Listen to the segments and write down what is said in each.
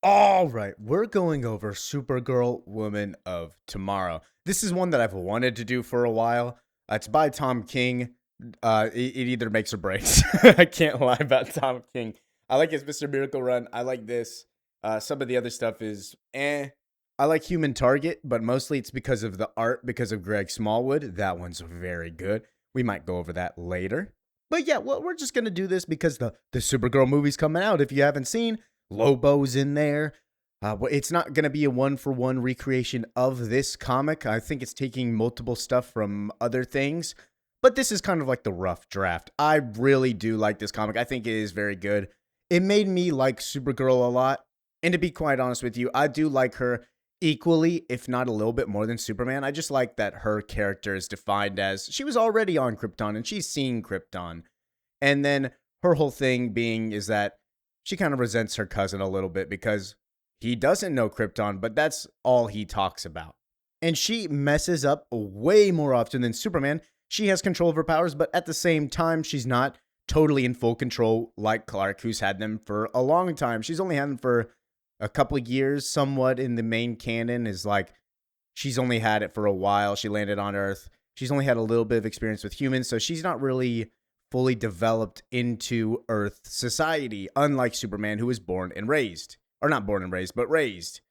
All right, we're going over Supergirl Woman of Tomorrow. This is one that I've wanted to do for a while. It's by Tom King. It either makes or breaks. I can't lie about Tom King. I like his Mr. Miracle run. I like this. Some of the other stuff is eh. I like Human Target, but mostly it's because of the art, because of Greg Smallwood. That one's very good. We might go over that later. But yeah, well, we're just going to do this because the Supergirl movie's coming out. If you haven't seen, Lobo's in there. It's not going to be a one-for-one recreation of this comic. I think it's taking multiple stuff from other things. But this is kind of like the rough draft. I really do like this comic. I think it is very good. It made me like Supergirl a lot. And to be quite honest with you, I do like her equally, if not a little bit more than Superman. I just like that her character is defined as she was already on Krypton and she's seeing Krypton. And then her whole thing being is that she kind of resents her cousin a little bit because he doesn't know Krypton, but that's all he talks about. And she messes up way more often than Superman. She has control of her powers, but at the same time, she's not totally in full control like Clark, who's had them for a long time. She's only had them for a couple of years, somewhat in the main canon, is like she's only had it for a while. She landed on Earth. She's only had a little bit of experience with humans, so she's not really fully developed into Earth society, unlike Superman, who was born and raised. Or not born and raised, but raised.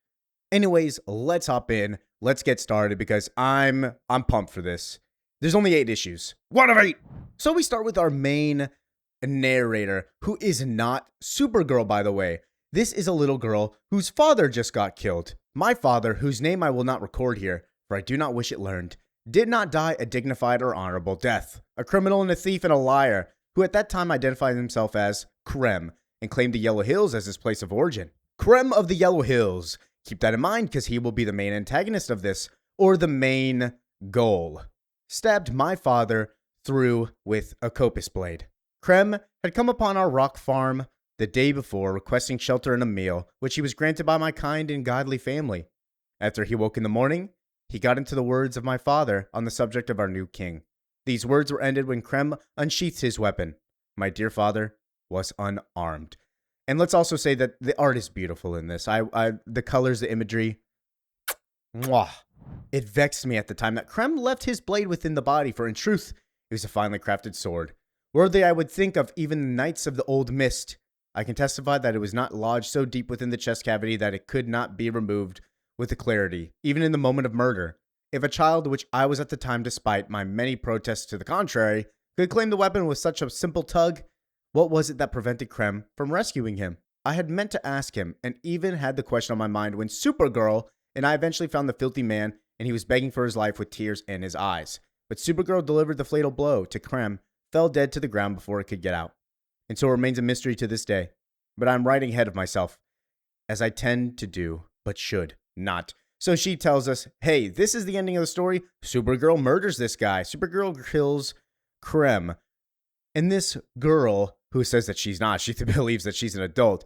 Anyways, let's hop in. Let's get started because I'm pumped for this. There's only 8 issues. 1 of 8! So we start with our main narrator, who is not Supergirl, by the way. This is a little girl whose father just got killed. My father, whose name I will not record here, for I do not wish it learned, did not die a dignified or honorable death. A criminal and a thief and a liar, who at that time identified himself as Krem and claimed the Yellow Hills as his place of origin. Krem of the Yellow Hills. Keep that in mind because he will be the main antagonist of this, or the main goal. Stabbed my father through with a copis blade. Krem had come upon our rock farm the day before, requesting shelter and a meal, which he was granted by my kind and godly family. After he woke in the morning, he got into the words of my father on the subject of our new king. These words were ended when Krem unsheathed his weapon. My dear father was unarmed. And let's also say that the art is beautiful in this. The colors, the imagery, mwah. It vexed me at the time that Krem left his blade within the body, for in truth, it was a finely crafted sword. Worthy, I would think, of even the knights of the old mist. I can testify that it was not lodged so deep within the chest cavity that it could not be removed with clarity, even in the moment of murder. If a child, which I was at the time despite my many protests to the contrary, could claim the weapon with such a simple tug, what was it that prevented Krem from rescuing him? I had meant to ask him, and even had the question on my mind when Supergirl and I eventually found the filthy man, and he was begging for his life with tears in his eyes. But Supergirl delivered the fatal blow to Krem, fell dead to the ground before it could get out. And so it remains a mystery to this day. But I'm writing ahead of myself, as I tend to do, but should not. So she tells us, hey, this is the ending of the story. Supergirl murders this guy. Supergirl kills Krem. And this girl, who says that she's not, she believes that she's an adult,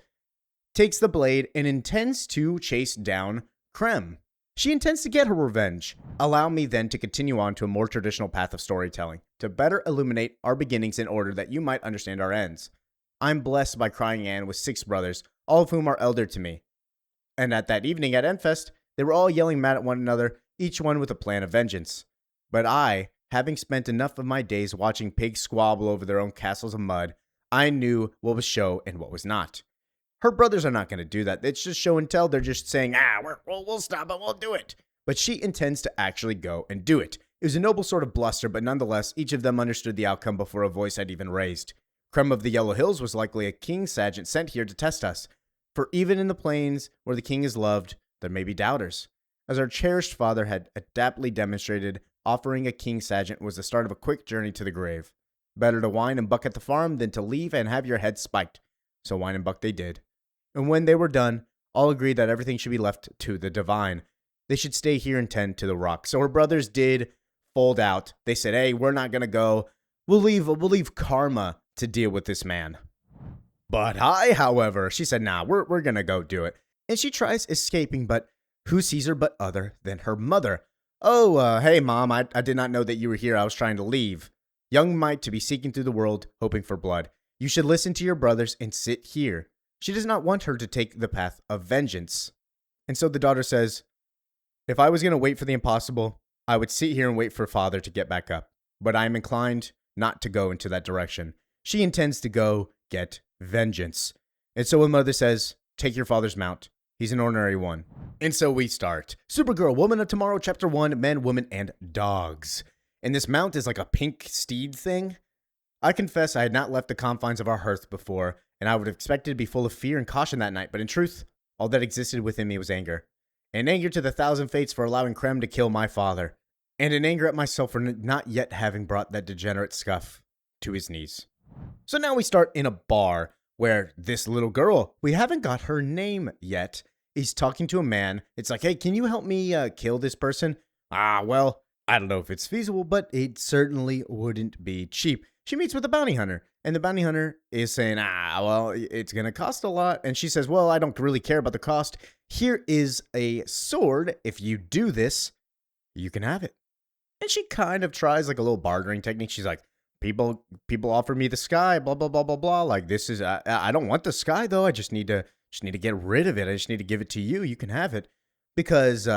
takes the blade and intends to chase down Krem. She intends to get her revenge. Allow me then to continue on to a more traditional path of storytelling, to better illuminate our beginnings in order that you might understand our ends. I'm blessed by Crying Anne with 6 brothers, all of whom are elder to me. And at that evening at Endfest, they were all yelling mad at one another, each one with a plan of vengeance. But I, having spent enough of my days watching pigs squabble over their own castles of mud, I knew what was show and what was not. Her brothers are not going to do that. It's just show and tell. They're just saying, we'll stop it, we'll do it. But she intends to actually go and do it. It was a noble sort of bluster, but nonetheless, each of them understood the outcome before a voice had even raised. Krem of the Yellow Hills was likely a king's sergeant sent here to test us. For even in the plains where the king is loved, there may be doubters. As our cherished father had adeptly demonstrated, offering a king's sergeant was the start of a quick journey to the grave. Better to whine and buck at the farm than to leave and have your head spiked. So whine and buck they did. And when they were done, all agreed that everything should be left to the divine. They should stay here and tend to the rock. So her brothers did fold out. They said, hey, we're not going to go. We'll leave Karma to deal with this man. But I, however, she said, nah, we're going to go do it. And she tries escaping, but who sees her but other than her mother? Oh, hey, Mom, I did not know that you were here. I was trying to leave. Young might to be seeking through the world, hoping for blood. You should listen to your brothers and sit here. She does not want her to take the path of vengeance. And so the daughter says, if I was going to wait for the impossible, I would sit here and wait for father to get back up. But I am inclined not to go into that direction. She intends to go get vengeance. And so when mother says, take your father's mount, he's an ordinary one. And so we start. Supergirl, Woman of Tomorrow, Chapter 1, Men, Women, and Dogs. And this mount is like a pink steed thing. I confess I had not left the confines of our hearth before, and I would have expected to be full of fear and caution that night, but in truth, all that existed within me was anger. An anger to the thousand fates for allowing Krem to kill my father, and an anger at myself for not yet having brought that degenerate scuff to his knees. So now we start in a bar where this little girl, we haven't got her name yet, is talking to a man. It's like, hey, can you help me kill this person? Well, I don't know if it's feasible, but it certainly wouldn't be cheap. She meets with a bounty hunter, and the bounty hunter is saying, well, it's going to cost a lot. And she says, well, I don't really care about the cost. Here is a sword. If you do this, you can have it. And she kind of tries like a little bartering technique. She's like, people offer me the sky, blah, blah, blah, blah, blah. Like, this is, I don't want the sky, though. I just need to get rid of it. I just need to give it to you. You can have it. Because,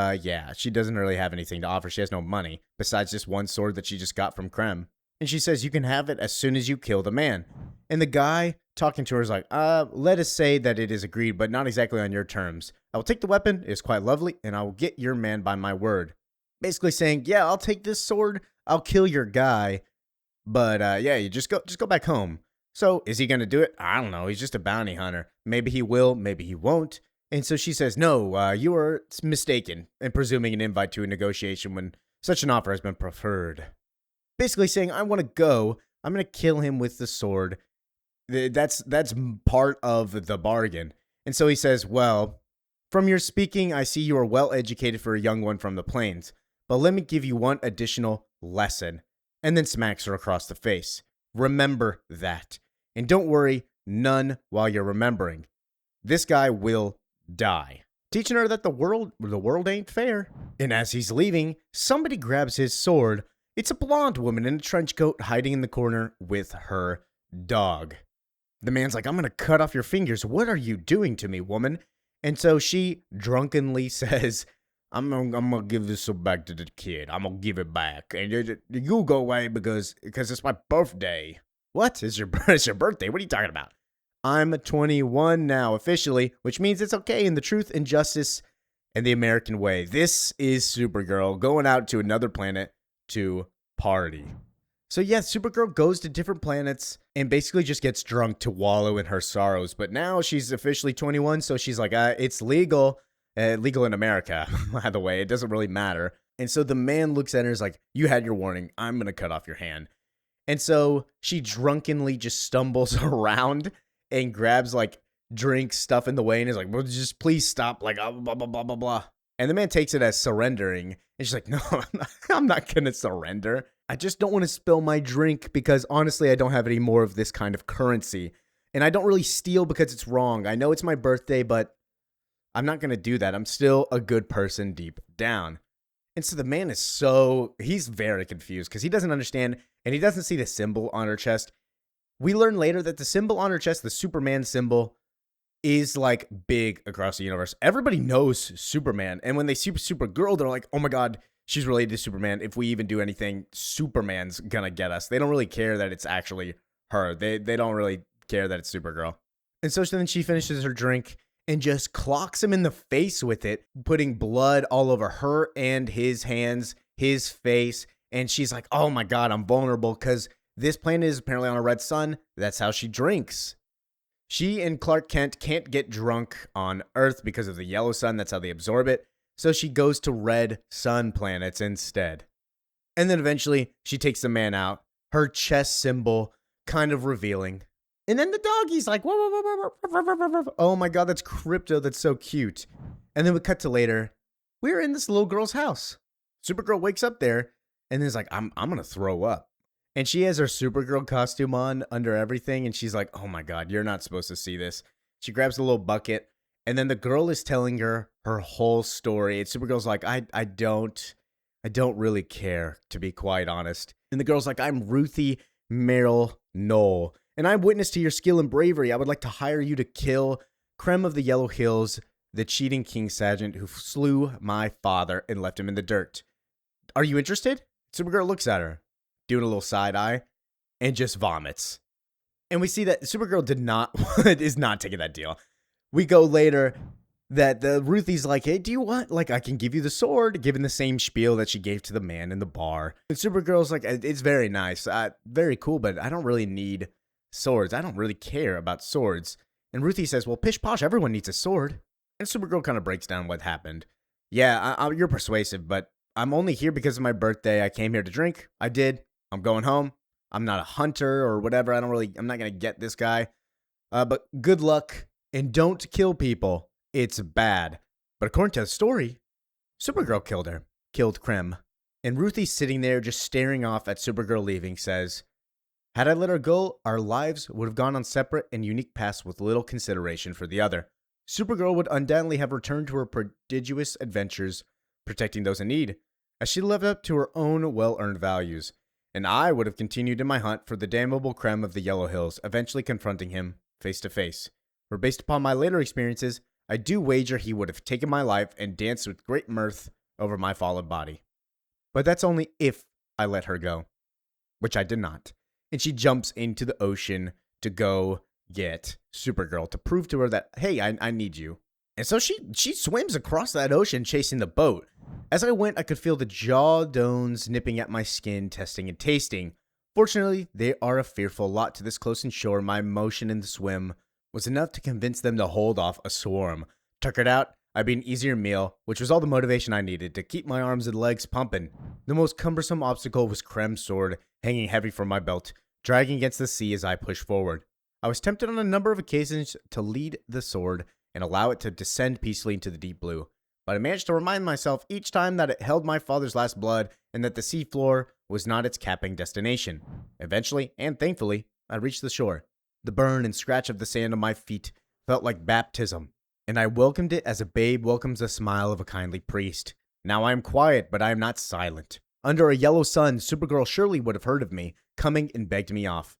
she doesn't really have anything to offer. She has no money besides this one sword that she just got from Krem. And she says, you can have it as soon as you kill the man. And the guy talking to her is like, let us say that it is agreed, but not exactly on your terms. I will take the weapon. It is quite lovely, and I will get your man by my word. Basically saying, yeah, I'll take this sword. I'll kill your guy. But, you just go back home. So is he going to do it? I don't know. He's just a bounty hunter. Maybe he will. Maybe he won't. And so she says, no, you are mistaken in presuming an invite to a negotiation when such an offer has been preferred. Basically saying, I want to go. I'm going to kill him with the sword. That's part of the bargain. And so he says, well, from your speaking, I see you are well educated for a young one from the plains. But let me give you one additional lesson. And then smacks her across the face. Remember that. And don't worry, none while you're remembering. This guy will die. Teaching her that the world ain't fair. And as he's leaving, somebody grabs his sword. It's a blonde woman in a trench coat hiding in the corner with her dog. The man's like, I'm going to cut off your fingers. What are you doing to me, woman? And so she drunkenly says, I'm going to give this back to the kid. I'm going to give it back. And you go away because it's my birthday. What? It's your birthday? What are you talking about? I'm 21 now, officially, which means it's okay in the truth and justice and the American way. This is Supergirl going out to another planet to party. So yeah, Supergirl goes to different planets and basically just gets drunk to wallow in her sorrows. But now she's officially 21, so she's like, it's legal. Legal in America, by the way. It doesn't really matter. And so the man looks at her and is like, you had your warning. I'm going to cut off your hand. And so she drunkenly just stumbles around and grabs like drink stuff in the way and is like, well, just please stop. Like, blah, blah, blah, blah, blah. And the man takes it as surrendering. And she's like, no, I'm not going to surrender. I just don't want to spill my drink because honestly, I don't have any more of this kind of currency. And I don't really steal because it's wrong. I know it's my birthday, but I'm not going to do that. I'm still a good person deep down. And so the man he's very confused because he doesn't understand and he doesn't see the symbol on her chest. We learn later that the symbol on her chest, the Superman symbol, is like big across the universe. Everybody knows Superman. And when they see Supergirl, they're like, oh my God, she's related to Superman. If we even do anything, Superman's going to get us. They don't really care that it's actually her. They don't really care that it's Supergirl. And so then she finishes her drink and just clocks him in the face with it, putting blood all over her and his hands, his face. And she's like, oh my God, I'm vulnerable because this planet is apparently on a red sun. That's how she drinks. She and Clark Kent can't get drunk on Earth because of the yellow sun. That's how they absorb it. So she goes to red sun planets instead. And then eventually she takes the man out, her chest symbol kind of revealing. And then the doggy's like, whoa, whoa, whoa, whoa, whoa, whoa, whoa. Oh my God, that's Crypto. That's so cute. And then we cut to later. We're in this little girl's house. Supergirl wakes up there and is like, I'm going to throw up. And she has her Supergirl costume on under everything. And she's like, oh my God, you're not supposed to see this. She grabs a little bucket. And then the girl is telling her whole story. And Supergirl's like, I don't really care, to be quite honest. And the girl's like, I'm Ruthie Merrill Knoll. And I'm witness to your skill and bravery. I would like to hire you to kill Krem of the Yellow Hills, the cheating King Sergeant who slew my father and left him in the dirt. Are you interested? Supergirl looks at her, doing a little side eye, and just vomits. And we see that Supergirl is not taking that deal. We go later that the Ruthie's like, hey, do you want, like, I can give you the sword, given the same spiel that she gave to the man in the bar. And Supergirl's like, it's very nice, very cool, but I don't really need swords. I don't really care about swords. And Ruthie says, well, pish posh, everyone needs a sword. And Supergirl kind of breaks down what happened. Yeah, you're persuasive, but I'm only here because of my birthday. I came here to drink. I did. I'm going home. I'm not a hunter or whatever. I'm not going to get this guy. But good luck, and don't kill people. It's bad. But according to the story, Supergirl killed Krem. And Ruthie, sitting there just staring off at Supergirl leaving, says, had I let her go, our lives would have gone on separate and unique paths with little consideration for the other. Supergirl would undoubtedly have returned to her prodigious adventures, protecting those in need, as she lived up to her own well-earned values. And I would have continued in my hunt for the damnable Krem of the Yellow Hills, eventually confronting him face to face. For based upon my later experiences, I do wager he would have taken my life and danced with great mirth over my fallen body. But that's only if I let her go, which I did not. And she jumps into the ocean to go get Supergirl to prove to her that, hey, I need you. And so she swims across that ocean chasing the boat. As I went, I could feel the jawbones nipping at my skin, testing and tasting. Fortunately, they are a fearful lot to this close in shore. My motion in the swim was enough to convince them to hold off a swarm. Tuckered out, I'd be an easier meal, which was all the motivation I needed to keep my arms and legs pumping. The most cumbersome obstacle was Krem's sword, hanging heavy from my belt, dragging against the sea as I pushed forward. I was tempted on a number of occasions to lead the sword and allow it to descend peacefully into the deep blue, but I managed to remind myself each time that it held my father's last blood and that the sea floor was not its capping destination. Eventually, and thankfully, I reached the shore. The burn and scratch of the sand on my feet felt like baptism, and I welcomed it as a babe welcomes the smile of a kindly priest. Now I am quiet, but I am not silent. Under a yellow sun, Supergirl surely would have heard of me, coming and begged me off.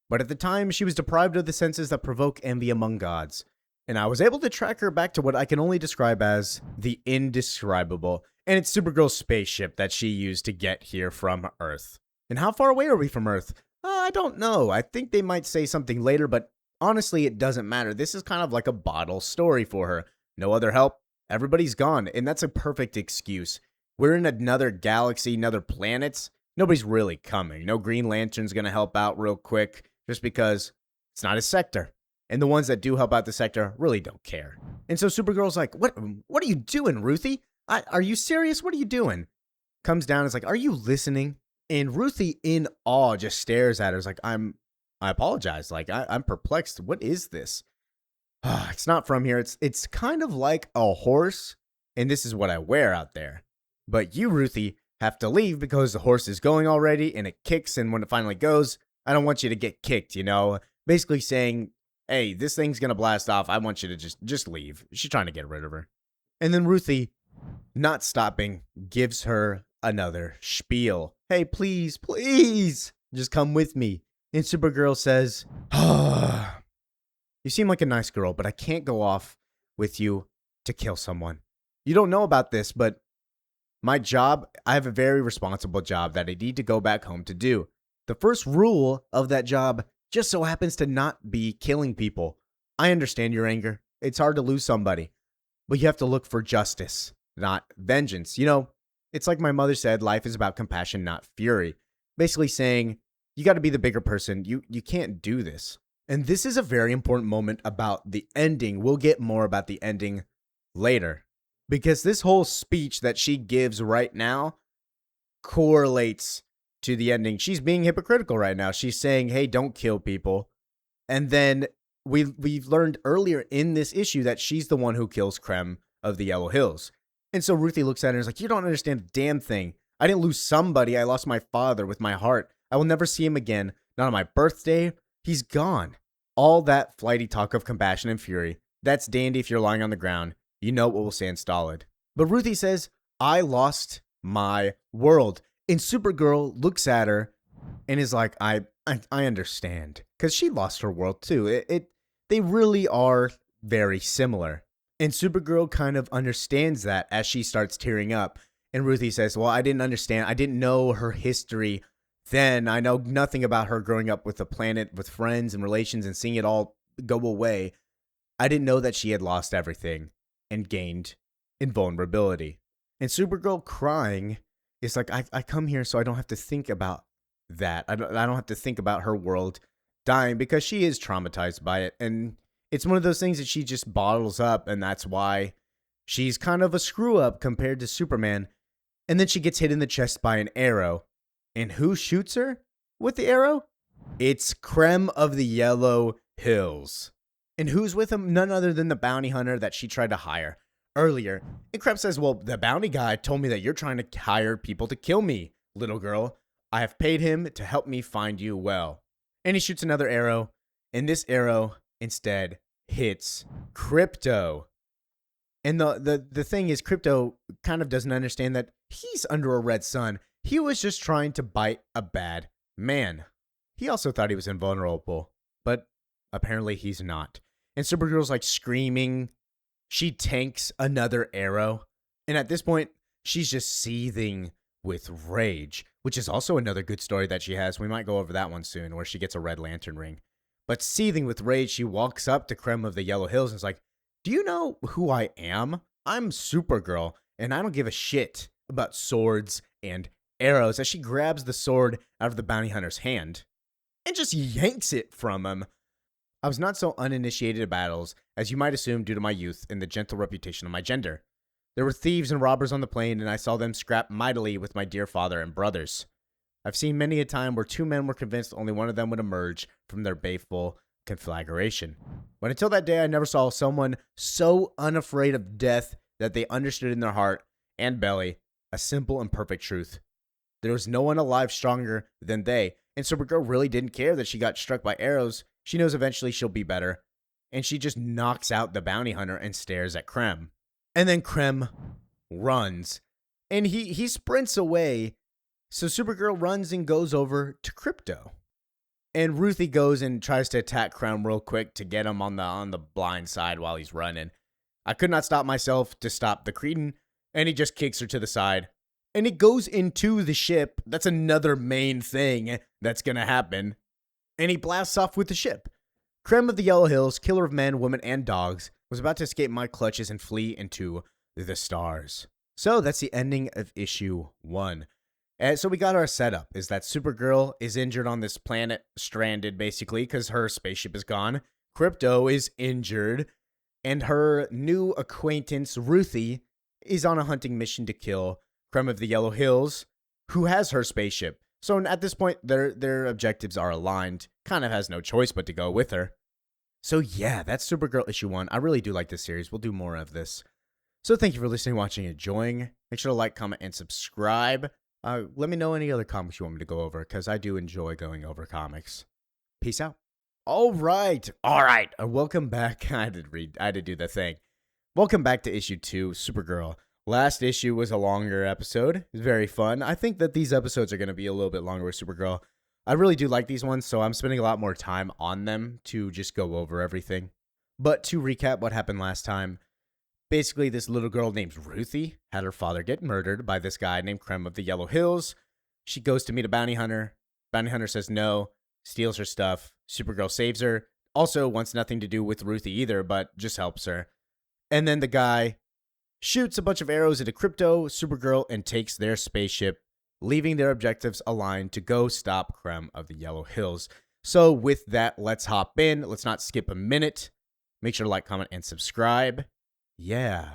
But at the time, she was deprived of the senses that provoke envy among gods, and I was able to track her back to what I can only describe as the indescribable, and it's Supergirl's spaceship that she used to get here from Earth. And how far away are we from Earth? I don't know. I think they might say something later, but honestly, it doesn't matter. This is kind of like a bottle story for her. No other help. Everybody's gone, and that's a perfect excuse. We're in another galaxy, another planet. Nobody's really coming. No Green Lantern's going to help out real quick just because it's not his sector. And the ones that do help out the sector really don't care. And so Supergirl's like, what are you doing, Ruthie? Are you serious? What are you doing? Comes down and is like, are you listening? And Ruthie, in awe, just stares at her. Is like, I apologize. Like, I'm perplexed. What is this? It's not from here. It's kind of like a horse. And this is what I wear out there. But you, Ruthie, have to leave because the horse is going already and it kicks. And when it finally goes, I don't want you to get kicked, you know? Basically saying, hey, this thing's going to blast off. I want you to just leave. She's trying to get rid of her. And then Ruthie, not stopping, gives her another spiel. Hey, please, just come with me. And Supergirl says, you seem like a nice girl, but I can't go off with you to kill someone. You don't know about this, but my job, I have a very responsible job that I need to go back home to do. The first rule of that job just so happens to not be killing people. I understand your anger. It's hard to lose somebody, but you have to look for justice, not vengeance. You know, it's like my mother said, life is about compassion, not fury. Basically saying, you got to be the bigger person. You can't do this. And this is a very important moment about the ending. We'll get more about the ending later. Because this whole speech that she gives right now correlates to the ending. She's being hypocritical right now. She's saying, hey, don't kill people. And then we've learned earlier in this issue that she's the one who kills Krem of the Yellow Hills. And so Ruthie looks at her and is like, you don't understand a damn thing. I didn't lose somebody. I lost my father with my heart. I will never see him again. Not on my birthday. He's gone. All that flighty talk of compassion and fury, that's dandy if you're lying on the ground. You know what will stand stolid. But Ruthie says, I lost my world. And Supergirl looks at her and is like, I understand. Because she lost her world too. They really are very similar. And Supergirl kind of understands that as she starts tearing up. And Ruthie says, well, I didn't understand. I didn't know her history then. I know nothing about her growing up with the planet, with friends and relations and seeing it all go away. I didn't know that she had lost everything and gained invulnerability. And Supergirl crying is like, I come here so I don't have to think about that. I don't have to think about her world dying because she is traumatized by it. And it's one of those things that she just bottles up, and that's why she's kind of a screw up compared to Superman. And then she gets hit in the chest by an arrow. And who shoots her with the arrow? It's Krem of the Yellow Hills. And who's with him? None other than the bounty hunter that she tried to hire earlier. And Krem says, well, the bounty guy told me that you're trying to hire people to kill me, little girl. I have paid him to help me find you well. And he shoots another arrow. And this arrow instead hits Crypto. And the thing is, Crypto kind of doesn't understand that he's under a red sun. He was just trying to bite a bad man. He also thought he was invulnerable, but apparently he's not. And Supergirl's like screaming. She tanks another arrow. And at this point, she's just seething with rage, which is also another good story that she has. We might go over that one soon, where she gets a Red Lantern ring. But seething with rage, she walks up to Krem of the Yellow Hills and is like, do you know who I am? I'm Supergirl, and I don't give a shit about swords and arrows, as she grabs the sword out of the bounty hunter's hand and just yanks it from him. I was not so uninitiated in battles as you might assume due to my youth and the gentle reputation of my gender. There were thieves and robbers on the plain, and I saw them scrap mightily with my dear father and brothers. I've seen many a time where two men were convinced only one of them would emerge from their baleful conflagration. But until that day, I never saw someone so unafraid of death that they understood in their heart and belly a simple and perfect truth. There was no one alive stronger than they, and Supergirl really didn't care that she got struck by arrows. She knows eventually she'll be better, and she just knocks out the bounty hunter and stares at Krem. And then Krem runs, and he sprints away, so Supergirl runs and goes over to Crypto. And Ruthie goes and tries to attack Krem real quick to get him on the blind side while he's running. I could not stop myself to stop the Cretin, and he just kicks her to the side. And it goes into the ship. That's another main thing that's going to happen. And he blasts off with the ship. Krem of the Yellow Hills, killer of men, women, and dogs, was about to escape my clutches and flee into the stars. So that's the ending of issue 1. And so we got our setup, is that Supergirl is injured on this planet, stranded basically, because her spaceship is gone. Crypto is injured, and her new acquaintance, Ruthie, is on a hunting mission to kill Krem of the Yellow Hills, who has her spaceship. So at this point, their objectives are aligned. Kind of has no choice but to go with her. So yeah, that's Supergirl issue 1. I really do like this series. We'll do more of this. So thank you for listening, watching, and enjoying. Make sure to like, comment, and subscribe. Let me know any other comics you want me to go over, because I do enjoy going over comics. Peace out. All right. Welcome back. I had to do the thing. Welcome back to issue 2, Supergirl. Last issue was a longer episode. It was very fun. I think that these episodes are going to be a little bit longer with Supergirl. I really do like these ones, so I'm spending a lot more time on them to just go over everything. But to recap what happened last time, basically this little girl named Ruthie had her father get murdered by this guy named Krem of the Yellow Hills. She goes to meet a bounty hunter. Bounty hunter says no, steals her stuff. Supergirl saves her. Also wants nothing to do with Ruthie either, but just helps her. And then the guy shoots a bunch of arrows into Crypto, Supergirl, and takes their spaceship, leaving their objectives aligned to go stop Krem of the Yellow Hills. So with that, let's hop in. Let's not skip a minute. Make sure to like, comment, and subscribe. Yeah.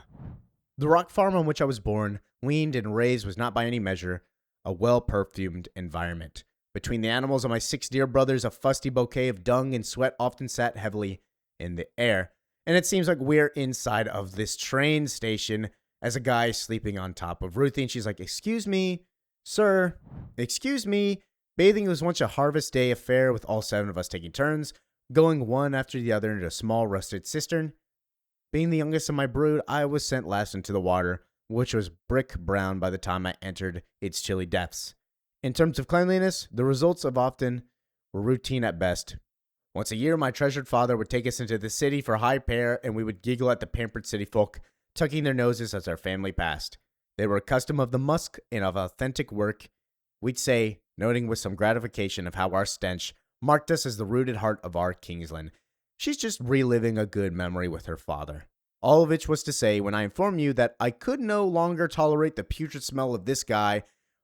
The rock farm on which I was born, weaned, and raised was not by any measure a well-perfumed environment. Between the animals and my 6 dear brothers, a fusty bouquet of dung and sweat often sat heavily in the air. And it seems like we're inside of this train station as a guy is sleeping on top of Ruthie. And she's like, excuse me, sir, excuse me. Bathing was once a harvest day affair with all 7 of us taking turns, going one after the other into a small rusted cistern. Being the youngest of my brood, I was sent last into the water, which was brick brown by the time I entered its chilly depths. In terms of cleanliness, the results of often were routine at best. Once a year, my treasured father would take us into the city for high fare, and we would giggle at the pampered city folk, tucking their noses as our family passed. They were accustomed of the musk and of authentic work, we'd say, noting with some gratification of how our stench marked us as the rooted heart of our Kingsland. She's just reliving a good memory with her father. All of which was to say, when I informed you that I could no longer tolerate the putrid smell of this guy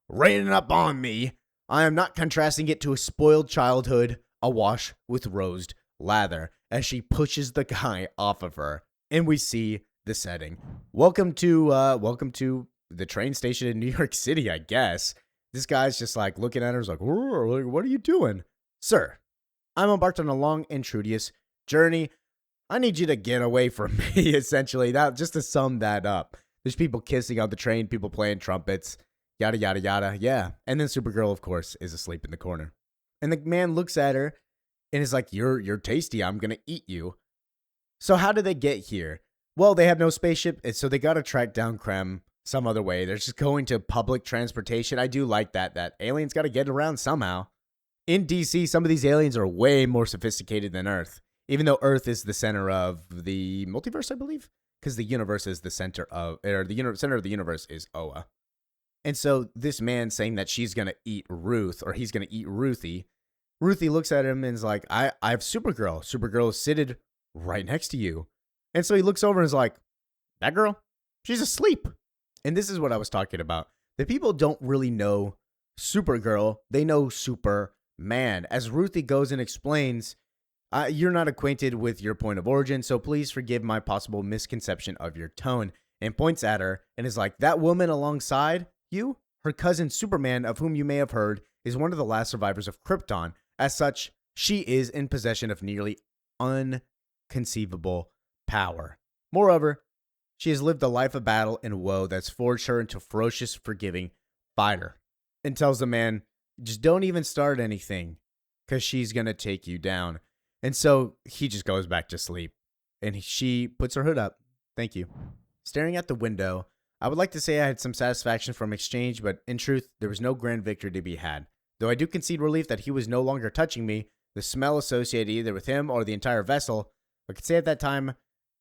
raining up on me, I am not contrasting it to a spoiled childhood awash with rosed lather as she pushes the guy off of her, and we see the setting. Welcome to the train station in New York City, I guess. This guy's just like looking at her, like, what are you doing? Sir, I'm embarked on a long and tedious journey. I need you to get away from me, essentially. That just to sum that up. There's people kissing on the train, people playing trumpets, yada, yada, yada. Yeah. And then Supergirl, of course, is asleep in the corner. And the man looks at her and is like, you're tasty. I'm going to eat you. So how did they get here? Well, they have no spaceship, and so they got to track down Krem some other way. They're just going to public transportation. I do like that aliens got to get around somehow. In DC, some of these aliens are way more sophisticated than Earth, even though Earth is the center of the multiverse, I believe, because the universe is the center of, or the center of the universe is Oa. And so this man saying that she's going to eat Ruth, or he's going to eat Ruthie, Ruthie looks at him and is like, I have Supergirl. Supergirl is seated right next to you. And so he looks over and is like, that girl, she's asleep. And this is what I was talking about. The people don't really know Supergirl. They know Superman. As Ruthie goes and explains, you're not acquainted with your point of origin, so please forgive my possible misconception of your tone. And points at her and is like, that woman alongside you, her cousin Superman, of whom you may have heard, is one of the last survivors of Krypton. As such, she is in possession of nearly unconceivable power. Moreover, she has lived a life of battle and woe that's forged her into a ferocious, forgiving fighter. And tells the man, just don't even start anything, because she's going to take you down. And so he just goes back to sleep. And she puts her hood up. Thank you. Staring at the window, I would like to say I had some satisfaction from exchange, but in truth, there was no grand victory to be had. Though I do concede relief that he was no longer touching me, the smell associated either with him or the entire vessel, I could say at that time,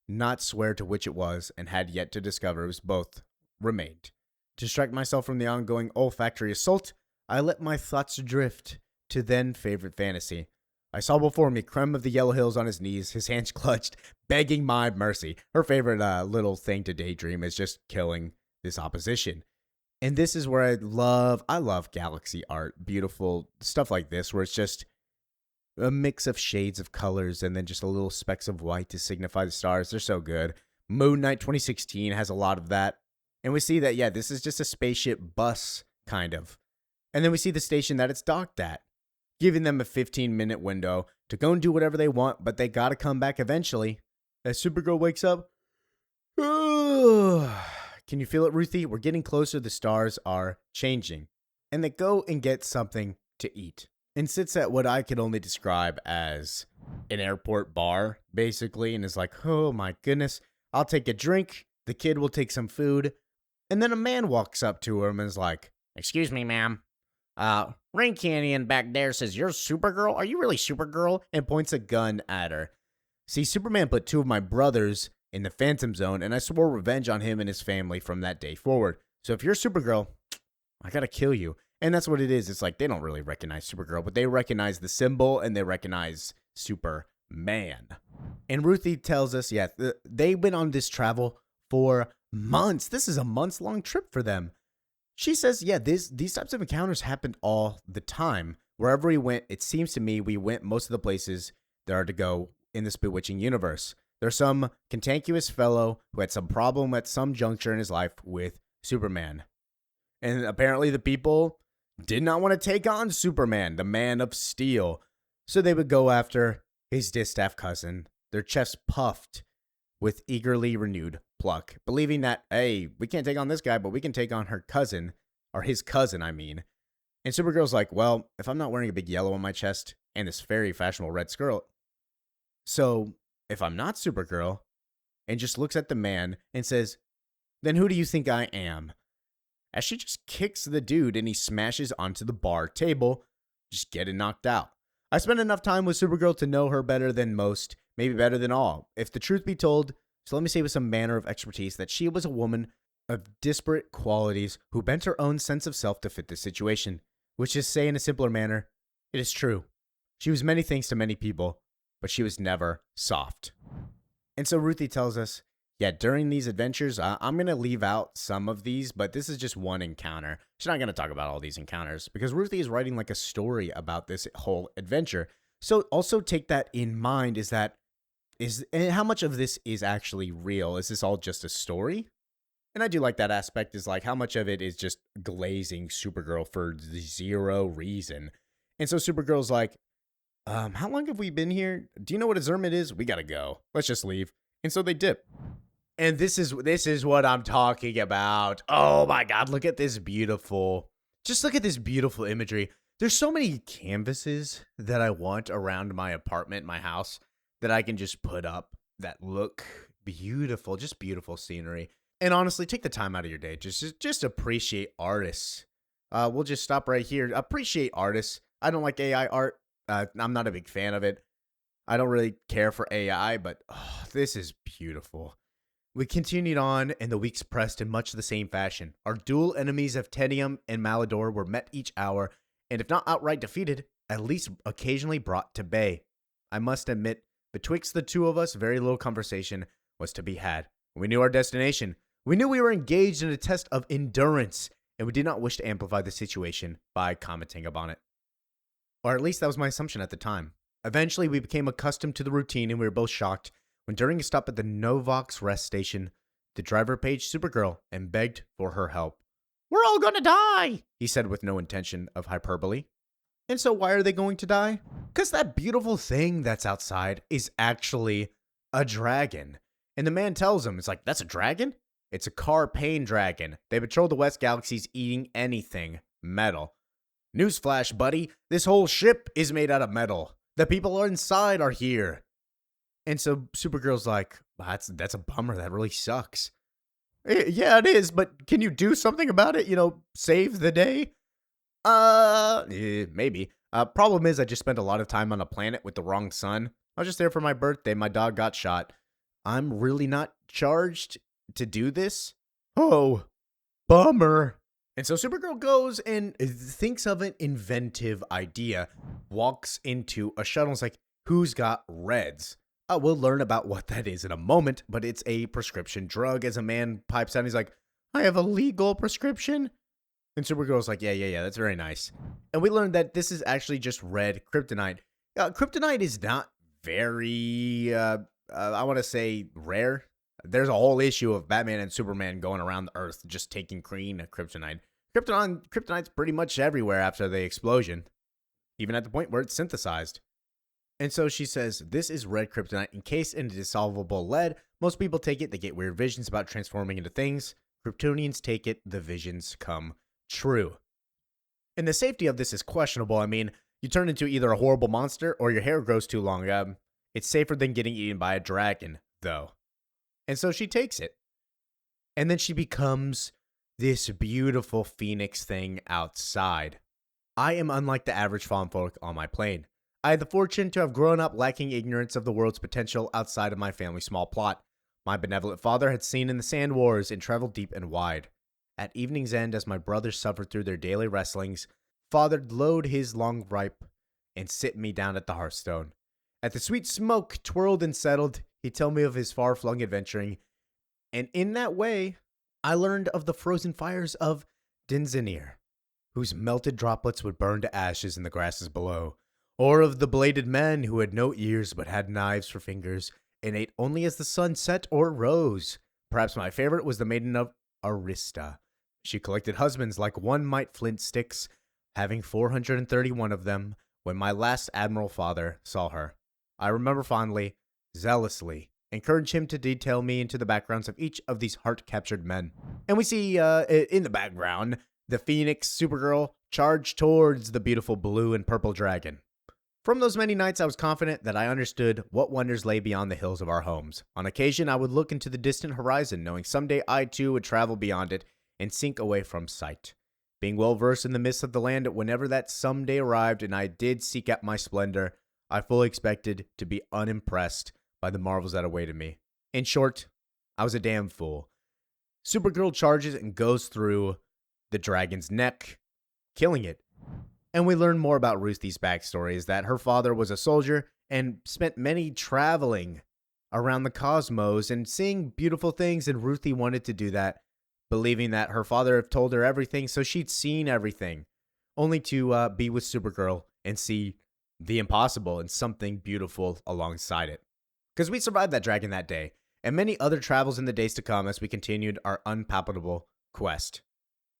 not swear to which it was, and had yet to discover it was both, remained. To distract myself from the ongoing olfactory assault, I let my thoughts drift to then favorite fantasy. I saw before me Krem of the Yellow Hills on his knees, his hands clutched, begging my mercy. Her favorite little thing to daydream is just killing this opposition. And this is where I love galaxy art, beautiful stuff like this, where it's just a mix of shades of colors and then just a little specks of white to signify the stars. They're so good. Moon Knight 2016 has a lot of that. And we see that, yeah, this is just a spaceship bus, kind of. And then we see the station that it's docked at, giving them a 15-minute window to go and do whatever they want, but they gotta come back eventually. As Supergirl wakes up, can you feel it, Ruthie? We're getting closer. The stars are changing. And they go and get something to eat. And sits at what I could only describe as an airport bar, basically, and is like, oh my goodness, I'll take a drink. The kid will take some food. And then a man walks up to him and is like, excuse me, ma'am. Rain Canyon back there says you're Supergirl? Are you really Supergirl? And points a gun at her. See, Superman put two of my brothers in the Phantom Zone, and I swore revenge on him and his family from that day forward. So if you're Supergirl, I gotta kill you. And that's what it is. It's like they don't really recognize Supergirl, but they recognize the symbol and they recognize Superman. And Ruthie tells us, yeah, they've been on this travel for months. This is a months-long trip for them. She says, yeah, these types of encounters happened all the time. Wherever we went, it seems to me we went most of the places there are to go in this bewitching universe. There's some cantankerous fellow who had some problem at some juncture in his life with Superman. And apparently the people did not want to take on Superman, the Man of Steel. So they would go after his distaff cousin, their chests puffed with eagerly renewed pluck, believing that, hey, we can't take on this guy, but we can take on her cousin, or his cousin, I mean. And Supergirl's like, well, if I'm not wearing a big yellow on my chest and this very fashionable red skirt, so if I'm not Supergirl, and just looks at the man and says, then who do you think I am? As she just kicks the dude and he smashes onto the bar table, just getting knocked out. I spent enough time with Supergirl to know her better than most, maybe better than all. If the truth be told, so let me say with some manner of expertise that she was a woman of disparate qualities who bent her own sense of self to fit the situation, which is to say in a simpler manner, it is true. She was many things to many people, but she was never soft. And so Ruthie tells us, yeah, during these adventures, I'm going to leave out some of these, but this is just one encounter. She's not going to talk about all these encounters because Ruthie is writing like a story about this whole adventure. So also take that in mind and how much of this is actually real? Is this all just a story? And I do like that aspect is like how much of it is just glazing Supergirl for zero reason. And so Supergirl's like, how long have we been here? Do you know what a Zermit is? We gotta go. Let's just leave. And so they dip. And this is what I'm talking about. Oh my God, look at this beautiful imagery. There's so many canvases that I want around my apartment, my house, that I can just put up that look beautiful, just beautiful scenery. And honestly, take the time out of your day. Just appreciate artists. We'll just stop right here. Appreciate artists. I don't like AI art. I'm not a big fan of it. I don't really care for AI, but this is beautiful. We continued on, and the weeks pressed in much the same fashion. Our dual enemies of Tedium and Malador were met each hour, and if not outright defeated, at least occasionally brought to bay. I must admit, betwixt the two of us, very little conversation was to be had. We knew our destination. We knew we were engaged in a test of endurance, and we did not wish to amplify the situation by commenting upon it. Or at least that was my assumption at the time. Eventually, we became accustomed to the routine, and we were both shocked when during a stop at the Novox rest station, the driver paged Supergirl and begged for her help. "We're all gonna die," he said with no intention of hyperbole. And so why are they going to die? Because that beautiful thing that's outside is actually a dragon. And the man tells him, it's like, that's a dragon? It's a Carpain dragon. They patrol the West Galaxies eating anything metal. Newsflash, buddy, this whole ship is made out of metal. The people inside are here. And so Supergirl's like, that's a bummer. That really sucks. Yeah, it is, but can you do something about it? Save the day? Maybe. Problem is, I just spent a lot of time on a planet with the wrong sun. I was just there for my birthday. My dog got shot. I'm really not charged to do this. Oh, bummer. And so Supergirl goes and thinks of an inventive idea, walks into a shuttle and is like, who's got reds? We'll learn about what that is in a moment, but it's a prescription drug. As a man pipes out, he's like, I have a legal prescription. And Supergirl's like, yeah, that's very nice. And we learned that this is actually just red kryptonite. Kryptonite is not very, I want to say, rare. There's a whole issue of Batman and Superman going around the Earth just taking green kryptonite. Kryptonite's pretty much everywhere after the explosion, even at the point where it's synthesized. And so she says, this is red kryptonite encased in dissolvable lead. Most people take it, they get weird visions about transforming into things. Kryptonians take it, the visions come true. And the safety of this is questionable. I mean, you turn into either a horrible monster or your hair grows too long. It's safer than getting eaten by a dragon, though. And so she takes it. And then she becomes this beautiful phoenix thing outside. I am unlike the average farm folk on my plane. I had the fortune to have grown up lacking ignorance of the world's potential outside of my family's small plot. My benevolent father had seen in the sand wars and traveled deep and wide. At evening's end, as my brothers suffered through their daily wrestlings, father'd load his long ripe and sit me down at the hearthstone. At the sweet smoke twirled and settled, he'd tell me of his far-flung adventuring, and in that way, I learned of the frozen fires of Denzanir, whose melted droplets would burn to ashes in the grasses below, or of the bladed men who had no ears but had knives for fingers and ate only as the sun set or rose. Perhaps my favorite was the maiden of Arista. She collected husbands like one might flint sticks, having 431 of them when my last admiral father saw her. I remember fondly, zealously, encourage him to detail me into the backgrounds of each of these heart-captured men. And we see, in the background, the Phoenix Supergirl charge towards the beautiful blue and purple dragon. From those many nights, I was confident that I understood what wonders lay beyond the hills of our homes. On occasion, I would look into the distant horizon, knowing someday I too would travel beyond it and sink away from sight. Being well versed in the mists of the land, whenever that someday arrived and I did seek out my splendor, I fully expected to be unimpressed by the marvels that awaited me. In short, I was a damn fool. Supergirl charges and goes through the dragon's neck, killing it. And we learn more about Ruthie's backstory is that her father was a soldier and spent many traveling around the cosmos and seeing beautiful things, and Ruthie wanted to do that, believing that her father had told her everything, so she'd seen everything, only to be with Supergirl and see the impossible and something beautiful alongside it. Because we survived that dragon that day, and many other travels in the days to come as we continued our unpalpable quest.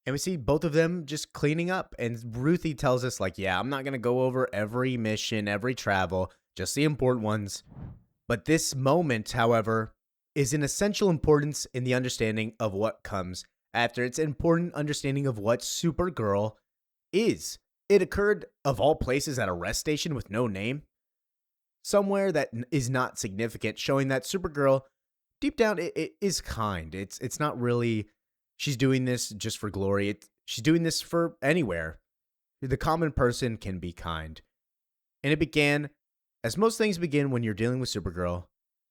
And we see both of them just cleaning up, and Ruthie tells us, like, yeah, I'm not going to go over every mission, every travel, just the important ones. But this moment, however, is an essential importance in the understanding of what comes after. It's an important understanding of what Supergirl is. It occurred, of all places, at a rest station with no name. Somewhere that is not significant, showing that Supergirl, deep down, it is kind. It's not really, she's doing this just for glory. She's doing this for anywhere. The common person can be kind. And it began, as most things begin when you're dealing with Supergirl,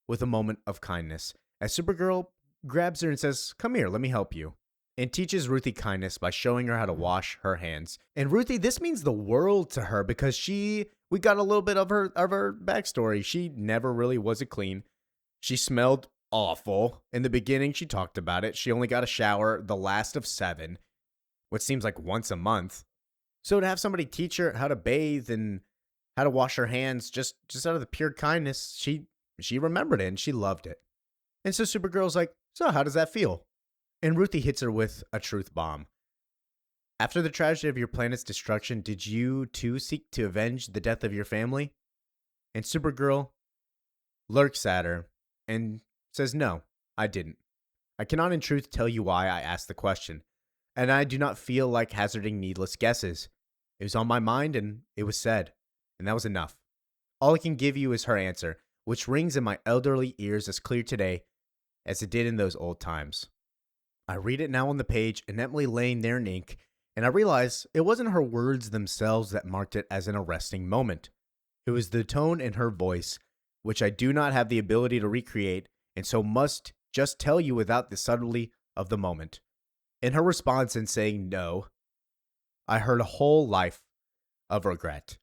with a moment of kindness. As Supergirl grabs her and says, "Come here, let me help you," and teaches Ruthie kindness by showing her how to wash her hands. And Ruthie, this means the world to her because we got a little bit of her backstory. She never really was a clean. She smelled awful. In the beginning, she talked about it. She only got a shower the last of 7, which seems like once a month. So to have somebody teach her how to bathe and how to wash her hands just out of the pure kindness, she remembered it and she loved it. And so Supergirl's like, "So how does that feel?" And Ruthie hits her with a truth bomb. "After the tragedy of your planet's destruction, did you too seek to avenge the death of your family?" And Supergirl lurks at her and says, "No, I didn't. I cannot in truth tell you why I asked the question, and I do not feel like hazarding needless guesses. It was on my mind and it was said, and that was enough. All I can give you is her answer, which rings in my elderly ears as clear today as it did in those old times. I read it now on the page, ineptly laying there in ink, and I realize it wasn't her words themselves that marked it as an arresting moment. It was the tone in her voice, which I do not have the ability to recreate, and so must just tell you without the subtlety of the moment. In her response in saying no, I heard a whole life of regret.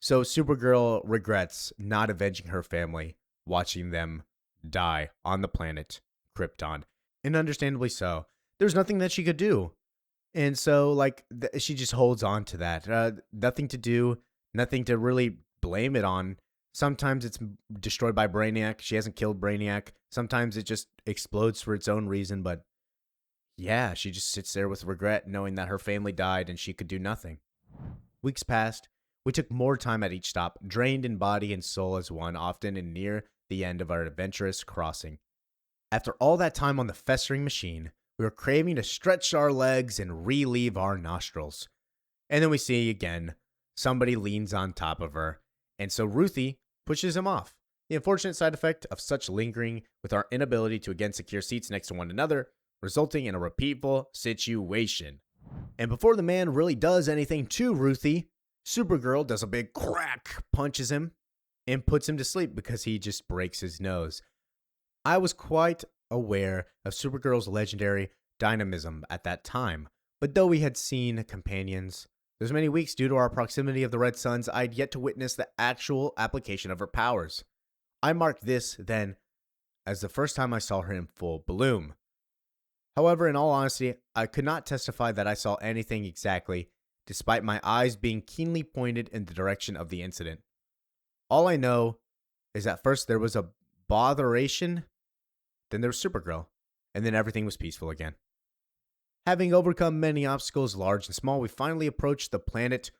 So Supergirl regrets not avenging her family, watching them die on the planet Krypton. And understandably so. There's nothing that she could do. And so, she just holds on to that. Nothing to do, nothing to really blame it on. Sometimes it's destroyed by Brainiac. She hasn't killed Brainiac. Sometimes it just explodes for its own reason. But yeah, she just sits there with regret, knowing that her family died and she could do nothing. Weeks passed. We took more time at each stop, drained in body and soul as one, often and near the end of our adventurous crossing. After all that time on the festering machine, we were craving to stretch our legs and relieve our nostrils. And then we see again, somebody leans on top of her, and so Ruthie pushes him off. The unfortunate side effect of such lingering with our inability to again secure seats next to one another, resulting in a repeatable situation. And before the man really does anything to Ruthie, Supergirl does a big crack, punches him, and puts him to sleep because he just breaks his nose. I was quite aware of Supergirl's legendary dynamism at that time, but though we had seen companions, those many weeks due to our proximity of the Red Suns, I'd yet to witness the actual application of her powers. I marked this, then, as the first time I saw her in full bloom. However, in all honesty, I could not testify that I saw anything exactly, despite my eyes being keenly pointed in the direction of the incident. All I know is that first there was a botheration, then there was Supergirl, and then everything was peaceful again. Having overcome many obstacles, large and small, we finally approached the planet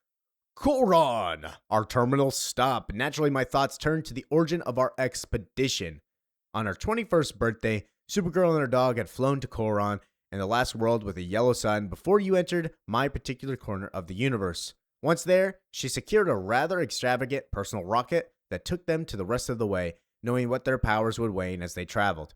Koron, our terminal stop. Naturally, my thoughts turned to the origin of our expedition. On her 21st birthday, Supergirl and her dog had flown to Koron and the last world with a yellow sun before you entered my particular corner of the universe. Once there, she secured a rather extravagant personal rocket that took them to the rest of the way, knowing what their powers would wane as they traveled.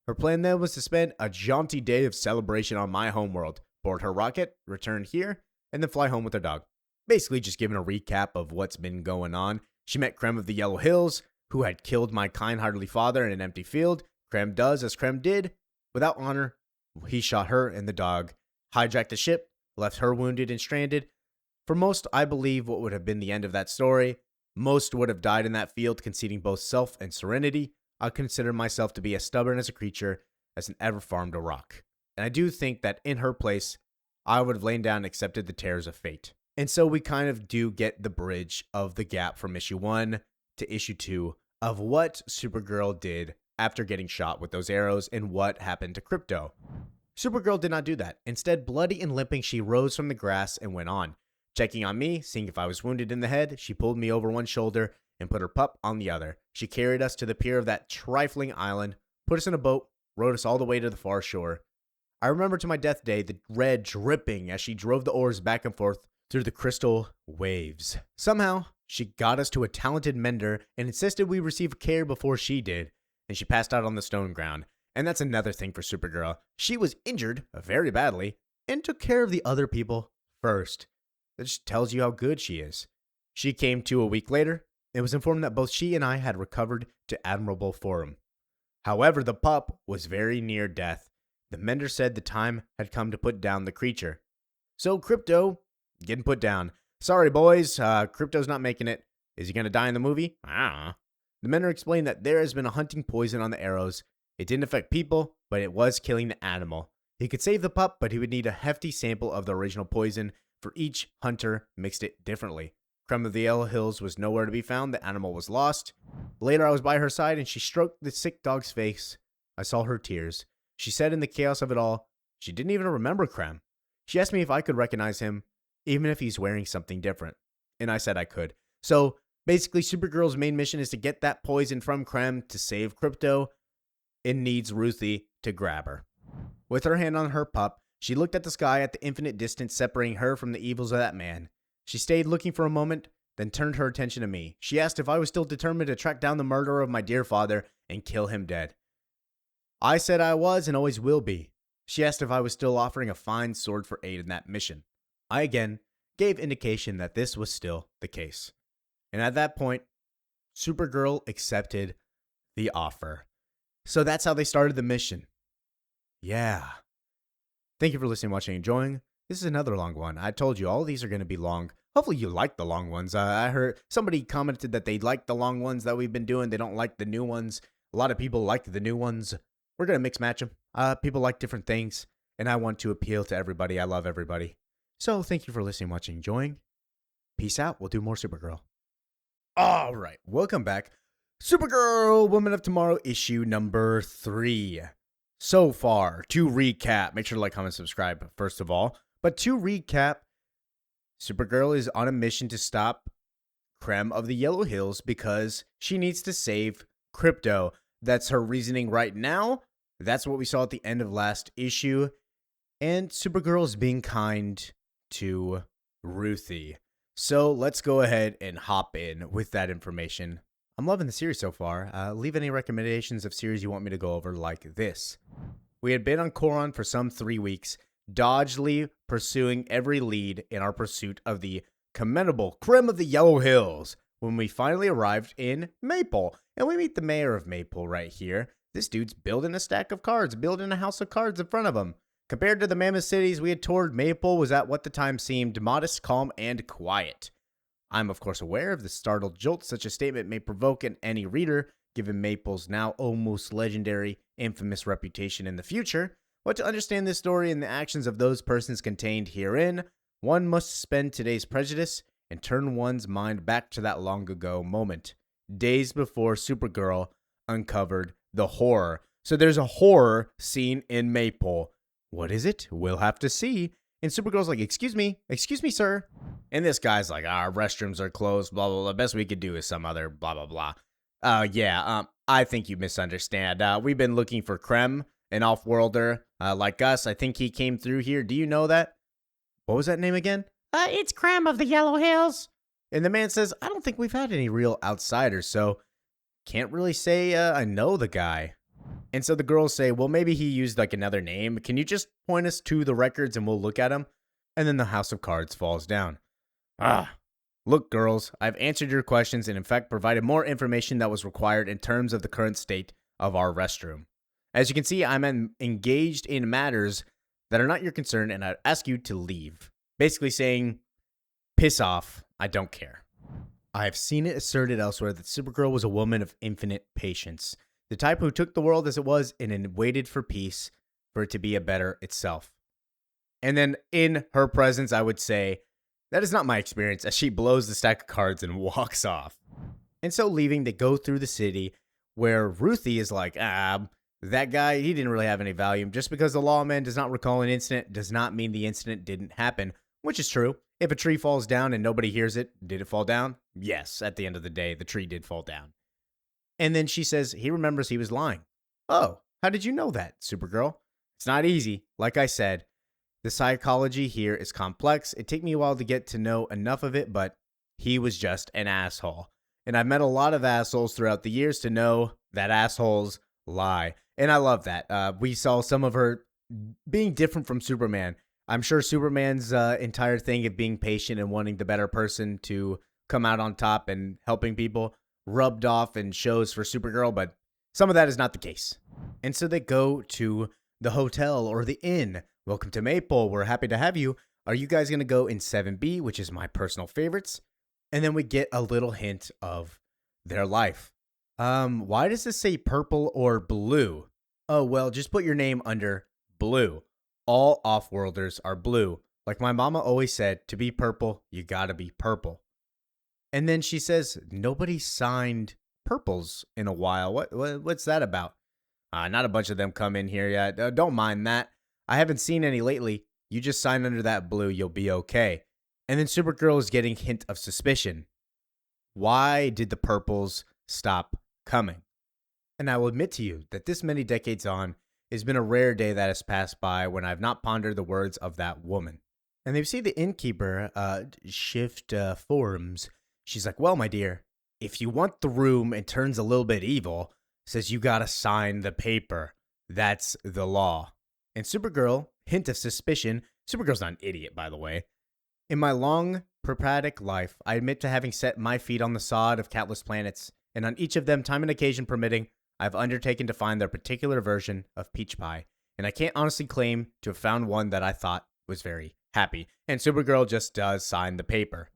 Her plan then was to spend a jaunty day of celebration on my homeworld, board her rocket, return here, and then fly home with her dog. Basically, just giving a recap of what's been going on. She met Krem of the Yellow Hills, who had killed my kind-heartedly father in an empty field. Krem does as Krem did. Without honor, he shot her and the dog, hijacked the ship, left her wounded and stranded. For most, I believe what would have been the end of that story. Most would have died in that field, conceding both self and serenity. I consider myself to be as stubborn as a creature as an ever farmed a rock. And I do think that in her place, I would have lain down and accepted the terrors of fate. And so we kind of do get the bridge of the gap from issue 1 to issue 2 of what Supergirl did after getting shot with those arrows and what happened to Krypto. Supergirl did not do that. Instead, bloody and limping, she rose from the grass and went on. Checking on me, seeing if I was wounded in the head, she pulled me over one shoulder and put her pup on the other. She carried us to the pier of that trifling island, put us in a boat, rowed us all the way to the far shore. I remember to my death day the red dripping as she drove the oars back and forth through the crystal waves. Somehow, she got us to a talented mender and insisted we receive care before she did, and she passed out on the stone ground. And that's another thing for Supergirl. She was injured very badly and took care of the other people first. That just tells you how good she is. She came to a week later and was informed that both she and I had recovered to admirable form. However, the pup was very near death. The mender said the time had come to put down the creature. So Krypto, getting put down. Sorry, boys, Krypto's not making it. Is he going to die in the movie? The mender explained that there has been a hunting poison on the arrows. It didn't affect people, but it was killing the animal. He could save the pup, but he would need a hefty sample of the original poison. For each hunter mixed it differently. Krem of the Yellow Hills was nowhere to be found. The animal was lost. Later, I was by her side, and she stroked the sick dog's face. I saw her tears. She said in the chaos of it all, she didn't even remember Krem. She asked me if I could recognize him, even if he's wearing something different. And I said I could. So, basically, Supergirl's main mission is to get that poison from Krem to save Krypto. It needs Ruthie to grab her. With her hand on her pup, she looked at the sky at the infinite distance separating her from the evils of that man. She stayed looking for a moment, then turned her attention to me. She asked if I was still determined to track down the murderer of my dear father and kill him dead. I said I was and always will be. She asked if I was still offering a fine sword for aid in that mission. I again gave indication that this was still the case. And at that point, Supergirl accepted the offer. So that's how they started the mission. Yeah. Thank you for listening, watching, and enjoying. This is another long one. I told you all these are going to be long. Hopefully you like the long ones. I heard somebody commented that they like the long ones that we've been doing. They don't like the new ones. A lot of people like the new ones. We're going to mix match them. People like different things, and I want to appeal to everybody. I love everybody. So thank you for listening, watching, enjoying. Peace out. We'll do more Supergirl. All right. Welcome back. Supergirl Woman of Tomorrow, issue number 3. So far, to recap, make sure to like, comment, subscribe, first of all. But to recap, Supergirl is on a mission to stop Krem of the Yellow Hills because she needs to save Krypto. That's her reasoning right now. That's what we saw at the end of last issue. And Supergirl is being kind to Ruthie. So let's go ahead and hop in with that information. I'm loving the series so far. Leave any recommendations of series you want me to go over like this. We had been on Coron for some 3 weeks, dodgily pursuing every lead in our pursuit of the commendable Krem of the Yellow Hills when we finally arrived in Maple. And we meet the mayor of Maple right here. This dude's building a stack of cards, building a house of cards in front of him. Compared to the mammoth cities we had toured, Maple was at what the time seemed modest, calm, and quiet. I'm of course aware of the startled jolt such a statement may provoke in any reader, given Maple's now almost legendary, infamous reputation in the future. But to understand this story and the actions of those persons contained herein, one must suspend today's prejudice and turn one's mind back to that long ago moment, days before Supergirl uncovered the horror. So there's a horror scene in Maple. What is it? We'll have to see. And Supergirl's like, excuse me, sir. And this guy's like, our restrooms are closed, blah, blah, blah. Best we could do is some other blah, blah, blah. I think you misunderstand. We've been looking for Krem, an off-worlder like us. I think he came through here. Do you know that? What was that name again? It's Krem of the Yellow Hills. And the man says, I don't think we've had any real outsiders, so can't really say I know the guy. And so the girls say, well, maybe he used like another name. Can you just point us to the records and we'll look at them? And then the house of cards falls down. Ah, look, girls, I've answered your questions and in fact provided more information that was required in terms of the current state of our restroom. As you can see, I'm engaged in matters that are not your concern and I'd ask you to leave. Basically saying, piss off, I don't care. I have seen it asserted elsewhere that Supergirl was a woman of infinite patience. The type who took the world as it was and then waited for peace for it to be a better itself. And then in her presence, I would say, that is not my experience, as she blows the stack of cards and walks off. And so leaving, they go through the city where Ruthie is like, that guy, he didn't really have any value. Just because the lawman does not recall an incident does not mean the incident didn't happen, which is true. If a tree falls down and nobody hears it, did it fall down? Yes, at the end of the day, the tree did fall down. And then she says he remembers he was lying. Oh, how did you know that, Supergirl? It's not easy. Like I said, the psychology here is complex. It took me a while to get to know enough of it, but he was just an asshole. And I've met a lot of assholes throughout the years to know that assholes lie. And I love that. We saw some of her being different from Superman. I'm sure Superman's entire thing of being patient and wanting the better person to come out on top and helping people rubbed off in shows for Supergirl, but some of that is not the case. And so they go to the hotel or the inn. Welcome to Maple. We're happy to have you. Are you guys going to go in 7B, which is my personal favorites? And then we get a little hint of their life. Why does this say purple or blue? Oh, well, just put your name under blue. All off-worlders are blue. Like my mama always said, to be purple, you gotta be purple. And then she says, nobody signed purples in a while. What's that about? Not a bunch of them come in here yet. Don't mind that. I haven't seen any lately. You just sign under that blue, you'll be okay. And then Supergirl is getting hint of suspicion. Why did the purples stop coming? And I will admit to you that this many decades on, it's been a rare day that has passed by when I've not pondered the words of that woman. And they see the innkeeper shift forms. She's like, well, my dear, if you want the room and turns a little bit evil, says you gotta sign the paper. That's the law. And Supergirl, hint of suspicion. Supergirl's not an idiot, by the way. In my long, preparatic life, I admit to having set my feet on the sod of countless planets, and on each of them, time and occasion permitting, I've undertaken to find their particular version of peach pie, and I can't honestly claim to have found one that I thought was very happy. And Supergirl just does sign the paper.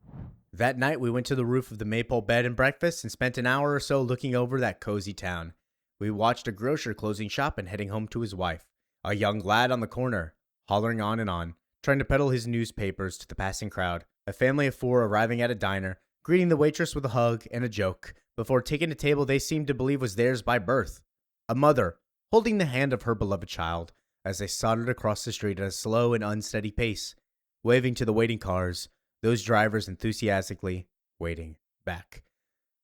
That night, we went to the roof of the Maple bed and breakfast and spent an hour or so looking over that cozy town. We watched a grocer closing shop and heading home to his wife, a young lad on the corner, hollering on, trying to peddle his newspapers to the passing crowd, a family of 4 arriving at a diner, greeting the waitress with a hug and a joke, before taking a table they seemed to believe was theirs by birth. A mother, holding the hand of her beloved child, as they sauntered across the street at a slow and unsteady pace, waving to the waiting cars, those drivers enthusiastically waiting back.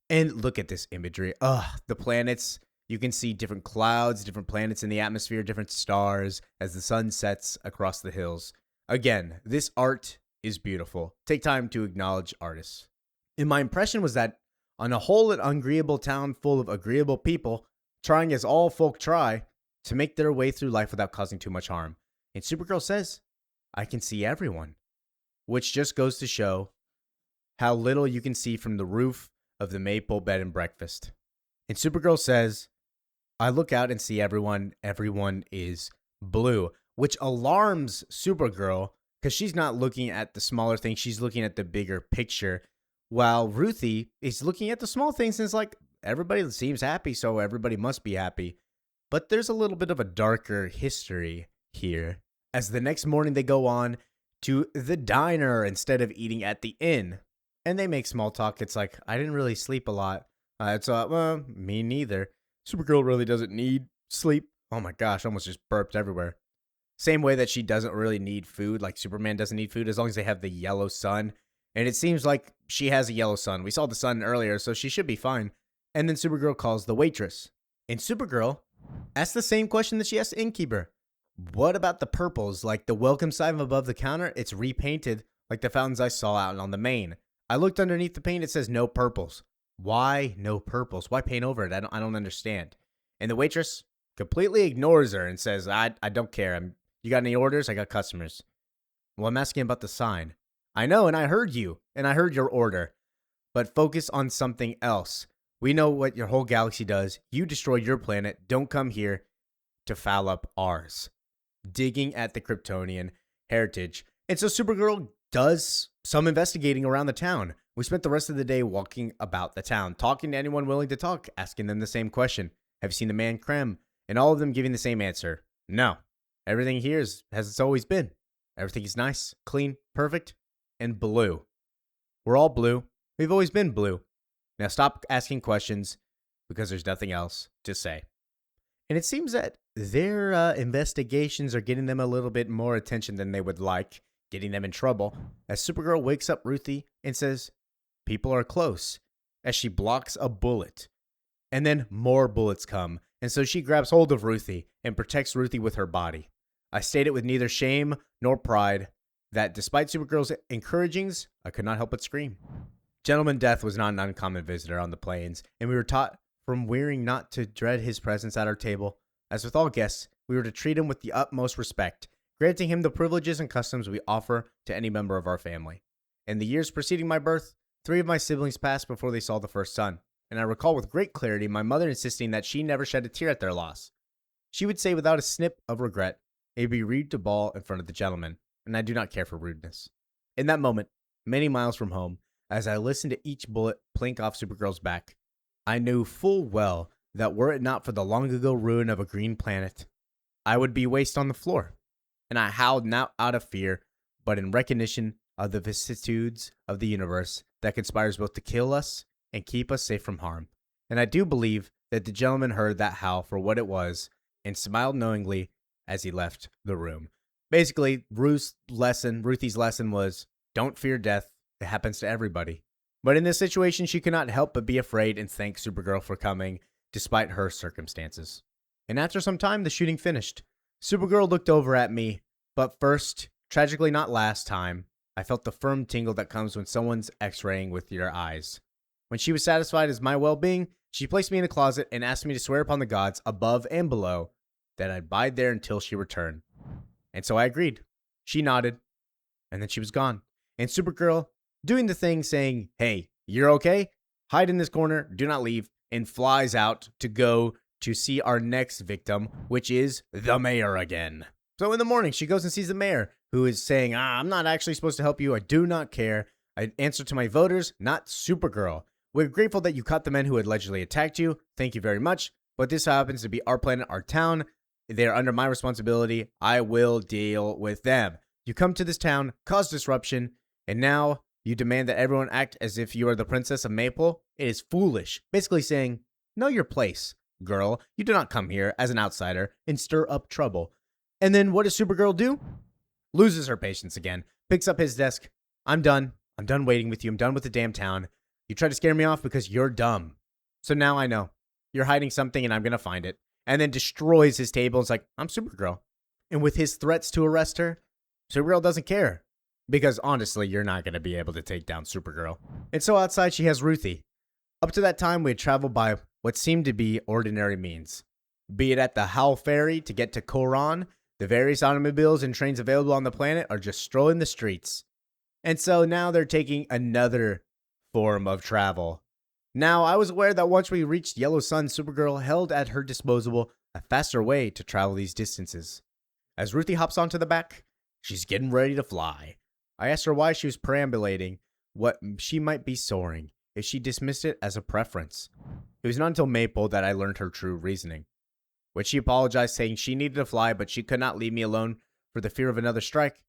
And look at this imagery. The planets. You can see different clouds, different planets in the atmosphere, different stars as the sun sets across the hills. Again, this art is beautiful. Take time to acknowledge artists. And my impression was that on a whole an agreeable town full of agreeable people, trying as all folk try to make their way through life without causing too much harm. And Supergirl says, I can see everyone. Which just goes to show how little you can see from the roof of the Maple bed and breakfast. And Supergirl says, I look out and see everyone is blue, which alarms Supergirl because she's not looking at the smaller things, she's looking at the bigger picture, while Ruthie is looking at the small things and is like, everybody seems happy, so everybody must be happy. But there's a little bit of a darker history here. As the next morning they go on to the diner instead of eating at the inn. And they make small talk. It's like, I didn't really sleep a lot. Well, me neither. Supergirl really doesn't need sleep. Oh my gosh, I almost just burped everywhere. Same way that she doesn't really need food, like Superman doesn't need food, as long as they have the yellow sun. And it seems like she has a yellow sun. We saw the sun earlier, so she should be fine. And then Supergirl calls the waitress. And Supergirl asks the same question that she asked the innkeeper. What about the purples? Like the welcome sign above the counter, it's repainted like the fountains I saw out on the main. I looked underneath the paint, it says no purples. Why no purples? Why paint over it? I don't understand. And the waitress completely ignores her and says, I don't care. You got any orders? I got customers. Well, I'm asking about the sign. I know, and I heard you, and I heard your order. But focus on something else. We know what your whole galaxy does. You destroyed your planet. Don't come here to foul up ours. Digging at the Kryptonian heritage. And so Supergirl does some investigating around the town. We spent the rest of the day walking about the town, talking to anyone willing to talk, asking them the same question. Have you seen the man Krem? And all of them giving the same answer. No. Everything here is as it's always been. Everything is nice, clean, perfect, and blue. We're all blue. We've always been blue. Now stop asking questions because there's nothing else to say. And it seems that their investigations are getting them a little bit more attention than they would like, getting them in trouble, as Supergirl wakes up Ruthie and says, people are close, as she blocks a bullet. And then more bullets come, and so she grabs hold of Ruthie and protects Ruthie with her body. I stated with neither shame nor pride that despite Supergirl's encouragings, I could not help but scream. Gentleman Death was not an uncommon visitor on the plains, and we were taught from Wearing not to dread his presence at our table. As with all guests, we were to treat him with the utmost respect, granting him the privileges and customs we offer to any member of our family. In the years preceding my birth, 3 of my siblings passed before they saw the first son, and I recall with great clarity my mother insisting that she never shed a tear at their loss. She would say without a snip of regret, "It'd be rude to bawl in front of the gentleman, and I do not care for rudeness." In that moment, many miles from home, as I listened to each bullet plink off Supergirl's back, I knew full well that were it not for the long ago ruin of a green planet, I would be waste on the floor. And I howled not out of fear, but in recognition of the vicissitudes of the universe that conspires both to kill us and keep us safe from harm. And I do believe that the gentleman heard that howl for what it was and smiled knowingly as he left the room. Basically, Ruthie's lesson was, don't fear death. It happens to everybody. But in this situation, she could not help but be afraid and thank Supergirl for coming, despite her circumstances. And after some time, the shooting finished. Supergirl looked over at me, but first, tragically not last time, I felt the firm tingle that comes when someone's x-raying with your eyes. When she was satisfied as my well-being, she placed me in a closet and asked me to swear upon the gods above and below that I'd bide there until she returned. And so I agreed. She nodded, and then she was gone. And Supergirl, doing the thing saying, hey, you're okay? Hide in this corner, do not leave, and flies out to go to see our next victim, which is the mayor again. So in the morning, she goes and sees the mayor, who is saying, I'm not actually supposed to help you. I do not care. I answer to my voters, not Supergirl. We're grateful that you caught the men who had allegedly attacked you. Thank you very much. But this happens to be our planet, our town. They're under my responsibility. I will deal with them. You come to this town, cause disruption, and now you demand that everyone act as if you are the princess of Maple. It is foolish. Basically saying, know your place, girl. You do not come here as an outsider and stir up trouble. And then what does Supergirl do? Loses her patience again. Picks up his desk. I'm done. I'm done waiting with you. I'm done with the damn town. You try to scare me off because you're dumb. So now I know. You're hiding something and I'm going to find it. And then destroys his table. It's like, I'm Supergirl. And with his threats to arrest her, Supergirl doesn't care. Because honestly, you're not going to be able to take down Supergirl. And so outside, she has Ruthie. Up to that time, we had traveled by what seemed to be ordinary means. Be it at the Howl Ferry to get to Koran, the various automobiles and trains available on the planet are just strolling the streets. And so now they're taking another form of travel. Now, I was aware that once we reached Yellow Sun, Supergirl held at her disposal a faster way to travel these distances. As Ruthie hops onto the back, she's getting ready to fly. I asked her why she was perambulating, what she might be soaring, if she dismissed it as a preference. It was not until Maple that I learned her true reasoning. When she apologized, saying she needed to fly, but she could not leave me alone for the fear of another strike.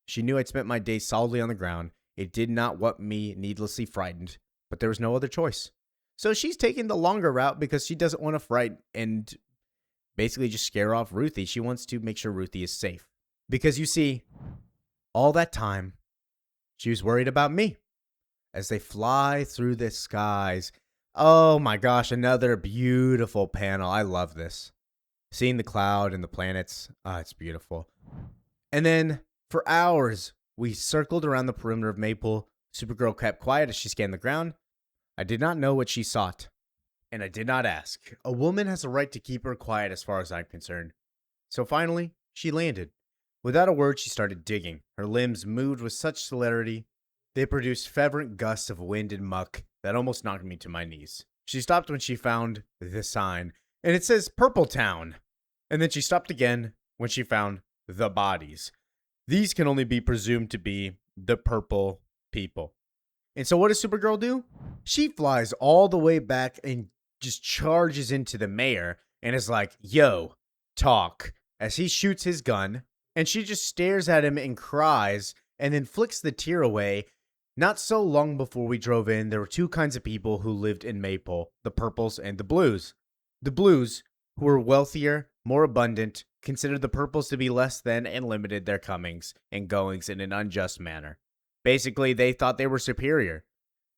She knew I'd spent my days solidly on the ground. It did not want me needlessly frightened, but there was no other choice. So she's taking the longer route because she doesn't want to frighten and basically just scare off Ruthie. She wants to make sure Ruthie is safe. Because you see, all that time, she was worried about me. As they fly through the skies. Oh my gosh, another beautiful panel. I love this. Seeing the cloud and the planets. It's beautiful. And then for hours, we circled around the perimeter of Maple. Supergirl kept quiet as she scanned the ground. I did not know what she sought. And I did not ask. A woman has a right to keep her quiet as far as I'm concerned. So finally, she landed. Without a word, she started digging. Her limbs moved with such celerity, they produced fervent gusts of wind and muck that almost knocked me to my knees. She stopped when she found the sign, and it says Purple Town. And then she stopped again when she found the bodies. These can only be presumed to be the purple people. And so what does Supergirl do? She flies all the way back and just charges into the mayor and is like, yo, talk, as he shoots his gun. And she just stares at him and cries and then flicks the tear away. Not so long before we drove in, there were two kinds of people who lived in Maple, the purples and the blues. The blues, who were wealthier, more abundant, considered the purples to be less than and limited their comings and goings in an unjust manner. Basically, they thought they were superior.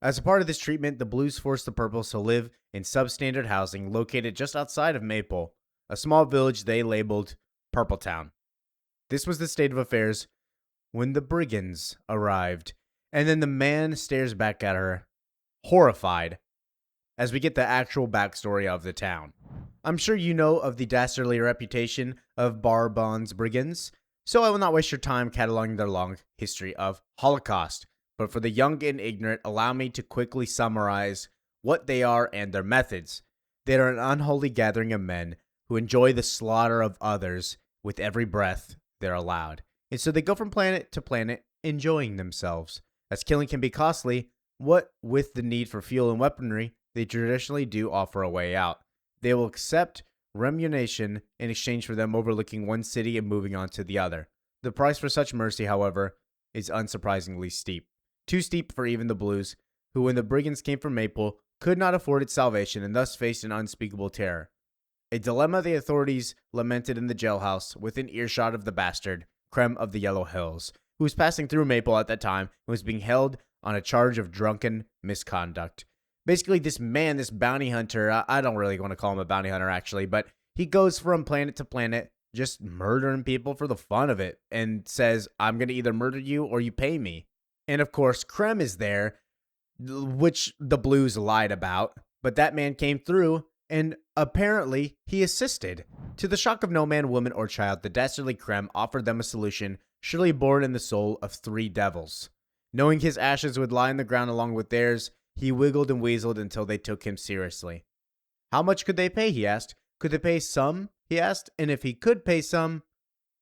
As a part of this treatment, the blues forced the purples to live in substandard housing located just outside of Maple, a small village they labeled Purpletown. This was the state of affairs when the brigands arrived, and then the man stares back at her, horrified, as we get the actual backstory of the town. I'm sure you know of the dastardly reputation of Barbon's brigands, so I will not waste your time cataloging their long history of Holocaust. But for the young and ignorant, allow me to quickly summarize what they are and their methods. They are an unholy gathering of men who enjoy the slaughter of others with every breath they're allowed. And so they go from planet to planet enjoying themselves. As killing can be costly, what with the need for fuel and weaponry, they traditionally do offer a way out. They will accept remuneration in exchange for them overlooking one city and moving on to the other. The price for such mercy, however, is unsurprisingly steep. Too steep for even the blues, who when the brigands came from Maple, could not afford its salvation and thus faced an unspeakable terror. A dilemma the authorities lamented in the jailhouse within earshot of the bastard, Creme of the Yellow Hills, who was passing through Maple at that time and was being held on a charge of drunken misconduct. Basically, this man, this bounty hunter, I don't really want to call him a bounty hunter actually, but he goes from planet to planet just murdering people for the fun of it and says, I'm going to either murder you or you pay me. And of course, Creme is there, which the blues lied about, but that man came through and apparently he assisted. To the shock of no man, woman, or child, the dastardly Creme offered them a solution surely born in the soul of three devils. Knowing his ashes would lie on the ground along with theirs, he wiggled and weaseled until they took him seriously. How much could they pay, he asked. Could they pay some, he asked, and if he could pay some,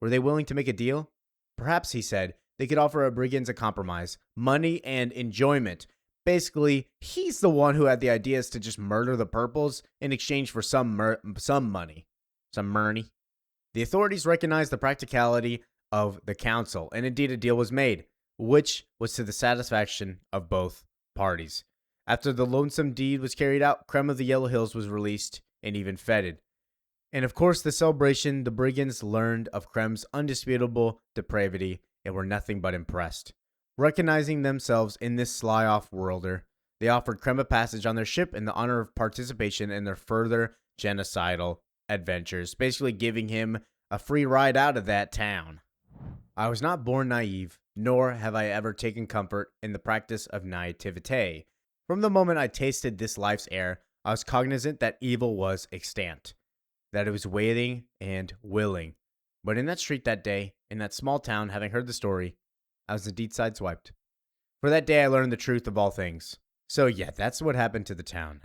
were they willing to make a deal? Perhaps, he said, they could offer a brigands a compromise, money and enjoyment. Basically, he's the one who had the ideas to just murder the purples in exchange for some money. Some money. The authorities recognized the practicality of the council, and indeed a deal was made, which was to the satisfaction of both parties. After the lonesome deed was carried out, Creme of the Yellow Hills was released and even feted. And of course, the celebration, the brigands learned of Creme's undisputable depravity and were nothing but impressed. Recognizing themselves in this sly off-worlder, they offered Creme a passage on their ship in the honor of participation in their further genocidal adventures, basically giving him a free ride out of that town. I was not born naive, nor have I ever taken comfort in the practice of naivete. From the moment I tasted this life's air, I was cognizant that evil was extant, that it was waiting and willing. But in that street that day, in that small town, having heard the story, I was indeed sideswiped. For that day I learned the truth of all things. So yeah, that's what happened to the town.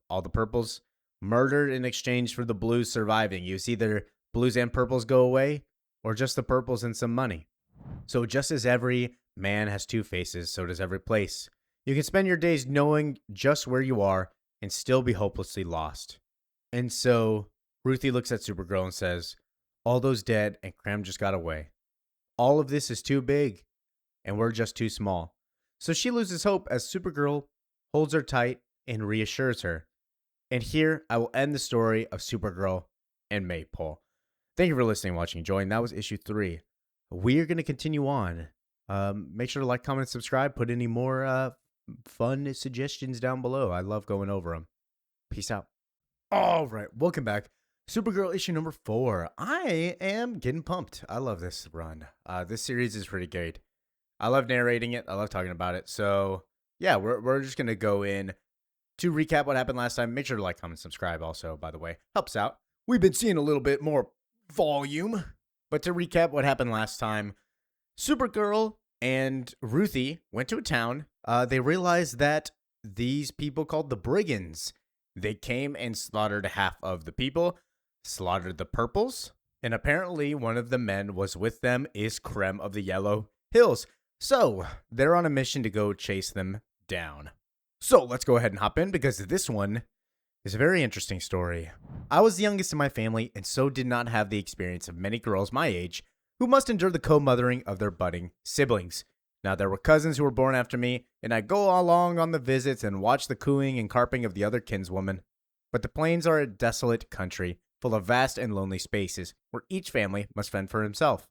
All the purples murdered in exchange for the blues surviving. You see either blues and purples go away, or just the purples and some money. So just as every man has two faces, so does every place. You can spend your days knowing just where you are and still be hopelessly lost. And so Ruthie looks at Supergirl and says, all those dead and Creme just got away. All of this is too big, and we're just too small. So she loses hope as Supergirl holds her tight and reassures her. And here I will end the story of Supergirl and Maple. Thank you for listening, watching, enjoying. That was issue 3. We are going to continue on. Make sure to like, comment, and subscribe. Put any more fun suggestions down below. I love going over them. Peace out. All right, welcome back. Supergirl issue number 4. I am getting pumped. I love this run. This series is pretty great. I love narrating it. I love talking about it. So yeah, we're just gonna go in To recap what happened last time, make sure to like, comment, subscribe also, by the way. Helps out. We've been seeing a little bit more volume. But to recap what happened last time, Supergirl and Ruthie went to a town. They realized that these people called the Brigands, they came and slaughtered half of the people, slaughtered the purples, and apparently one of the men was with them is Krem of the Yellow Hills. So they're on a mission to go chase them down. So let's go ahead and hop in because this one is a very interesting story. I was the youngest in my family and so did not have the experience of many girls my age who must endure the co-mothering of their budding siblings. Now, there were cousins who were born after me, and I'd go along on the visits and watch the cooing and carping of the other kinswoman. But the plains are a desolate country, full of vast and lonely spaces, where each family must fend for himself.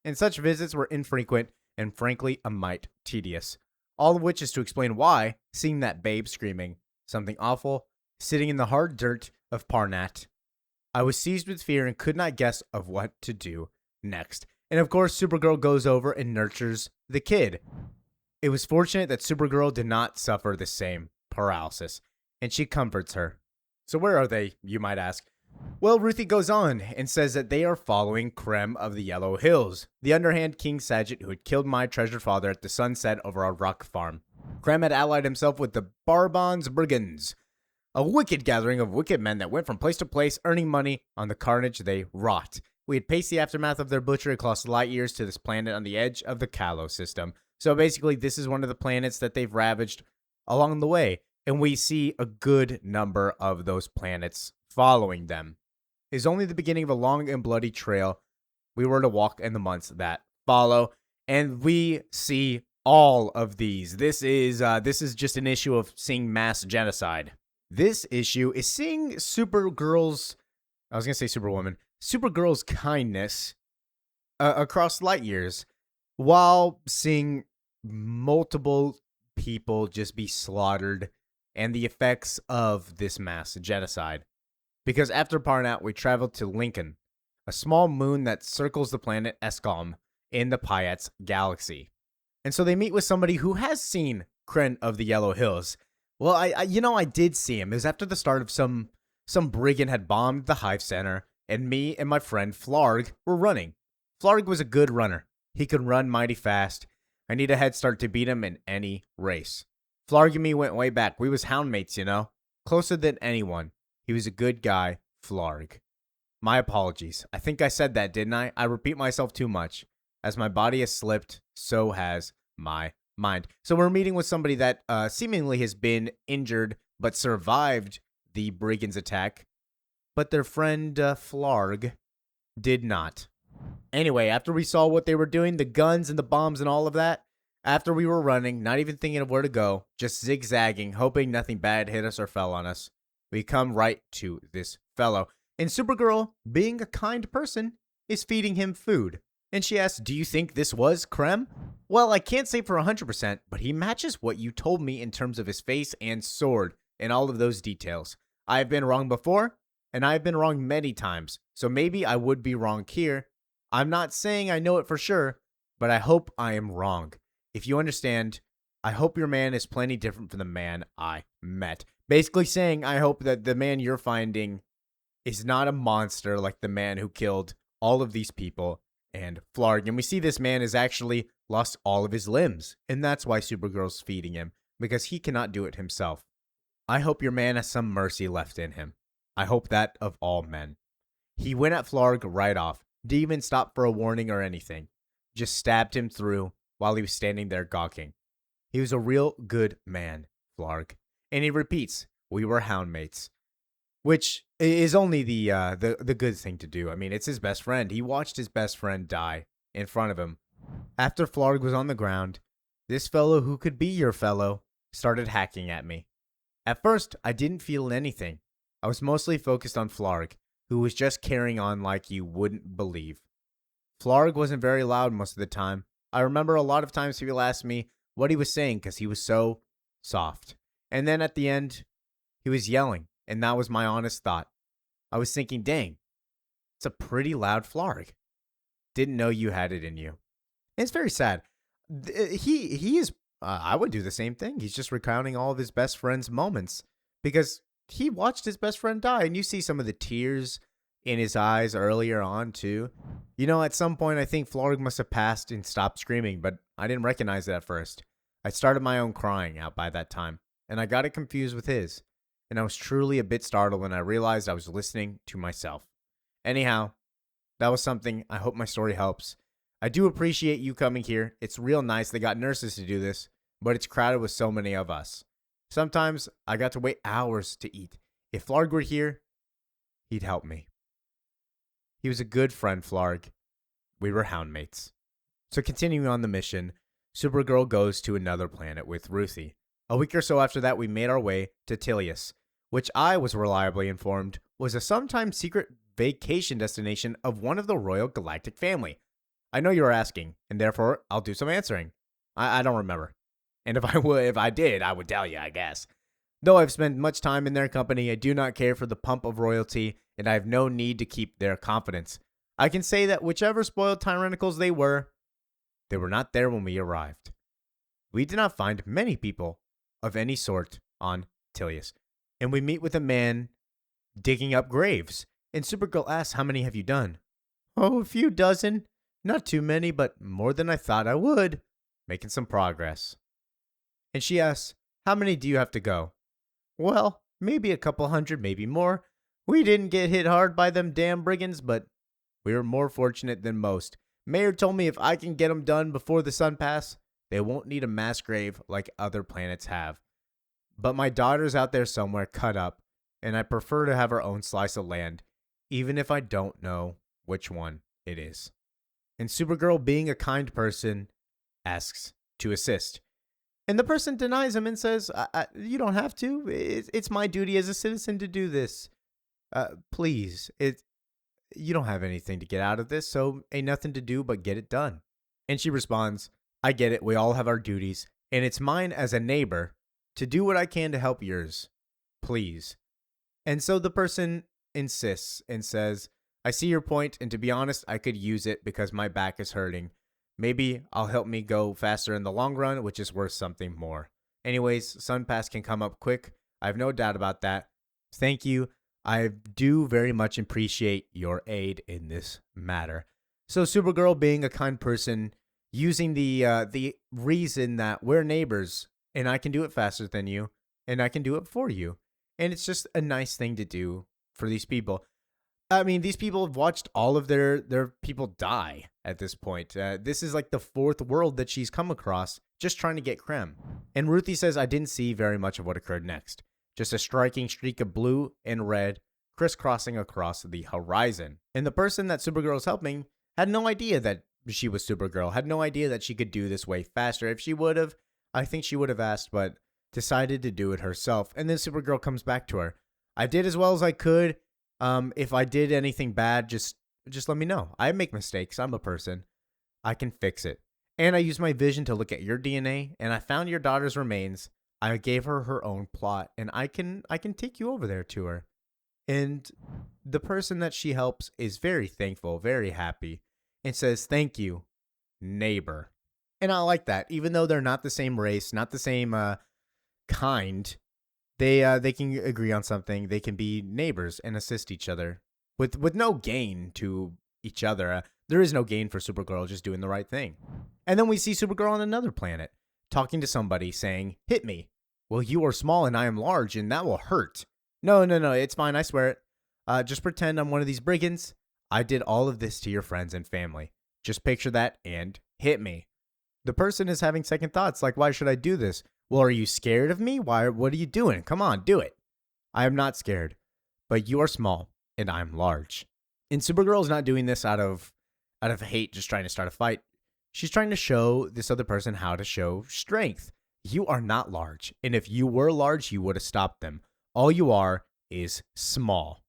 And such visits were infrequent and frankly a mite tedious. All of which is to explain why, seeing that babe screaming something awful, sitting in the hard dirt of Parnat, I was seized with fear and could not guess of what to do next. And of course, Supergirl goes over and nurtures the kid. It was fortunate that Supergirl did not suffer the same paralysis, and she comforts her. So where are they, you might ask? Well, Ruthie goes on and says that they are following Krem of the Yellow Hills, the underhand King Saget who had killed my treasured father at the sunset over our rock farm. Krem had allied himself with the Barbon's Brigands, a wicked gathering of wicked men that went from place to place earning money on the carnage they wrought. We had paced the aftermath of their butchery across light years to this planet on the edge of the Kalos system. So basically, this is one of the planets that they've ravaged along the way, and we see a good number of those planets following them. It is only the beginning of a long and bloody trail we were to walk in the months that follow, and we see all of these. This is just an issue of seeing mass genocide. This issue is seeing Supergirl's kindness across light years while seeing multiple people just be slaughtered and the effects of this mass genocide. Because after Parnat, we traveled to Lincoln, a small moon that circles the planet Escalm in the Piats galaxy. And so they meet with somebody who has seen Krem of the Yellow Hills. Well, I did see him. It was after the start of some brigand had bombed the Hive Center, and me and my friend Flarg were running. Flarg was a good runner. He could run mighty fast. I need a head start to beat him in any race. Flarg and me went way back. We was houndmates, closer than anyone. He was a good guy, Flarg. My apologies. I think I said that, didn't I? I repeat myself too much. As my body has slipped, so has my mind. So we're meeting with somebody that seemingly has been injured but survived the brigand's attack, but their friend Flarg did not. Anyway, after we saw what they were doing, the guns and the bombs and all of that, after we were running, not even thinking of where to go, just zigzagging, hoping nothing bad hit us or fell on us, we come right to this fellow. And Supergirl, being a kind person, is feeding him food. And she asks, do you think this was Krem? Well, I can't say for 100%, but he matches what you told me in terms of his face and sword and all of those details. I have been wrong before, and I have been wrong many times, so maybe I would be wrong here. I'm not saying I know it for sure, but I hope I am wrong. If you understand, I hope your man is plenty different from the man I met. Basically saying, I hope that the man you're finding is not a monster like the man who killed all of these people and Flarg. And we see this man has actually lost all of his limbs, and that's why Supergirl's feeding him, because he cannot do it himself. I hope your man has some mercy left in him. I hope that of all men. He went at Flarg right off, didn't even stop for a warning or anything. Just stabbed him through while he was standing there gawking. He was a real good man, Flarg. And he repeats, we were houndmates. Which is only the good thing to do. I mean, it's his best friend. He watched his best friend die in front of him. After Flarg was on the ground, this fellow who could be your fellow started hacking at me. At first, I didn't feel anything. I was mostly focused on Flarg, who was just carrying on like you wouldn't believe. Flarg wasn't very loud most of the time. I remember a lot of times people asked me what he was saying because he was so soft. And then at the end, he was yelling, and that was my honest thought. I was thinking, dang, it's a pretty loud Flarg. Didn't know you had it in you. And it's very sad. He is, I would do the same thing. He's just recounting all of his best friend's moments. because he watched his best friend die, and you see some of the tears in his eyes earlier on too. At some point I think Florg must have passed and stopped screaming, but I didn't recognize it at first. I started my own crying out by that time, and I got it confused with his. And I was truly a bit startled when I realized I was listening to myself. Anyhow, that was something. I hope my story helps. I do appreciate you coming here. It's real nice they got nurses to do this, but it's crowded with so many of us. Sometimes I got to wait hours to eat. If Flarg were here, he'd help me. He was a good friend, Flarg. We were houndmates. So continuing on the mission, Supergirl goes to another planet with Ruthie. A week or so after that, we made our way to Tilius, which I was reliably informed was a sometime secret vacation destination of one of the Royal Galactic family. I know you are asking, and therefore I'll do some answering. I don't remember. And if I did, I would tell you, I guess. Though I've spent much time in their company, I do not care for the pomp of royalty, and I have no need to keep their confidence. I can say that whichever spoiled tyrannicals they were not there when we arrived. We did not find many people of any sort on Tilius, and we meet with a man digging up graves. And Supergirl asks, "How many have you done?" "Oh, a few dozen. Not too many, but more than I thought I would." Making some progress. And she asks, "How many do you have to go?" "Well, maybe a couple hundred, maybe more. We didn't get hit hard by them damn brigands, but we were more fortunate than most. Mayor told me if I can get them done before the sun pass, they won't need a mass grave like other planets have. But my daughter's out there somewhere cut up, and I prefer to have her own slice of land, even if I don't know which one it is." And Supergirl, being a kind person, asks to assist. And the person denies him and says, "You don't have to. It's my duty as a citizen to do this. Please, you don't have anything to get out of this, so ain't nothing to do but get it done." And she responds, "I get it. We all have our duties, and it's mine as a neighbor to do what I can to help yours. Please." And so the person insists and says, "I see your point, and to be honest, I could use it because my back is hurting. Maybe I'll help me go faster in the long run, which is worth something more. Anyways, Sun Pass can come up quick. I have no doubt about that. Thank you. I do very much appreciate your aid in this matter." So Supergirl, being a kind person, using the reason that we're neighbors and I can do it faster than you and I can do it for you. And it's just a nice thing to do for these people. I mean, these people have watched all of their people die at this point. This is like the fourth world that she's come across just trying to get creme. And Ruthie says, "I didn't see very much of what occurred next. Just a striking streak of blue and red crisscrossing across the horizon." And the person that Supergirl is helping had no idea that she was Supergirl, had no idea that she could do this way faster. If she would have, I think she would have asked, but decided to do it herself. And then Supergirl comes back to her. "I did as well as I could. If I did anything bad, just let me know. I make mistakes. I'm a person. I can fix it. And I used my vision to look at your DNA, and I found your daughter's remains. I gave her her own plot, and I can take you over there to her." And the person that she helps is very thankful, very happy, and says, "Thank you, neighbor." And I like that. Even though they're not the same race, not the same kind, they can agree on something. They can be neighbors and assist each other with no gain to each other. There is no gain for Supergirl just doing the right thing. And then we see Supergirl on another planet talking to somebody saying, "Hit me." "Well, you are small and I am large, and that will hurt." No, it's fine. I swear it. Just pretend I'm one of these brigands. I did all of this to your friends and family. Just picture that and hit me." The person is having second thoughts, like, "Why should I do this?" "Well, are you scared of me? What are you doing? Come on, do it." "I am not scared, but you are small and I'm large." And Supergirl is not doing this out of hate, just trying to start a fight. She's trying to show this other person how to show strength. You are not large, and if you were large, you would have stopped them. All you are is small.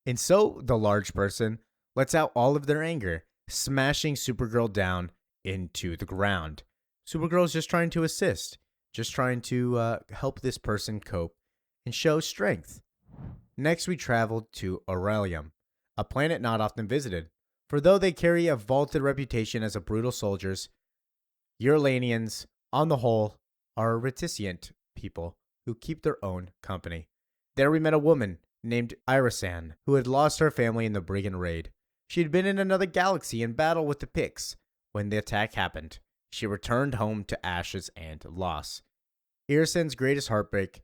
And so the large person lets out all of their anger, smashing Supergirl down into the ground. Supergirl's just trying to assist, just trying to help this person cope and show strength. Next, we traveled to Aurelium, a planet not often visited. For though they carry a vaulted reputation as a brutal soldiers, Euralians, on the whole, are reticent people who keep their own company. There we met a woman named Irisan, who had lost her family in the brigand raid. She had been in another galaxy in battle with the Pix when the attack happened. She returned home to ashes and loss. Irisan's greatest heartbreak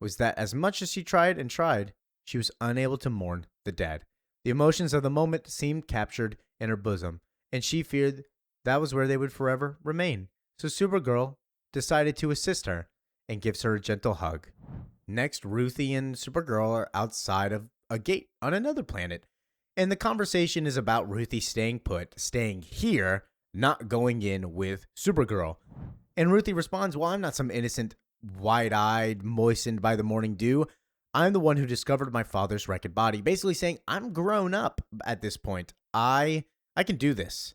was that as much as she tried and tried, she was unable to mourn the dead. The emotions of the moment seemed captured in her bosom, and she feared that was where they would forever remain. So Supergirl decided to assist her and gives her a gentle hug. Next, Ruthie and Supergirl are outside of a gate on another planet, and the conversation is about Ruthie staying put, staying here, not going in with Supergirl. And Ruthie responds, well, I'm not some innocent, wide-eyed, moistened by the morning dew. I'm the one who discovered my father's wrecked body, basically saying I'm grown up at this point. I can do this.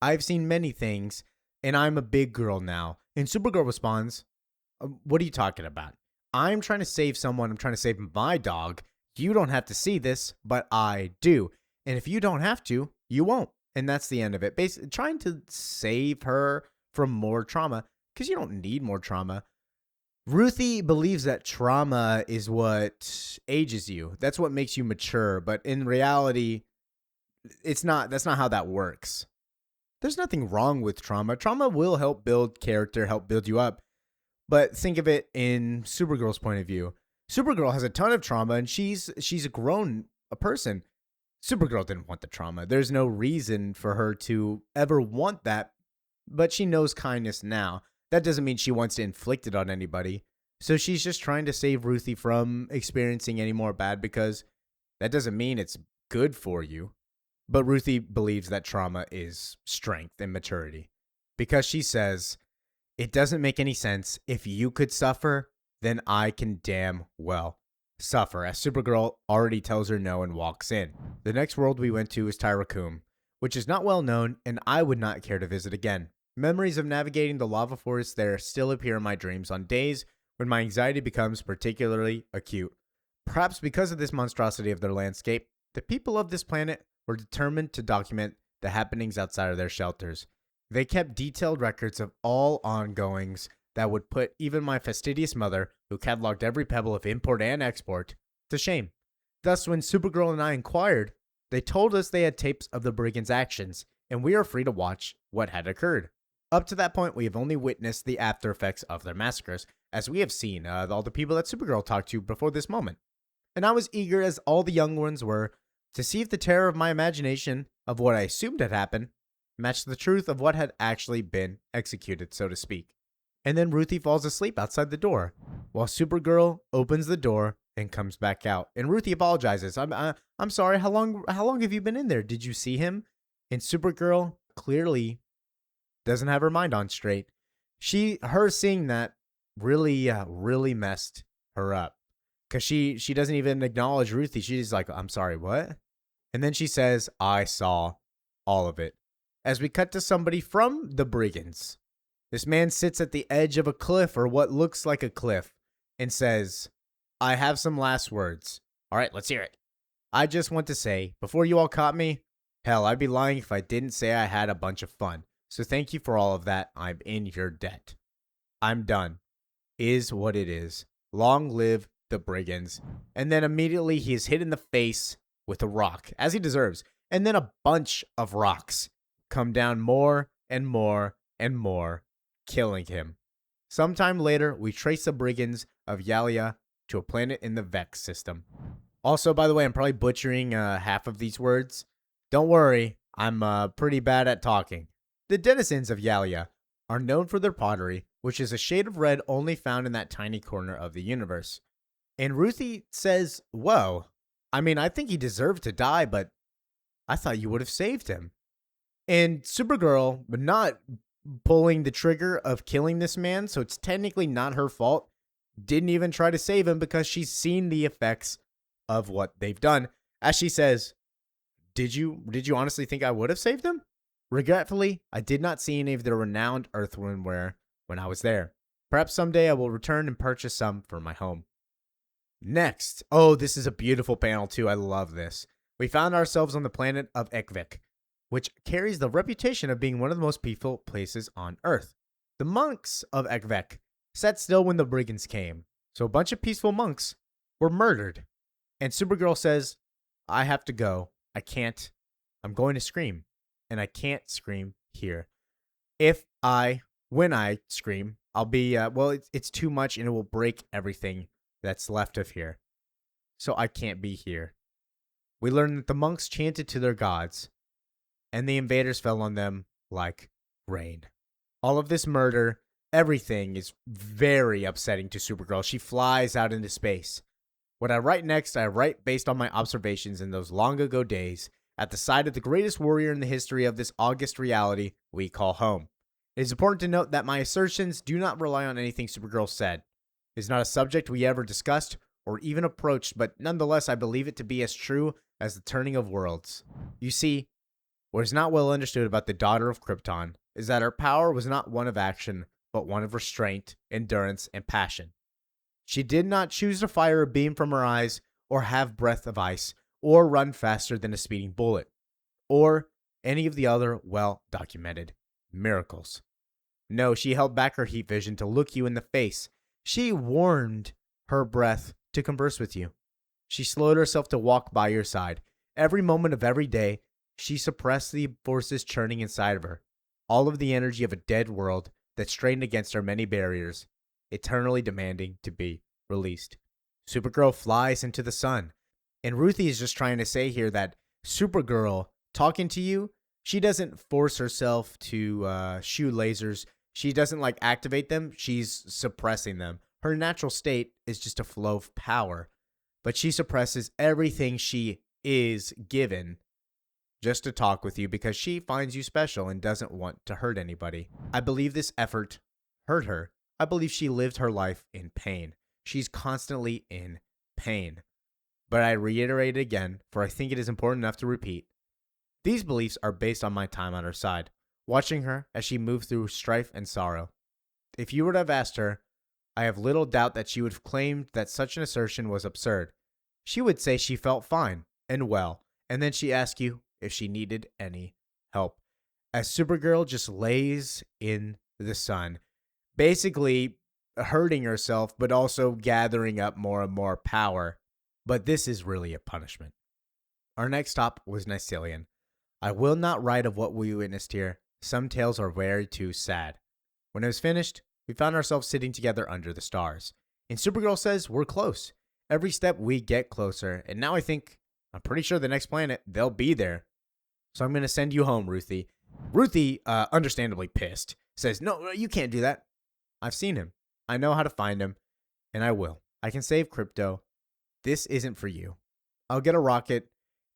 I've seen many things, and I'm a big girl now. And Supergirl responds, what are you talking about? I'm trying to save someone. I'm trying to save my dog. You don't have to see this, but I do. And if you don't have to, you won't. And that's the end of it. Basically, trying to save her from more trauma, because you don't need more trauma. Ruthie believes that trauma is what ages you. That's what makes you mature. But in reality, it's not. That's not how that works. There's nothing wrong with trauma. Trauma will help build character, help build you up. But think of it in Supergirl's point of view. Supergirl has a ton of trauma, and she's a person. Supergirl didn't want the trauma. There's no reason for her to ever want that, but she knows kindness now. That doesn't mean she wants to inflict it on anybody. So she's just trying to save Ruthie from experiencing any more bad, because that doesn't mean it's good for you. But Ruthie believes that trauma is strength and maturity, because she says, it doesn't make any sense. If you could suffer, then I can damn well suffer, as Supergirl already tells her no and walks in. The next world we went to is Tyrakum, which is not well known, and I would not care to visit again. Memories of navigating the lava forest there still appear in my dreams on days when my anxiety becomes particularly acute. Perhaps because of this monstrosity of their landscape, the people of this planet were determined to document the happenings outside of their shelters. They kept detailed records of all ongoings that would put even my fastidious mother, who cataloged every pebble of import and export, to shame. Thus, when Supergirl and I inquired, they told us they had tapes of the brigands' actions, and we are free to watch what had occurred. Up to that point, we have only witnessed the after effects of their massacres, as we have seen all the people that Supergirl talked to before this moment. And I was eager, as all the young ones were, to see if the terror of my imagination of what I assumed had happened matched the truth of what had actually been executed, so to speak. And then Ruthie falls asleep outside the door, while Supergirl opens the door and comes back out. And Ruthie apologizes. I'm sorry. How long have you been in there? Did you see him? And Supergirl clearly doesn't have her mind on straight. Her seeing that really messed her up, because she doesn't even acknowledge Ruthie. She's like, I'm sorry, what? And then she says, I saw all of it. As we cut to somebody from the brigands, this man sits at the edge of a cliff, or what looks like a cliff, and says, I have some last words. All right, let's hear it. I just want to say, before you all caught me, hell, I'd be lying if I didn't say I had a bunch of fun. So thank you for all of that. I'm in your debt. I'm done. Is what it is. Long live the brigands. And then immediately he is hit in the face with a rock, as he deserves. And then a bunch of rocks come down more and more and more, killing him. Sometime later, we trace the brigands of Yalia to a planet in the Vex system. Also, by the way, I'm probably butchering half of these words. Don't worry, I'm pretty bad at talking. The denizens of Yalia are known for their pottery, which is a shade of red only found in that tiny corner of the universe. And Ruthie says, whoa, I mean, I think he deserved to die, but I thought you would have saved him. And Supergirl, but not pulling the trigger of killing this man, so it's technically not her fault, didn't even try to save him because she's seen the effects of what they've done. As she says, did you honestly think I would have saved him? Regretfully, I did not see any of the renowned earthenware when I was there. Perhaps someday I will return and purchase some for my home. Next, this is a beautiful panel too. I love this. We found ourselves on the planet of Ekvik, which carries the reputation of being one of the most peaceful places on Earth. The monks of Ekvik sat still when the brigands came. So a bunch of peaceful monks were murdered. And Supergirl says, I have to go. I can't. I'm going to scream. And I can't scream here. When I scream, I'll be, it's too much and it will break everything that's left of here. So I can't be here. We learn that the monks chanted to their gods, and the invaders fell on them like rain. All of this murder, everything is very upsetting to Supergirl. She flies out into space. What I write next, I write based on my observations in those long ago days at the side of the greatest warrior in the history of this august reality we call home. It is important to note that my assertions do not rely on anything Supergirl said. It is not a subject we ever discussed or even approached, but nonetheless I believe it to be as true as the turning of worlds. You see, what is not well understood about the daughter of Krypton is that her power was not one of action, but one of restraint, endurance, and passion. She did not choose to fire a beam from her eyes, or have breath of ice, or run faster than a speeding bullet, or any of the other well-documented miracles. No, she held back her heat vision to look you in the face. She warmed her breath to converse with you. She slowed herself to walk by your side. Every moment of every day, she suppressed the forces churning inside of her, all of the energy of a dead world that strained against her many barriers, eternally demanding to be released. Supergirl flies into the sun. And Ruthie is just trying to say here that Supergirl talking to you, she doesn't force herself to shoot lasers. She doesn't activate them. She's suppressing them. Her natural state is just a flow of power. But she suppresses everything she is given just to talk with you because she finds you special and doesn't want to hurt anybody. I believe this effort hurt her. I believe she lived her life in pain. She's constantly in pain. But I reiterate it again, for I think it is important enough to repeat. These beliefs are based on my time on her side, watching her as she moved through strife and sorrow. If you were to have asked her, I have little doubt that she would have claimed that such an assertion was absurd. She would say she felt fine and well, and then she asked you if she needed any help. As Supergirl just lays in the sun, basically hurting herself, but also gathering up more and more power. But this is really a punishment. Our next stop was Nycilian. I will not write of what we witnessed here. Some tales are very too sad. When it was finished, we found ourselves sitting together under the stars. And Supergirl says we're close. Every step we get closer. And now I'm pretty sure the next planet, they'll be there. So I'm going to send you home, Ruthie. Ruthie, understandably pissed, says, no, you can't do that. I've seen him. I know how to find him. And I will. I can save Crypto. This isn't for you. I'll get a rocket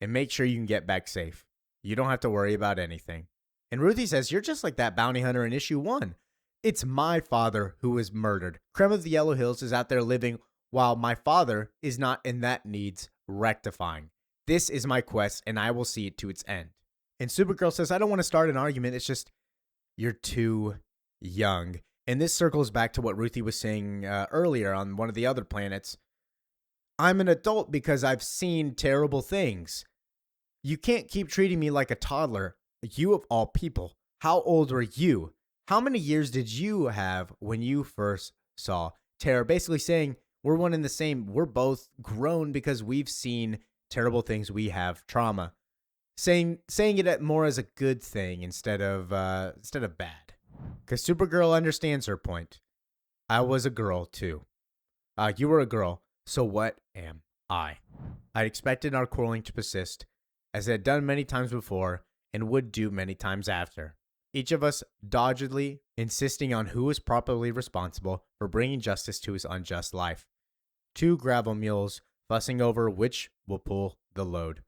and make sure you can get back safe. You don't have to worry about anything. And Ruthie says, you're just like that bounty hunter in issue 1. It's my father who was murdered. Creme of the Yellow Hills is out there living while my father is not, and that needs rectifying. This is my quest and I will see it to its end. And Supergirl says, I don't want to start an argument. It's just, you're too young. And this circles back to what Ruthie was saying earlier on one of the other planets. I'm an adult because I've seen terrible things. You can't keep treating me like a toddler. You of all people. How old were you? How many years did you have when you first saw terror? Basically saying we're one and the same. We're both grown because we've seen terrible things. We have trauma. Saying it more as a good thing instead of bad. Because Supergirl understands her point. I was a girl too. You were a girl. So what am I? I expected our quarreling to persist, as it had done many times before and would do many times after. Each of us doggedly insisting on who is properly responsible for bringing justice to his unjust life. 2 gravel mules fussing over which will pull the load.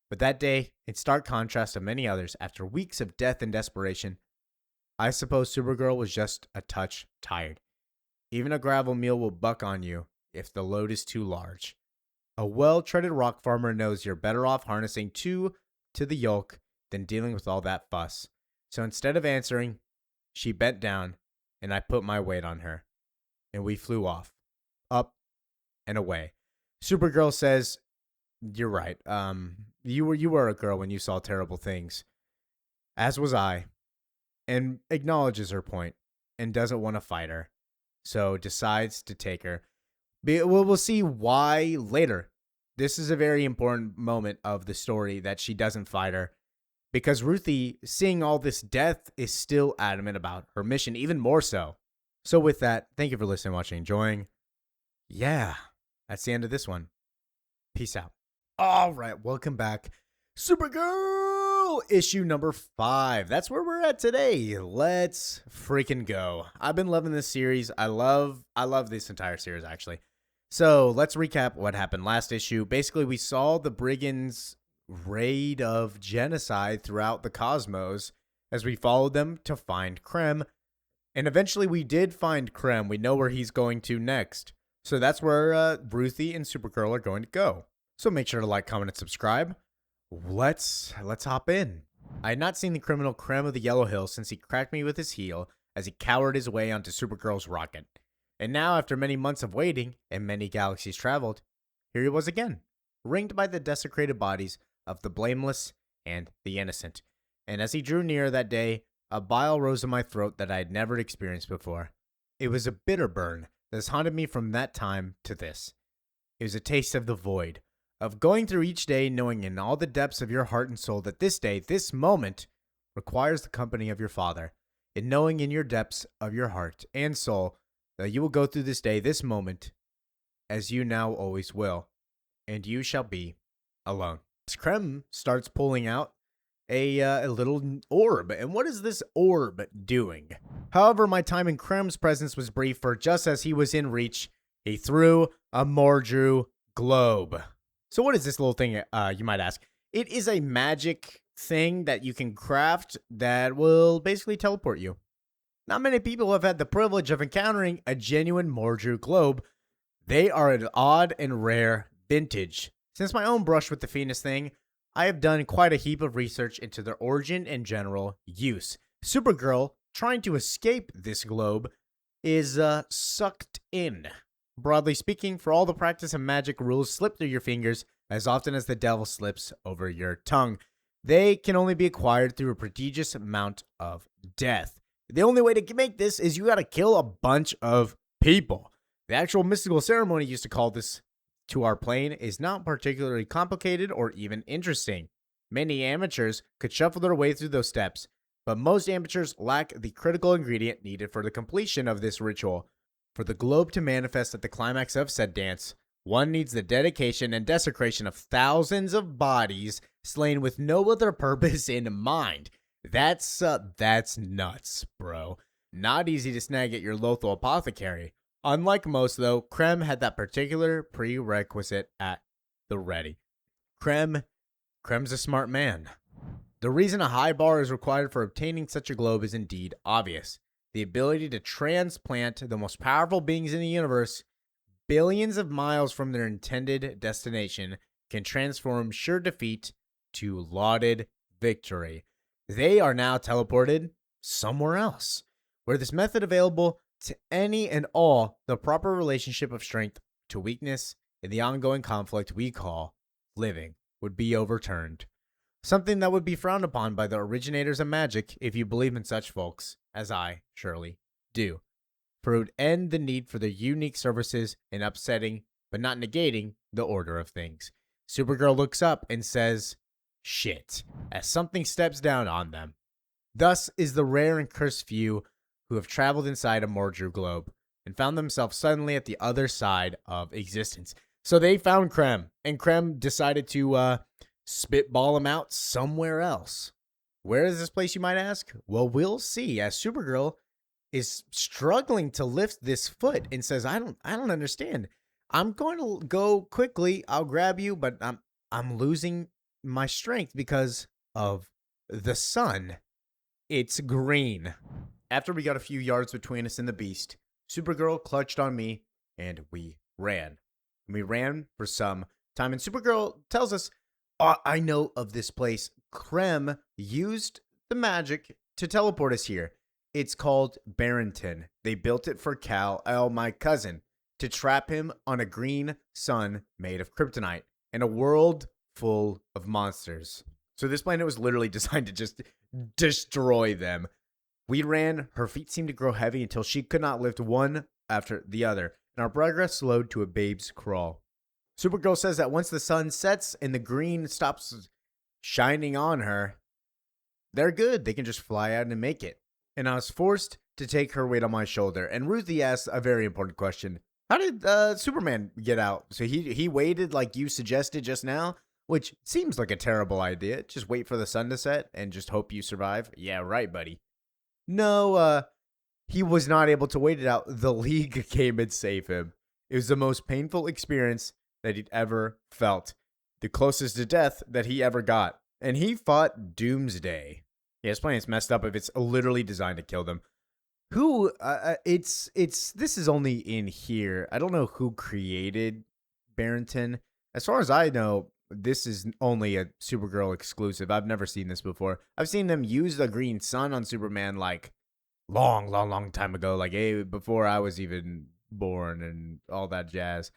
But that day, in stark contrast to many others, after weeks of death and desperation, I suppose Supergirl was just a touch tired. Even a gravel mule will buck on you if the load is too large. A well-treaded rock farmer knows you're better off harnessing 2 to the yoke than dealing with all that fuss. So instead of answering, she bent down, and I put my weight on her. And we flew off, up and away. Supergirl says, you're right. You were a girl when you saw terrible things. As was I. And acknowledges her point and doesn't want to fight her. So decides to take her. We'll see why later. This is a very important moment of the story that she doesn't fight her because Ruthie, seeing all this death, is still adamant about her mission, even more so. So, with that, thank you for listening, watching, enjoying. Yeah, that's the end of this one. Peace out. All right, welcome back. Supergirl issue number 5. That's where we're at today. Let's freaking go. I've been loving this series. I love this entire series, actually. So let's recap what happened last issue. Basically, we saw the brigands' raid of genocide throughout the cosmos as we followed them to find Krem. And eventually we did find Krem. We know where he's going to next. So that's where Ruthie and Supergirl are going to go. So make sure to like, comment, and subscribe. Let's hop in. I had not seen the criminal Krem of the Yellow Hills since he cracked me with his heel as he cowered his way onto Supergirl's rocket. And now, after many months of waiting and many galaxies traveled, here he was again, ringed by the desecrated bodies of the blameless and the innocent. And as he drew near that day, a bile rose in my throat that I had never experienced before. It was a bitter burn that has haunted me from that time to this. It was a taste of the void, of going through each day knowing in all the depths of your heart and soul that this day, this moment, requires the company of your Father, and knowing in your depths of your heart and soul that you will go through this day, this moment, as you now always will, and you shall be alone. Krem starts pulling out a little orb, and what is this orb doing? However, my time in Krem's presence was brief, for just as he was in reach, he threw a Mordru globe. So what is this little thing, you might ask? It is a magic thing that you can craft that will basically teleport you. Not many people have had the privilege of encountering a genuine Mordru globe. They are an odd and rare vintage. Since my own brush with the Phoenix thing, I have done quite a heap of research into their origin and general use. Supergirl, trying to escape this globe, is sucked in. Broadly speaking, for all the practice of magic rules slip through your fingers as often as the devil slips over your tongue. They can only be acquired through a prodigious amount of death. The only way to make this is you gotta kill a bunch of people. The actual mystical ceremony used to call this to our plane is not particularly complicated or even interesting. Many amateurs could shuffle their way through those steps, but most amateurs lack the critical ingredient needed for the completion of this ritual. For the globe to manifest at the climax of said dance, one needs the dedication and desecration of thousands of bodies slain with no other purpose in mind. That's nuts, bro. Not easy to snag at your local apothecary. Unlike most, though, Krem had that particular prerequisite at the ready. Krem's a smart man. The reason a high bar is required for obtaining such a globe is indeed obvious. The ability to transplant the most powerful beings in the universe billions of miles from their intended destination can transform sure defeat to lauded victory. They are now teleported somewhere else, where this method available to any and all the proper relationship of strength to weakness in the ongoing conflict we call living would be overturned. Something that would be frowned upon by the originators of magic if you believe in such folks, as I surely do. For it would end the need for their unique services in upsetting, but not negating, the order of things. Supergirl looks up and says, "Shit," as something steps down on them. Thus is the rare and cursed few who have traveled inside a Mordru globe and found themselves suddenly at the other side of existence. So they found Krem, and Krem decided to spitball him out somewhere else. Where is this place, you might ask? Well, we'll see, as Supergirl is struggling to lift this foot and says, I don't understand. I'm going to go quickly. I'll grab you, but I'm losing my strength because of the sun. It's green. After we got a few yards between us and the beast, Supergirl clutched on me and we ran. We ran for some time, and Supergirl tells us, I know of this place. Krem used the magic to teleport us here. It's called Barrington. They built it for Kal-El, my cousin, to trap him on a green sun made of kryptonite in a world full of monsters. So this planet was literally designed to just destroy them. We ran. Her feet seemed to grow heavy until she could not lift one after the other. and our progress slowed to a babe's crawl. Supergirl says that once the sun sets and the green stops shining on her, they're good. They can just fly out and make it. And I was forced to take her weight on my shoulder. And Ruthie asked a very important question. How did Superman get out? So he waited like you suggested just now, which seems like a terrible idea. Just wait for the sun to set and just hope you survive. Yeah, right, buddy. No, he was not able to wait it out. The League came and saved him. It was the most painful experience that he'd ever felt. The closest to death that he ever got. And he fought Doomsday. Yeah, his planet's messed up if it's literally designed to kill them. This is only in here. I don't know who created Barrington. As far as I know, this is only a Supergirl exclusive. I've never seen this before. I've seen them use the green sun on Superman like long time ago, like before I was even born and all that jazz.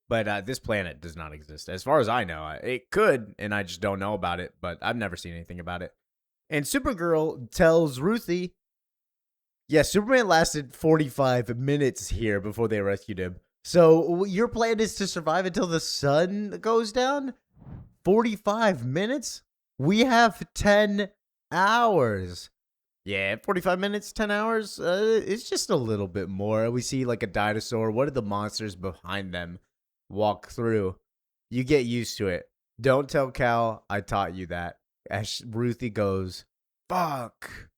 But this planet does not exist. As far as I know, it could, and I just don't know about it, but I've never seen anything about it. And Supergirl tells Ruthie, yeah, Superman lasted 45 minutes here before they rescued him. So your plan is to survive until the sun goes down? 45 minutes? We have 10 hours. Yeah, 45 minutes, 10 hours? It's just a little bit more. We see like a dinosaur. What are the monsters behind them walk through? You get used to it. Don't tell Cal I taught you that. As Ruthie goes, fuck.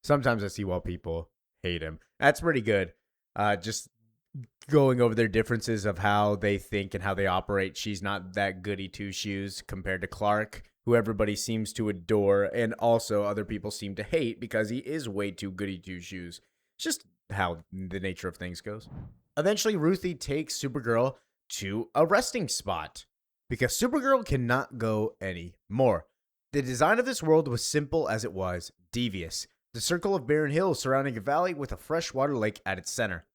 Sometimes I see why people hate him. That's pretty good. Just going over their differences of how they think and how they operate. She's not that goody two shoes compared to Clark, who everybody seems to adore, and also other people seem to hate because he is way too goody two shoes. It's just how the nature of things goes. Eventually, Ruthie takes Supergirl to a resting spot because Supergirl cannot go anymore. The design of this world was simple as it was devious. The circle of barren hills surrounding a valley with a freshwater lake at its center.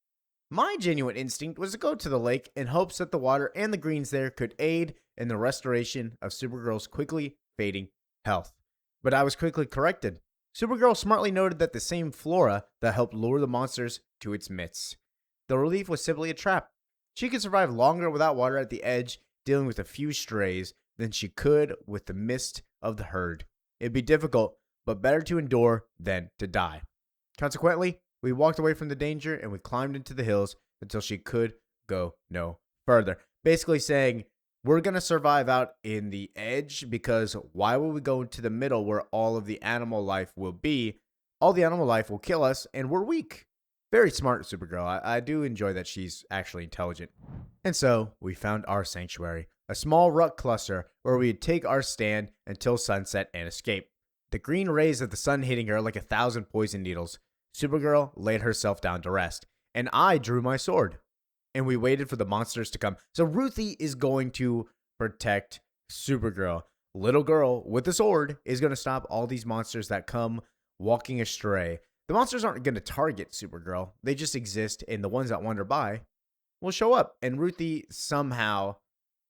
My genuine instinct was to go to the lake in hopes that the water and the greens there could aid in the restoration of Supergirl's quickly fading health. But I was quickly corrected. Supergirl smartly noted that the same flora that helped lure the monsters to its midst. The relief was simply a trap. She could survive longer without water at the edge, dealing with a few strays, than she could with the mist of the herd. It'd be difficult, but better to endure than to die. Consequently, we walked away from the danger and we climbed into the hills until she could go no further. Basically saying, we're going to survive out in the edge because why would we go into the middle where all of the animal life will be? All the animal life will kill us and we're weak. Very smart, Supergirl. I do enjoy that she's actually intelligent. And so we found our sanctuary, a small rock cluster where we'd take our stand until sunset and escape. The green rays of the sun hitting her like 1,000 poison needles. Supergirl laid herself down to rest, and I drew my sword. And we waited for the monsters to come. So Ruthie is going to protect Supergirl. Little girl with a sword is going to stop all these monsters that come walking astray. The monsters aren't going to target Supergirl. They just exist, and the ones that wander by will show up. And Ruthie somehow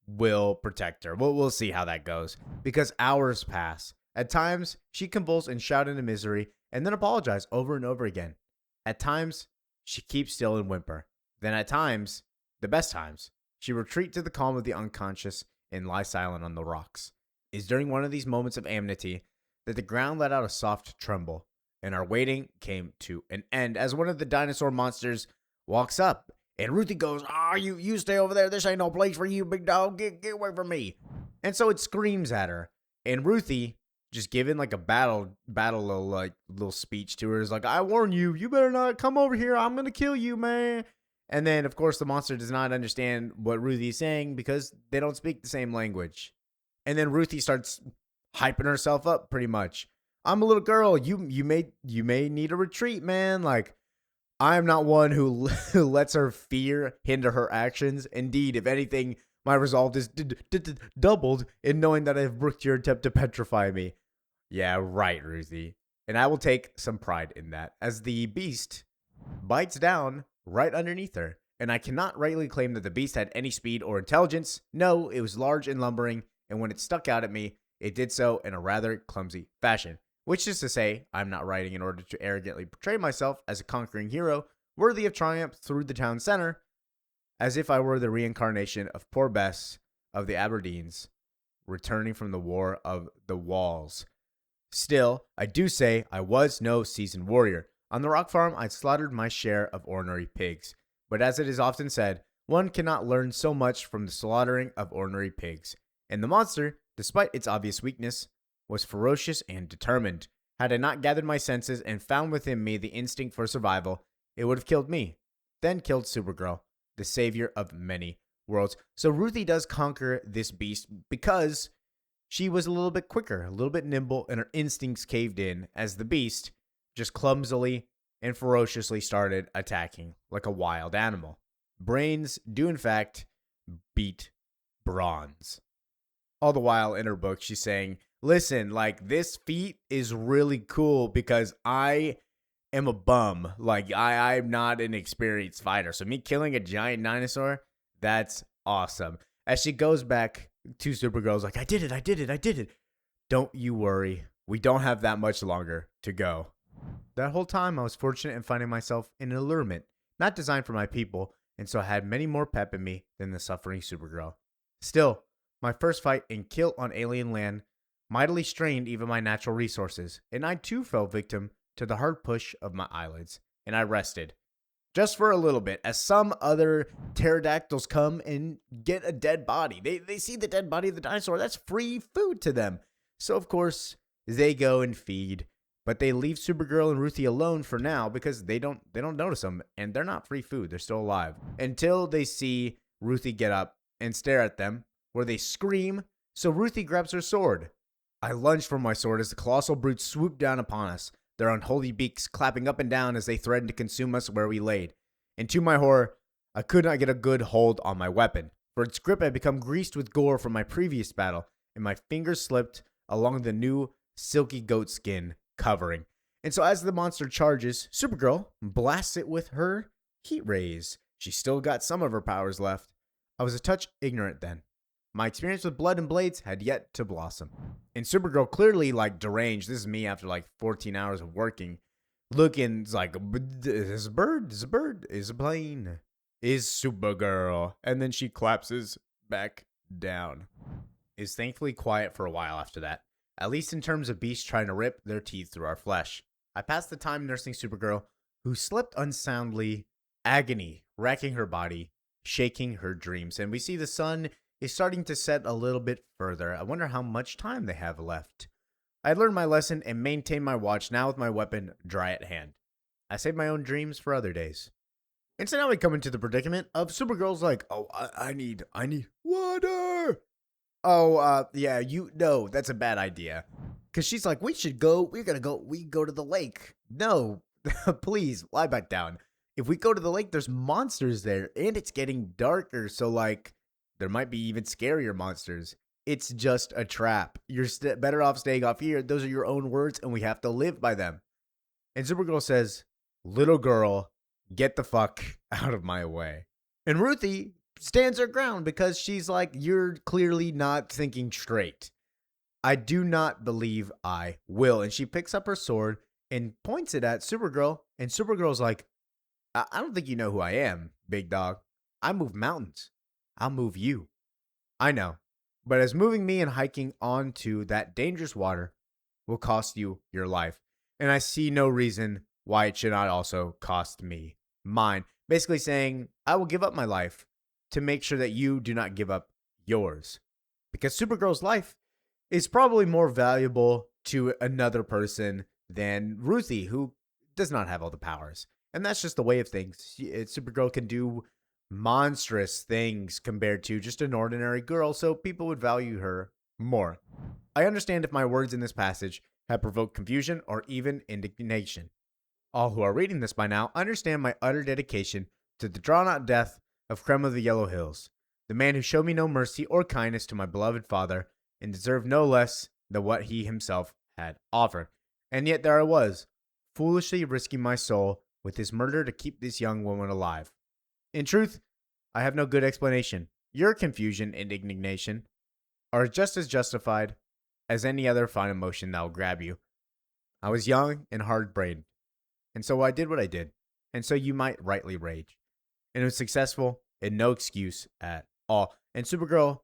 will protect her. We'll see how that goes. Because hours pass. At times, she convulsed and shouted in misery, and then apologized over and over again. At times, she keeps still and whimper. Then at times, the best times, she retreat to the calm of the unconscious and lie silent on the rocks. It is during one of these moments of amity that the ground let out a soft tremble, and our waiting came to an end as one of the dinosaur monsters walks up. And Ruthie goes, you stay over there. This ain't no place for you, big dog. Get away from me. And so it screams at her. And Ruthie, just giving like a little speech to her, is like, I warn you, you better not come over here. I'm going to kill you, man. And then, of course, the monster does not understand what Ruthie is saying because they don't speak the same language. And then Ruthie starts hyping herself up pretty much. I'm a little girl. You may need a retreat, man. Like, I am not one who lets her fear hinder her actions. Indeed, if anything, my resolve is doubled in knowing that I have brooked your attempt to petrify me. Yeah, right, Ruthie. And I will take some pride in that, as the beast bites down right underneath her. And I cannot rightly claim that the beast had any speed or intelligence. No, it was large and lumbering, and when it stuck out at me, it did so in a rather clumsy fashion. Which is to say, I'm not writing in order to arrogantly portray myself as a conquering hero, worthy of triumph through the town center. as if I were the reincarnation of poor Bess of the Aberdeens, returning from the War of the Walls. Still, I do say I was no seasoned warrior. On the rock farm, I slaughtered my share of ordinary pigs. But as it is often said, one cannot learn so much from the slaughtering of ordinary pigs. And the monster, despite its obvious weakness, was ferocious and determined. Had I not gathered my senses and found within me the instinct for survival, it would have killed me. Then killed Supergirl, the savior of many worlds. So Ruthie does conquer this beast because she was a little bit quicker, a little bit nimble, and her instincts caved in as the beast just clumsily and ferociously started attacking like a wild animal. Brains do, in fact, beat bronze. All the while in her book, she's saying, listen, like, this feat is really cool because I am a bum. Like, I'm not an experienced fighter. So me killing a giant dinosaur, that's awesome. As she goes back to Supergirl's like, I did it. Don't you worry. We don't have that much longer to go. That whole time, I was fortunate in finding myself in an allurement, not designed for my people, and so I had many more pep in me than the suffering Supergirl. Still, my first fight and kill on alien land mightily strained even my natural resources, and I too fell victim to the hard push of my eyelids, and I rested. Just for a little bit, as some other pterodactyls come and get a dead body. They see the dead body of the dinosaur. That's free food to them. So, of course, they go and feed. But they leave Supergirl and Ruthie alone for now because they don't notice them. And they're not free food. They're still alive. Until they see Ruthie get up and stare at them, where they scream. So Ruthie grabs her sword. I lunged for my sword as the colossal brutes swooped down upon us, their unholy beaks clapping up and down as they threatened to consume us where we laid. And to my horror, I could not get a good hold on my weapon, for its grip had become greased with gore from my previous battle, and my fingers slipped along the new silky goat skin covering. And so as the monster charges, Supergirl blasts it with her heat rays. She still got some of her powers left. I was a touch ignorant then. My experience with blood and blades had yet to blossom. And Supergirl, clearly like deranged, this is me after like 14 hours of working, looking like, is a bird, is a plane, is Supergirl. And then she collapses back down. Is thankfully quiet for a while after that, at least in terms of beasts trying to rip their teeth through our flesh. I passed the time nursing Supergirl, who slept unsoundly, agony racking her body, shaking her dreams. And we see the sun is starting to set a little bit further. I wonder how much time they have left. I had learned my lesson and maintained my watch, now with my weapon dry at hand. I saved my own dreams for other days. And so now we come into the predicament of Supergirl's like, oh, I need water. Oh, yeah, no, that's a bad idea. Because she's like, we go to the lake. No, please, lie back down. If we go to the lake, there's monsters there, and it's getting darker, so like, there might be even scarier monsters. It's just a trap. You're better off staying off here. Those are your own words, and we have to live by them. And Supergirl says, little girl, get the fuck out of my way. And Ruthie stands her ground because she's like, you're clearly not thinking straight. I do not believe I will. And she picks up her sword and points it at Supergirl. And Supergirl's like, I don't think you know who I am, big dog. I move mountains. I'll move you. I know. But as moving me and hiking onto that dangerous water will cost you your life. And I see no reason why it should not also cost me mine. Basically saying, I will give up my life to make sure that you do not give up yours. Because Supergirl's life is probably more valuable to another person than Ruthie, who does not have all the powers. And that's just the way of things. Supergirl can do monstrous things compared to just an ordinary girl, so people would value her more. I understand if my words in this passage have provoked confusion or even indignation. All who are reading this by now understand my utter dedication to the drawn-out death of Creme of the Yellow Hills, the man who showed me no mercy or kindness to my beloved father and deserved no less than what he himself had offered. And yet there I was, foolishly risking my soul with his murder to keep this young woman alive. In truth, I have no good explanation. Your confusion and indignation are just as justified as any other fine emotion that will grab you. I was young and hard-brained, and so I did what I did, and so you might rightly rage. And it was successful, and no excuse at all. And Supergirl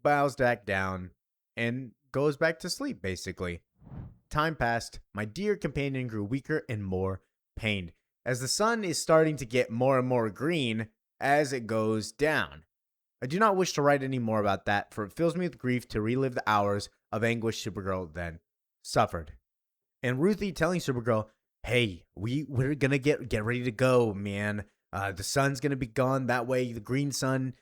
bows back down and goes back to sleep, basically. Time passed. My dear companion grew weaker and more pained, as the sun is starting to get more and more green as it goes down. I do not wish to write any more about that, for it fills me with grief to relive the hours of anguish Supergirl then suffered. And Ruthie telling Supergirl, hey, we're gonna get ready to go, man. The sun's gonna be gone. That way the green sun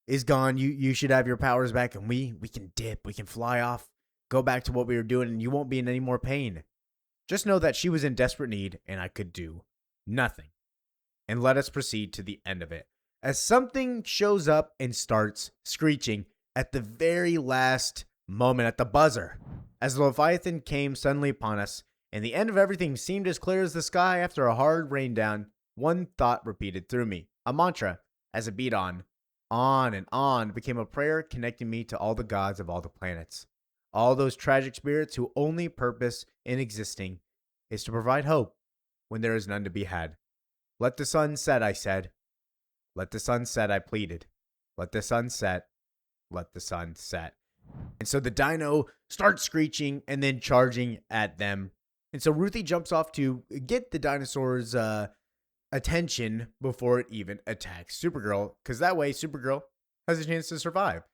is gone. You should have your powers back, and we can dip. We can fly off, go back to what we were doing, and you won't be in any more pain. Just know that she was in desperate need, and I could do nothing. And let us proceed to the end of it. As something shows up and starts screeching at the very last moment, at the buzzer. As the Leviathan came suddenly upon us, and the end of everything seemed as clear as the sky after a hard rain down, one thought repeated through me, a mantra, as it beat on and on, became a prayer connecting me to all the gods of all the planets. All those tragic spirits whose only purpose in existing is to provide hope when there is none to be had. Let the sun set, I said. Let the sun set, I pleaded. Let the sun set. Let the sun set. And so the dino starts screeching and then charging at them. And so Ruthie jumps off to get the dinosaur's attention before it even attacks Supergirl, because that way Supergirl has a chance to survive.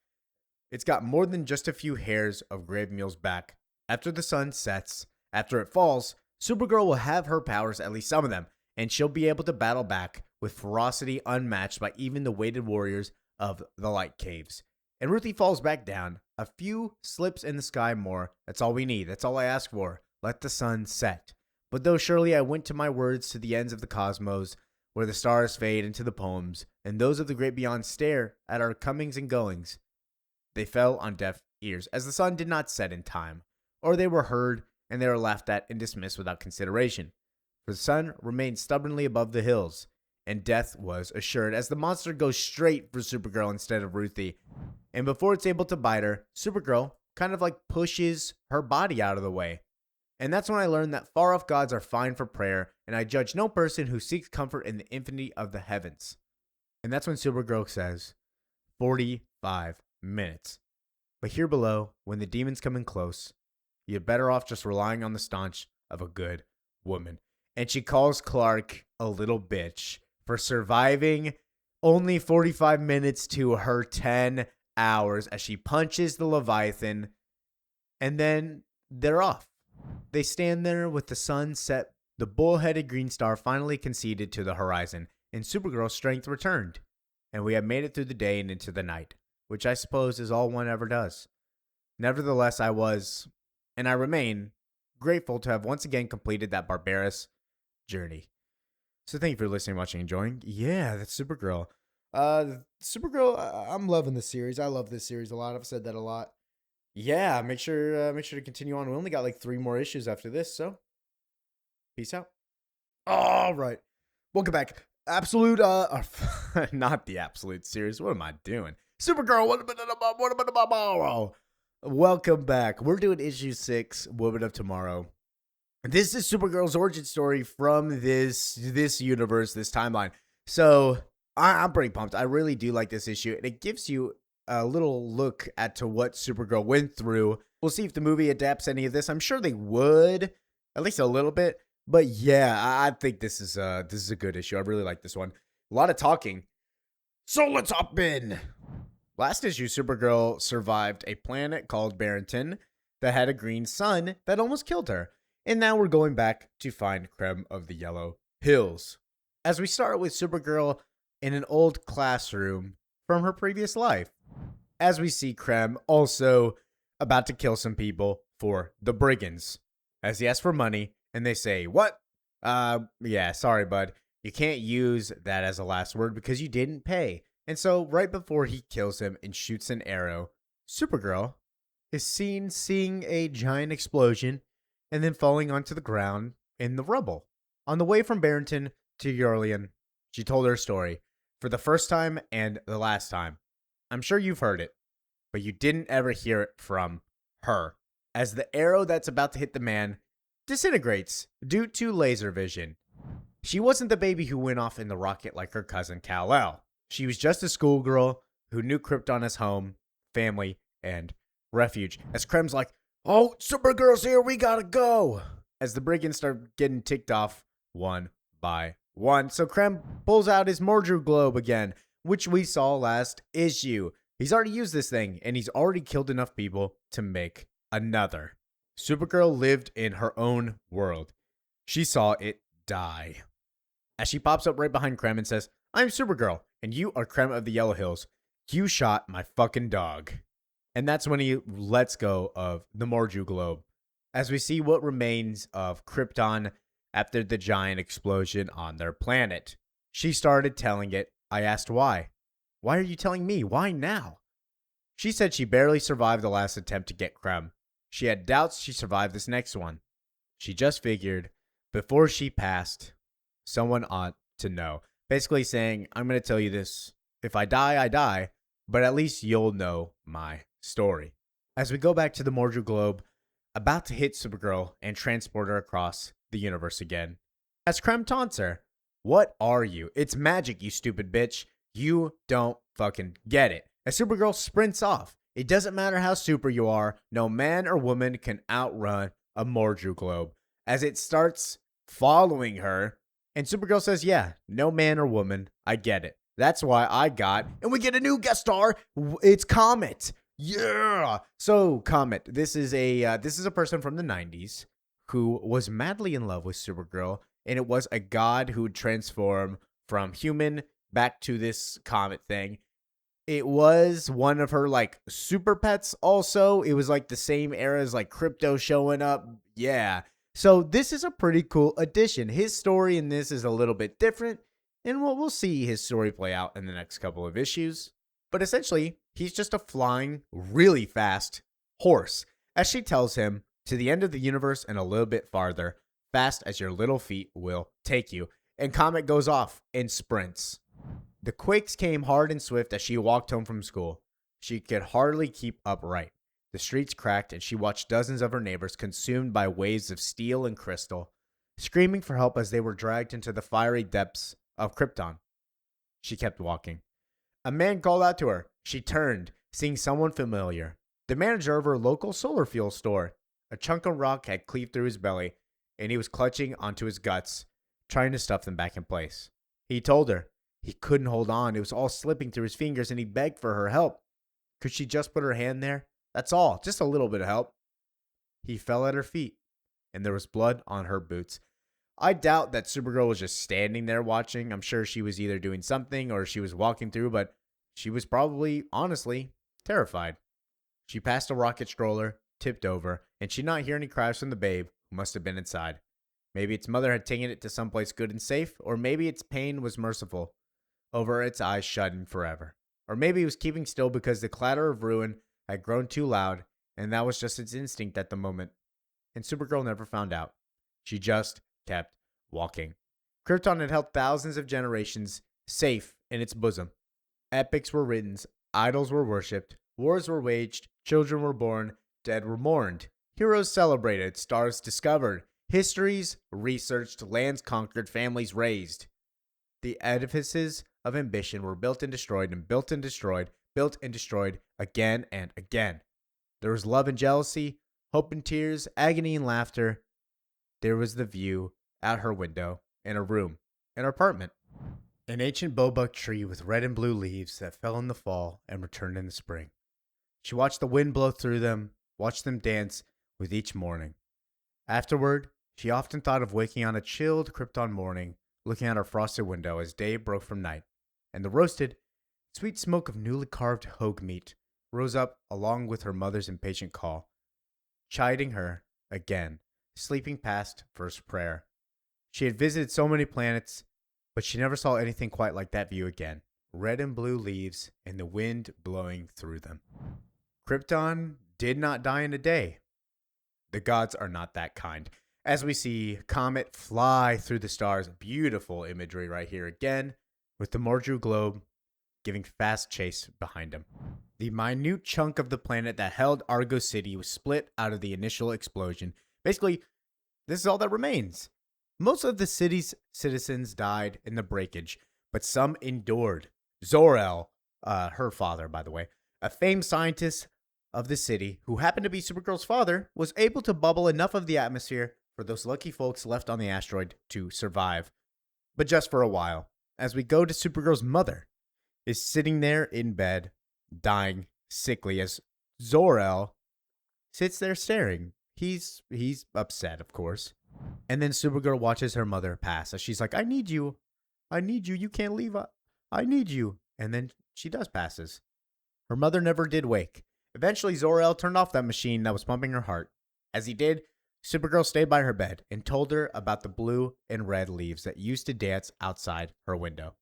It's got more than just a few hairs of Grave Meal's back. After the sun sets, after it falls, Supergirl will have her powers, at least some of them, and she'll be able to battle back with ferocity unmatched by even the weighted warriors of the Light Caves. And Ruthie falls back down. A few slips in the sky more. That's all we need. That's all I ask for. Let the sun set. But though surely I went to my words to the ends of the cosmos, where the stars fade into the poems, and those of the great beyond stare at our comings and goings, they fell on deaf ears, as the sun did not set in time, or they were heard, and they were laughed at and dismissed without consideration. For the sun remained stubbornly above the hills, and death was assured, as the monster goes straight for Supergirl instead of Ruthie. And before it's able to bite her, Supergirl kind of like pushes her body out of the way. And that's when I learned that far-off gods are fine for prayer, and I judge no person who seeks comfort in the infinity of the heavens. And that's when Supergirl says, 45 minutes. But here below, when the demons come in close, you're better off just relying on the staunch of a good woman. And she calls Clark a little bitch for surviving only 45 minutes to her 10 hours as she punches the Leviathan, and then they're off. They stand there with the sun set. The bull-headed green star finally conceded to the horizon, and Supergirl's strength returned. And we have made it through the day and into the night, which I suppose is all one ever does. Nevertheless, I was, and I remain, grateful to have once again completed that barbarous journey. So thank you for listening, watching, enjoying. Yeah, that's Supergirl. Supergirl, I'm loving this series. I love this series a lot. I've said that a lot. Yeah, make sure to continue on. We only got like 3 more issues after this, so peace out. All right, welcome back. Absolute, not the Absolute series. What am I doing? Supergirl, welcome back. We're doing issue 6, Woman of Tomorrow. This is Supergirl's origin story from this universe, this timeline. So I'm pretty pumped. I really do like this issue, and it gives you a little look at to what Supergirl went through. We'll see if the movie adapts any of this. I'm sure they would, at least a little bit. But yeah, I think this is a good issue. I really like this one. A lot of talking. So let's hop in. Last issue, Supergirl survived a planet called Barrington that had a green sun that almost killed her. And now we're going back to find Creme of the Yellow Hills. As we start with Supergirl in an old classroom from her previous life. As we see Creme also about to kill some people for the brigands. As he asks for money, and they say, what? Yeah, sorry, bud. You can't use that as a last word because you didn't pay. And so right before he kills him and shoots an arrow, Supergirl is seen seeing a giant explosion and then falling onto the ground in the rubble. On the way from Barrington to Eurelian, she told her story for the first time and the last time. I'm sure you've heard it, but you didn't ever hear it from her. As the arrow that's about to hit the man disintegrates due to laser vision. She wasn't the baby who went off in the rocket like her cousin Kal-El. She was just a schoolgirl who knew Krypton as home, family, and refuge. As Krem's like, "Oh, Supergirl's here, we gotta go!" As the brigands start getting ticked off one by one. So Krem pulls out his Mordru globe again, which we saw last issue. He's already used this thing, and he's already killed enough people to make another. Supergirl lived in her own world. She saw it die. As she pops up right behind Krem and says, "I'm Supergirl, and you are Krem of the Yellow Hills. You shot my fucking dog." And that's when he lets go of the Mordru globe, as we see what remains of Krypton after the giant explosion on their planet. She started telling it. I asked why. "Why are you telling me? Why now?" She said she barely survived the last attempt to get Krem. She had doubts she survived this next one. She just figured, before she passed, someone ought to know. Basically saying, I'm going to tell you this. If I die, I die, but at least you'll know my story. As we go back to the Mordru globe, about to hit Supergirl and transport her across the universe again. As Krem taunts her, "What are you? It's magic, you stupid bitch. You don't fucking get it." As Supergirl sprints off, it doesn't matter how super you are, no man or woman can outrun a Mordru globe. As it starts following her, and Supergirl says, "Yeah, no man or woman, I get it. That's why I got," and we get a new guest star. It's Comet. Yeah. So Comet, this is a person from the 90s who was madly in love with Supergirl, and it was a god who would transform from human back to this comet thing. It was one of her like super pets also. It was like the same era as like Crypto showing up. Yeah. So this is a pretty cool addition. His story in this is a little bit different, and we'll see his story play out in the next couple of issues. But essentially, he's just a flying, really fast horse, as she tells him, to the end of the universe and a little bit farther, fast as your little feet will take you. And Comet goes off and sprints. The quakes came hard and swift as she walked home from school. She could hardly keep upright. The streets cracked, and she watched dozens of her neighbors consumed by waves of steel and crystal, screaming for help as they were dragged into the fiery depths of Krypton. She kept walking. A man called out to her. She turned, seeing someone familiar. The manager of her local solar fuel store. A chunk of rock had cleaved through his belly, and he was clutching onto his guts, trying to stuff them back in place. He told her he couldn't hold on. It was all slipping through his fingers, and he begged for her help. Could she just put her hand there? That's all. Just a little bit of help. He fell at her feet, and there was blood on her boots. I doubt that Supergirl was just standing there watching. I'm sure she was either doing something or she was walking through, but she was probably, honestly, terrified. She passed a rocket stroller, tipped over, and she did not hear any cries from the babe who must have been inside. Maybe its mother had taken it to someplace good and safe, or maybe its pain was merciful over its eyes shutting forever. Or maybe it was keeping still because the clatter of ruin had grown too loud, and that was just its instinct at the moment. And Supergirl never found out. She just kept walking. Krypton had held thousands of generations safe in its bosom. Epics were written, idols were worshipped, wars were waged, children were born, dead were mourned, heroes celebrated, stars discovered, histories researched, lands conquered, families raised. The edifices of ambition were built and destroyed, and built and destroyed, built and destroyed again and again. There was love and jealousy, hope and tears, agony and laughter. There was the view out her window in a room, an apartment. An ancient bobuck tree with red and blue leaves that fell in the fall and returned in the spring. She watched the wind blow through them, watched them dance with each morning. Afterward, she often thought of waking on a chilled Krypton morning, looking out her frosted window as day broke from night, and the roasted, sweet smoke of newly carved hogue meat rose up along with her mother's impatient call, chiding her again, sleeping past first prayer. She had visited so many planets, but she never saw anything quite like that view again. Red and blue leaves and the wind blowing through them. Krypton did not die in a day. The gods are not that kind. As we see Comet fly through the stars, beautiful imagery right here again, with the Mordru globe giving fast chase behind him. The minute chunk of the planet that held Argo City was split out of the initial explosion. Basically, this is all that remains. Most of the city's citizens died in the breakage, but some endured. Zor-El, her father, by the way, a famed scientist of the city who happened to be Supergirl's father, was able to bubble enough of the atmosphere for those lucky folks left on the asteroid to survive. But just for a while, as we go to Supergirl's mother, is sitting there in bed, dying sickly as Zor-El sits there staring. He's upset, of course. And then Supergirl watches her mother pass as she's like, I need you. I need you. You can't leave. I need you. And then she does passes. Her mother never did wake. Eventually, Zor-El turned off that machine that was pumping her heart. As he did, Supergirl stayed by her bed and told her about the blue and red leaves that used to dance outside her window.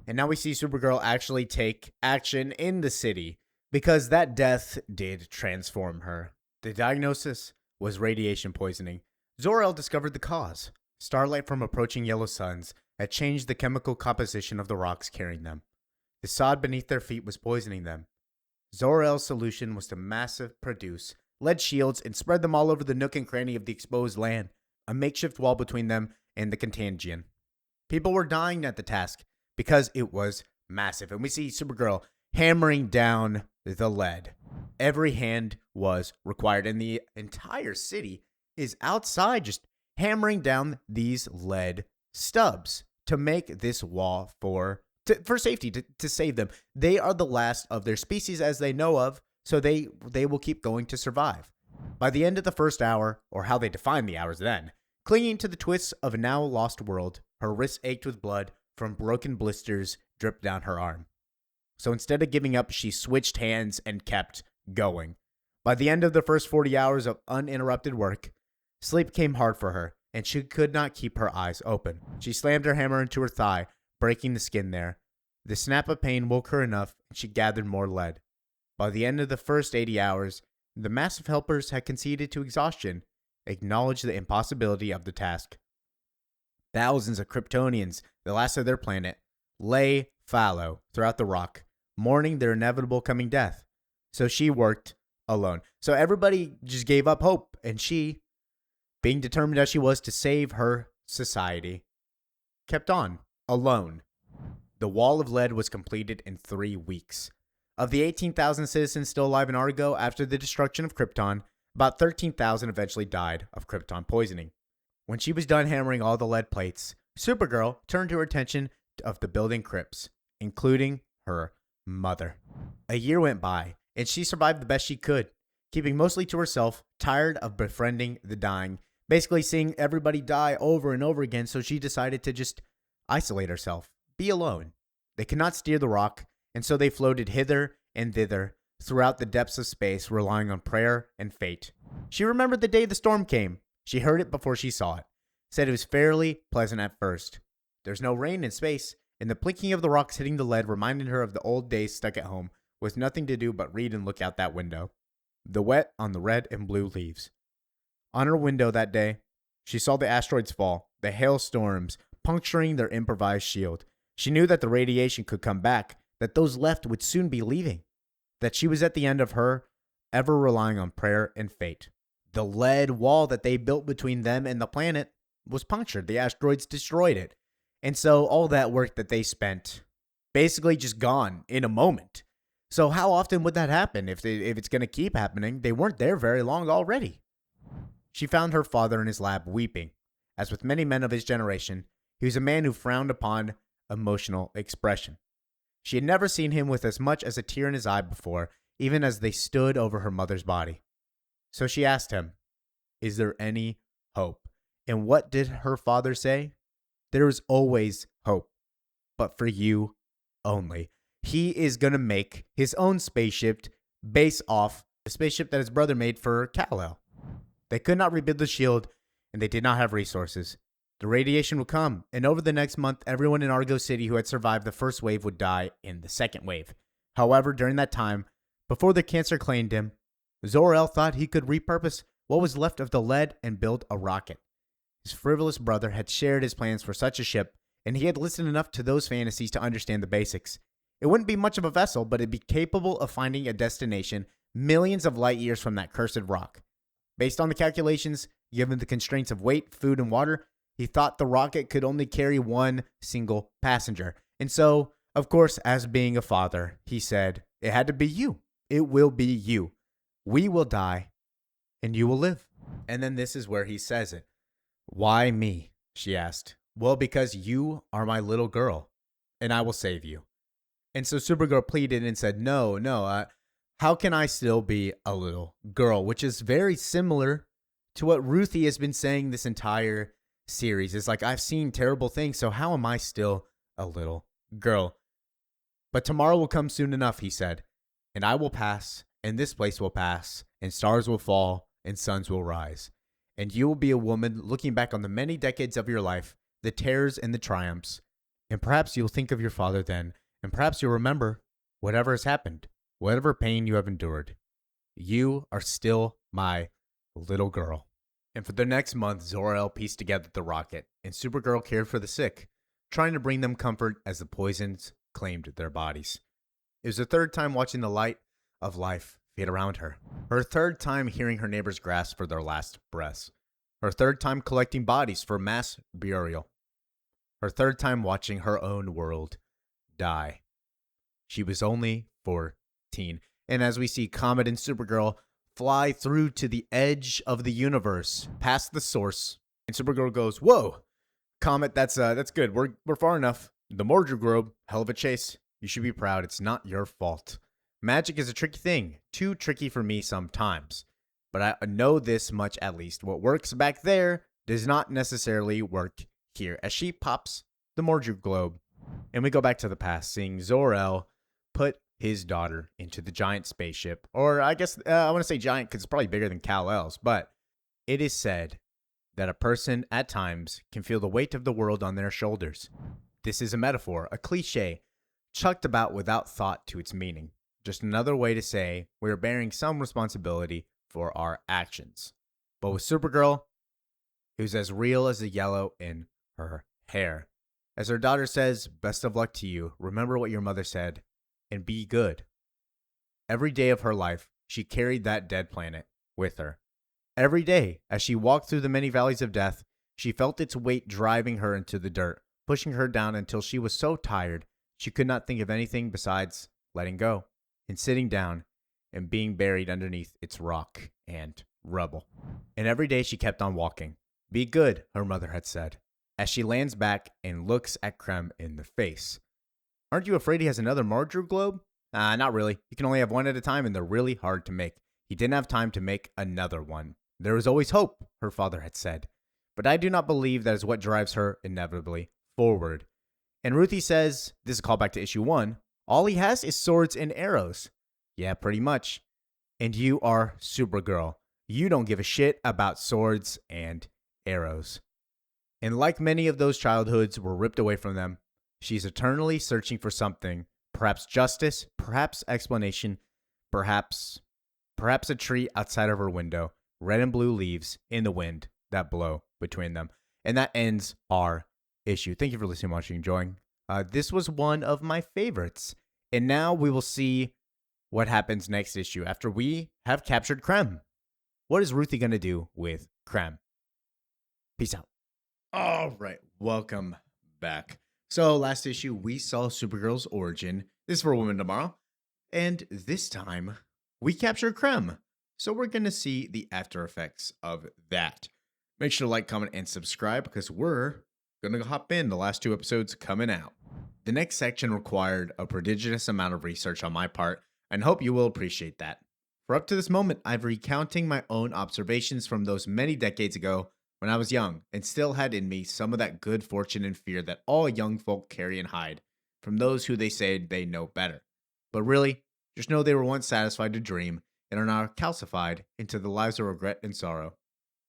And now we see Supergirl actually take action in the city because that death did transform her. The diagnosis was radiation poisoning. Zor-El discovered the cause. Starlight from approaching yellow suns had changed the chemical composition of the rocks carrying them. The sod beneath their feet was poisoning them. Zor-El's solution was to massive produce lead shields and spread them all over the nook and cranny of the exposed land, a makeshift wall between them and the contagion. People were dying at the task because it was massive, and we see Supergirl hammering down the lead. Every hand was required, and the entire city is outside just hammering down these lead stubs to make this wall for safety, to save them. They are the last of their species as they know of, so they will keep going to survive. By the end of the first hour, or how they define the hours then, clinging to the twists of a now lost world, her wrists ached with blood from broken blisters dripped down her arm. So instead of giving up, she switched hands and kept going. By the end of the first 40 hours of uninterrupted work, sleep came hard for her, and she could not keep her eyes open. She slammed her hammer into her thigh, breaking the skin there. The snap of pain woke her enough, and she gathered more lead. By the end of the first 80 hours, the massive helpers had conceded to exhaustion, acknowledged the impossibility of the task. Thousands of Kryptonians, the last of their planet, lay fallow throughout the rock, mourning their inevitable coming death. So she worked alone. So everybody just gave up hope, and she, being determined as she was to save her society, kept on, alone. The wall of lead was completed in 3 weeks. Of the 18,000 citizens still alive in Argo after the destruction of Krypton, about 13,000 eventually died of Krypton poisoning. When she was done hammering all the lead plates, Supergirl turned her attention of the building crypts, including her mother. A year went by, and she survived the best she could, keeping mostly to herself, tired of befriending the dying, basically seeing everybody die over and over again, so she decided to just isolate herself, be alone. They could not steer the rock, and so they floated hither and thither throughout the depths of space, relying on prayer and fate. She remembered the day the storm came. She heard it before she saw it. Said it was fairly pleasant at first. There's no rain in space, and the plinking of the rocks hitting the lead reminded her of the old days stuck at home, with nothing to do but read and look out that window. The wet on the red and blue leaves. On her window that day, she saw the asteroids fall, the hailstorms puncturing their improvised shield. She knew that the radiation could come back, that those left would soon be leaving, that she was at the end of her, ever relying on prayer and fate. The lead wall that they built between them and the planet was punctured. The asteroids destroyed it. And so all that work that they spent basically just gone in a moment. So how often would that happen if it's going to keep happening? They weren't there very long already. She found her father in his lab weeping. As with many men of his generation, he was a man who frowned upon emotional expression. She had never seen him with as much as a tear in his eye before, even as they stood over her mother's body. So she asked him, "Is there any hope?" And what did her father say? "There is always hope, but for you only." He is going to make his own spaceship based off the spaceship that his brother made for Kal-El. They could not rebuild the shield, and they did not have resources. The radiation would come, and over the next month, everyone in Argo City who had survived the first wave would die in the second wave. However, during that time, before the cancer claimed him, Zor-El thought he could repurpose what was left of the lead and build a rocket. His frivolous brother had shared his plans for such a ship, and he had listened enough to those fantasies to understand the basics. It wouldn't be much of a vessel, but it'd be capable of finding a destination millions of light years from that cursed rock. Based on the calculations, given the constraints of weight, food, and water, he thought the rocket could only carry one single passenger. And so, Of course, as being a father, he said, it had to be you. It will be you. We will die and you will live. And then this is where he says it. Why me? She asked. Well, because you are my little girl and I will save you. And so Supergirl pleaded and said, no, how can I still be a little girl? Which is very similar to what Ruthie has been saying this entire series. It's like, I've seen terrible things, so how am I still a little girl? But tomorrow will come soon enough, he said, and I will pass, and this place will pass, and stars will fall, and suns will rise. And you will be a woman looking back on the many decades of your life, the terrors and the triumphs. And perhaps you'll think of your father then, and perhaps you'll remember whatever has happened, whatever pain you have endured. You are still my little girl. And for the next month, Zor-El pieced together the rocket, and Supergirl cared for the sick, trying to bring them comfort as the poisons claimed their bodies. It was the third time watching the light of life fade around her. Her third time hearing her neighbors gasp for their last breaths. Her third time collecting bodies for mass burial. Her third time watching her own world die. She was only 14. And as we see Comet and Supergirl fly through to the edge of the universe, past the source, and Supergirl goes, "Whoa, Comet, that's good. We're far enough. The Mordru Grove, hell of a chase. You should be proud. It's not your fault. Magic is a tricky thing, too tricky for me sometimes. But I know this much at least. What works back there does not necessarily work here." As she pops the Mordru globe, and we go back to the past, seeing Zor-El put his daughter into the giant spaceship. Or I guess I want to say giant because it's probably bigger than Kal-El's. But it is said that a person at times can feel the weight of the world on their shoulders. This is a metaphor, a cliche, chucked about without thought to its meaning. Just another way to say we are bearing some responsibility for our actions. But with Supergirl, it was as real as the yellow in her hair. As her daughter says, "Best of luck to you. Remember what your mother said, and be good." Every day of her life, she carried that dead planet with her. Every day, as she walked through the many valleys of death, she felt its weight driving her into the dirt, pushing her down until she was so tired she could not think of anything besides letting go and sitting down and being buried underneath its rock and rubble. And every day she kept on walking. "Be good," her mother had said, as she lands back and looks at Krem in the face. "Aren't you afraid he has another Mordru globe?" Not really. You can only have one at a time, and they're really hard to make. He didn't have time to make another one. "There is always hope," her father had said. But I do not believe that is what drives her inevitably forward. And Ruthie says, this is a callback to issue 1, all he has is swords and arrows. Yeah, pretty much. And you are Supergirl. You don't give a shit about swords and arrows. And like many of those childhoods were ripped away from them, she's eternally searching for something, perhaps justice, perhaps explanation, perhaps a tree outside of her window, red and blue leaves in the wind that blow between them. And that ends our issue. Thank you for listening, watching, enjoying. This was one of my favorites. And now we will see what happens next issue after we have captured Krem. What is Ruthie going to do with Krem? Peace out. All right, welcome back. So last issue, we saw Supergirl's origin. This is for Woman Tomorrow. And this time, we captured Krem. So we're going to see the after effects of that. Make sure to like, comment, and subscribe because we're going to hop in the last 2 episodes coming out. The next section required a prodigious amount of research on my part, and hope you will appreciate that. For up to this moment, I've recounting my own observations from those many decades ago when I was young and still had in me some of that good fortune and fear that all young folk carry and hide from those who they say they know better. But really, just know they were once satisfied to dream and are now calcified into the lives of regret and sorrow.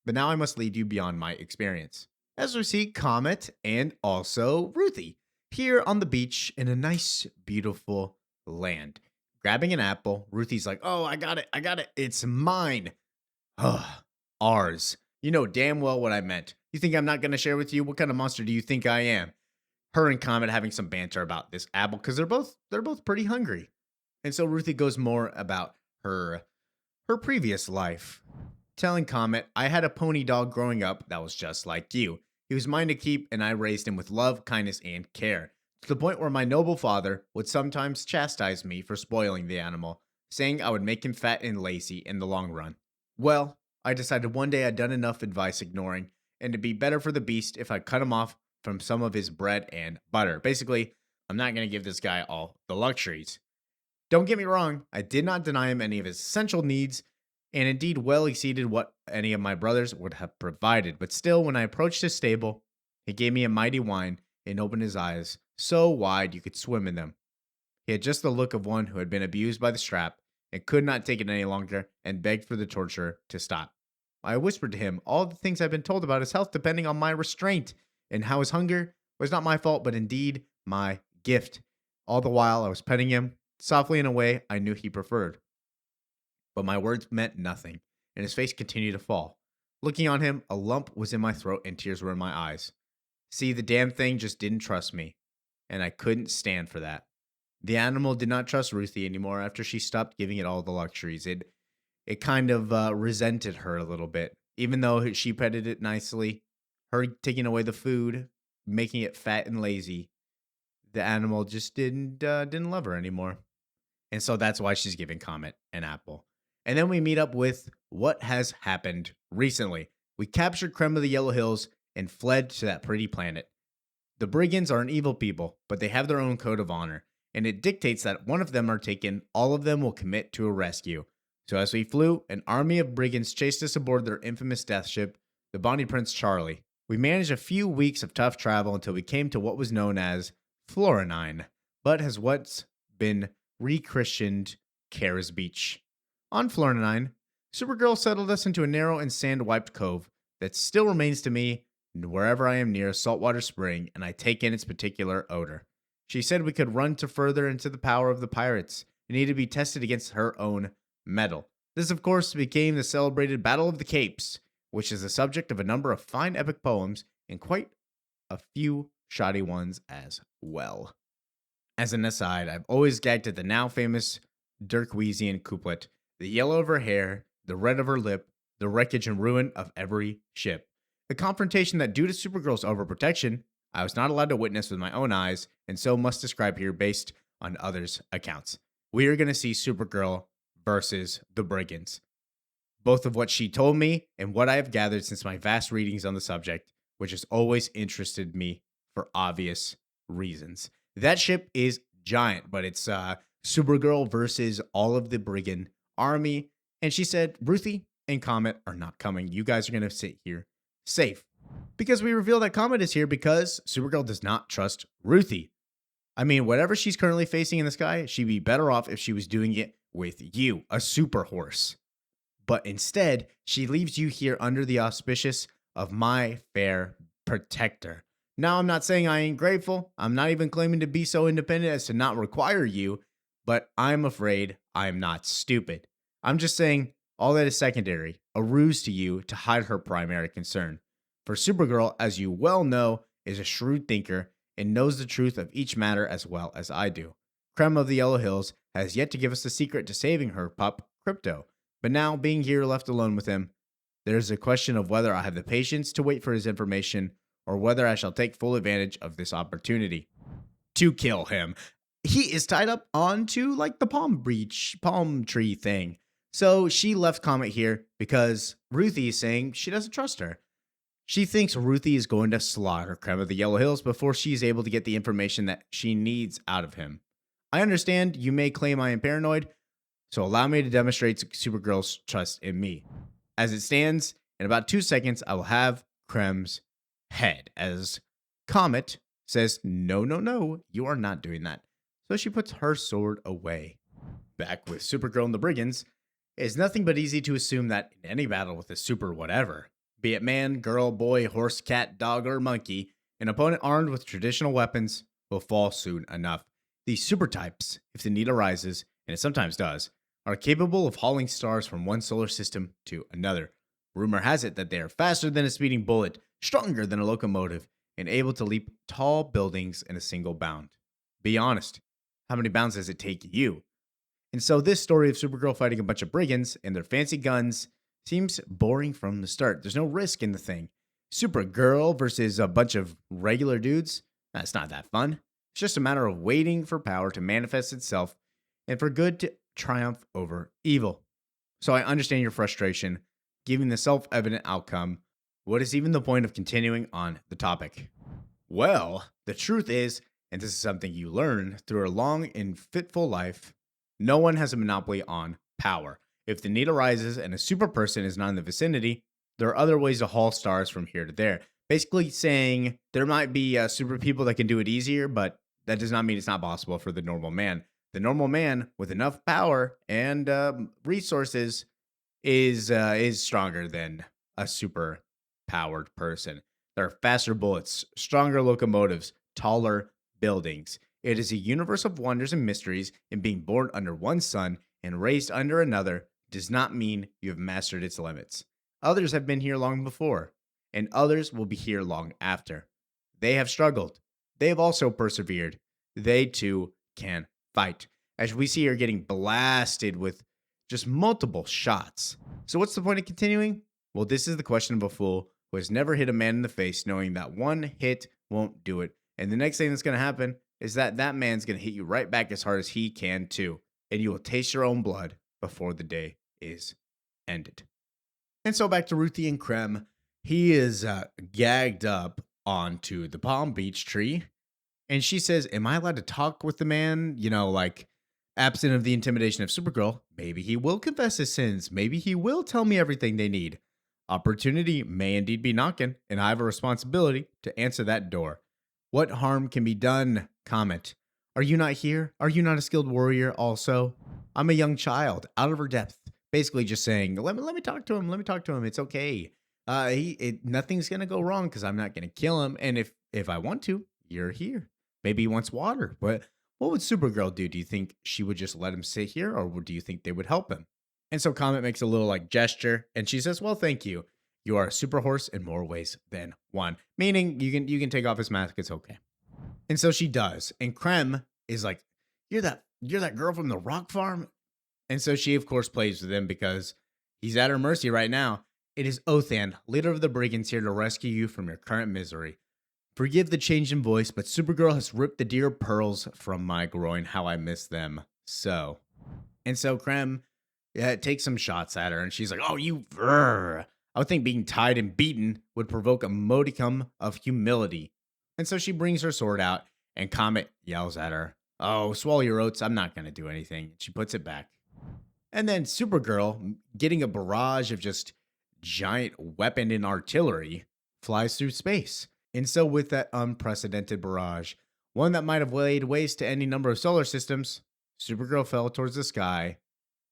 But now I must lead you beyond my experience. As we see Comet and also Ruthie here on the beach in a nice, beautiful land. Grabbing an apple, Ruthie's like, "Oh, I got it, it's mine." Ours. You know damn well what I meant. You think I'm not going to share with you? What kind of monster do you think I am? Her and Comet having some banter about this apple because they're both pretty hungry. And so Ruthie goes more about her previous life, telling Comet, "I had a pony dog growing up that was just like you. He was mine to keep, and I raised him with love, kindness, and care. to the point where my noble father would sometimes chastise me for spoiling the animal, saying I would make him fat and lazy in the long run. Well, I decided one day I'd done enough advice ignoring, and it'd be better for the beast if I cut him off from some of his bread and butter. Basically, I'm not going to give this guy all the luxuries. Don't get me wrong, I did not deny him any of his essential needs, and indeed well exceeded what any of my brothers would have provided. But still, when I approached his stable, he gave me a mighty whine and opened his eyes so wide you could swim in them. He had just the look of one who had been abused by the strap and could not take it any longer and begged for the torture to stop. I whispered to him all the things I'd been told about his health depending on my restraint and how his hunger was not my fault but indeed my gift. All the while I was petting him softly in a way I knew he preferred. But my words meant nothing, and his face continued to fall. Looking on him, a lump was in my throat and tears were in my eyes. See, the damn thing just didn't trust me, and I couldn't stand for that. The animal did not trust Ruthie anymore after she stopped giving it all the luxuries. It kind of resented her a little bit, even though she petted it nicely. Her taking away the food, making it fat and lazy, the animal just didn't love her anymore. And so that's why she's giving Comet an apple. And then we meet up with what has happened recently. We captured Creme of the Yellow Hills and fled to that pretty planet. The brigands are an evil people, but they have their own code of honor, and it dictates that one of them are taken, all of them will commit to a rescue. So as we flew, an army of brigands chased us aboard their infamous death ship, the Bonnie Prince Charlie. We managed a few weeks of tough travel until we came to what was known as Florinine, but has what's been rechristened Kara's Beach. On Florinine, Supergirl settled us into a narrow and sand-wiped cove that still remains to me wherever I am near a saltwater spring and I take in its particular odor. She said we could run to further into the power of the pirates and need to be tested against her own metal. This, of course, became the celebrated Battle of the Capes, which is the subject of a number of fine epic poems and quite a few shoddy ones as well. As an aside, I've always gagged at the now famous Dirkweezian couplet, the yellow of her hair, the red of her lip, the wreckage and ruin of every ship. A confrontation that, due to Supergirl's overprotection, I was not allowed to witness with my own eyes, and so must describe here based on others' accounts. We are going to see Supergirl versus the Brigands. Both of what she told me and what I have gathered since my vast readings on the subject, which has always interested me for obvious reasons. That ship is giant, but it's Supergirl versus all of the Brigand army. And she said, Ruthie and Comet are not coming. You guys are going to sit here safe. Because we reveal that Comet is here because Supergirl does not trust Ruthie. I mean, whatever she's currently facing in the sky, she'd be better off if she was doing it with you, a super horse. But instead, she leaves you here under the auspices of my fair protector. Now, I'm not saying I ain't grateful. I'm not even claiming to be so independent as to not require you, but I'm afraid I'm not stupid. I'm just saying all that is secondary, a ruse to you to hide her primary concern. For Supergirl, as you well know, is a shrewd thinker and knows the truth of each matter as well as I do. Creme of the Yellow Hills has yet to give us the secret to saving her pup, Crypto. But now, being here left alone with him, there's a question of whether I have the patience to wait for his information or whether I shall take full advantage of this opportunity to kill him. He is tied up onto like the palm tree thing. So she left Comet here because Ruthie is saying she doesn't trust her. She thinks Ruthie is going to slaughter Creme of the Yellow Hills before she's able to get the information that she needs out of him. I understand you may claim I am paranoid, so allow me to demonstrate Supergirl's trust in me. As it stands, in about 2 seconds, I will have Creme's head, as Comet says, no, you are not doing that. So she puts her sword away. Back with Supergirl and the Brigands, it is nothing but easy to assume that in any battle with a super whatever, be it man, girl, boy, horse, cat, dog, or monkey, an opponent armed with traditional weapons will fall soon enough. These super types, if the need arises, and it sometimes does, are capable of hauling stars from one solar system to another. Rumor has it that they are faster than a speeding bullet, stronger than a locomotive, and able to leap tall buildings in a single bound. Be honest, how many bounds does it take you? And so this story of Supergirl fighting a bunch of brigands and their fancy guns seems boring from the start. There's no risk in the thing. Supergirl versus a bunch of regular dudes? That's not that fun. It's just a matter of waiting for power to manifest itself and for good to triumph over evil. So I understand your frustration, given the self evident outcome. What is even the point of continuing on the topic? Well, the truth is, and this is something you learn through a long and fitful life, no one has a monopoly on power. If the need arises and a super person is not in the vicinity, there are other ways to haul stars from here to there. Basically, saying there might be super people that can do it easier, but that does not mean it's not possible for the normal man. The normal man with enough power and resources is stronger than a super powered person. There are faster bullets, stronger locomotives, taller buildings. It is a universe of wonders and mysteries, and being born under one sun and raised under another does not mean you have mastered its limits. Others have been here long before, and others will be here long after. They have struggled. They have also persevered. They too can fight. As we see her getting blasted with just multiple shots. So, what's the point of continuing? Well, this is the question of a fool who has never hit a man in the face, knowing that one hit won't do it. And the next thing that's going to happen is that that man's going to hit you right back as hard as he can, too. And you will taste your own blood before the day is ended. And so, back to Ruthie and Krem. He is gagged up onto the palm beach tree. And she says, am I allowed to talk with the man? You know, like, absent of the intimidation of Supergirl, maybe he will confess his sins. Maybe he will tell me everything they need. Opportunity may indeed be knocking, and I have a responsibility to answer that door. What harm can be done? Comment. Are you not here? Are you not a skilled warrior also? I'm a young child, out of her depth. Basically just saying, let me talk to him. Let me talk to him. It's okay. Nothing's going to go wrong because I'm not going to kill him. And if I want to, you're here. Maybe he wants water, but what would Supergirl do? Do you think she would just let him sit here, or do you think they would help him? And so Comet makes a little like gesture, and she says, well, thank you. You are a super horse in more ways than one. Meaning you can take off his mask, it's okay. And so she does. And Krem is like, you're that girl from the rock farm? And so she, of course, plays with him because he's at her mercy right now. It is Othan, leader of the brigands, here to rescue you from your current misery. Forgive the change in voice, but Supergirl has ripped the dear pearls from my groin. How I miss them so. And so Krem takes some shots at her, and she's like, oh, you... I would think being tied and beaten would provoke a modicum of humility. And so she brings her sword out, and Comet yells at her, oh, swallow your oats, I'm not going to do anything. She puts it back. And then Supergirl, getting a barrage of just giant weapon and artillery, flies through space. And so with that unprecedented barrage, one that might have laid waste to any number of solar systems, Supergirl fell towards the sky,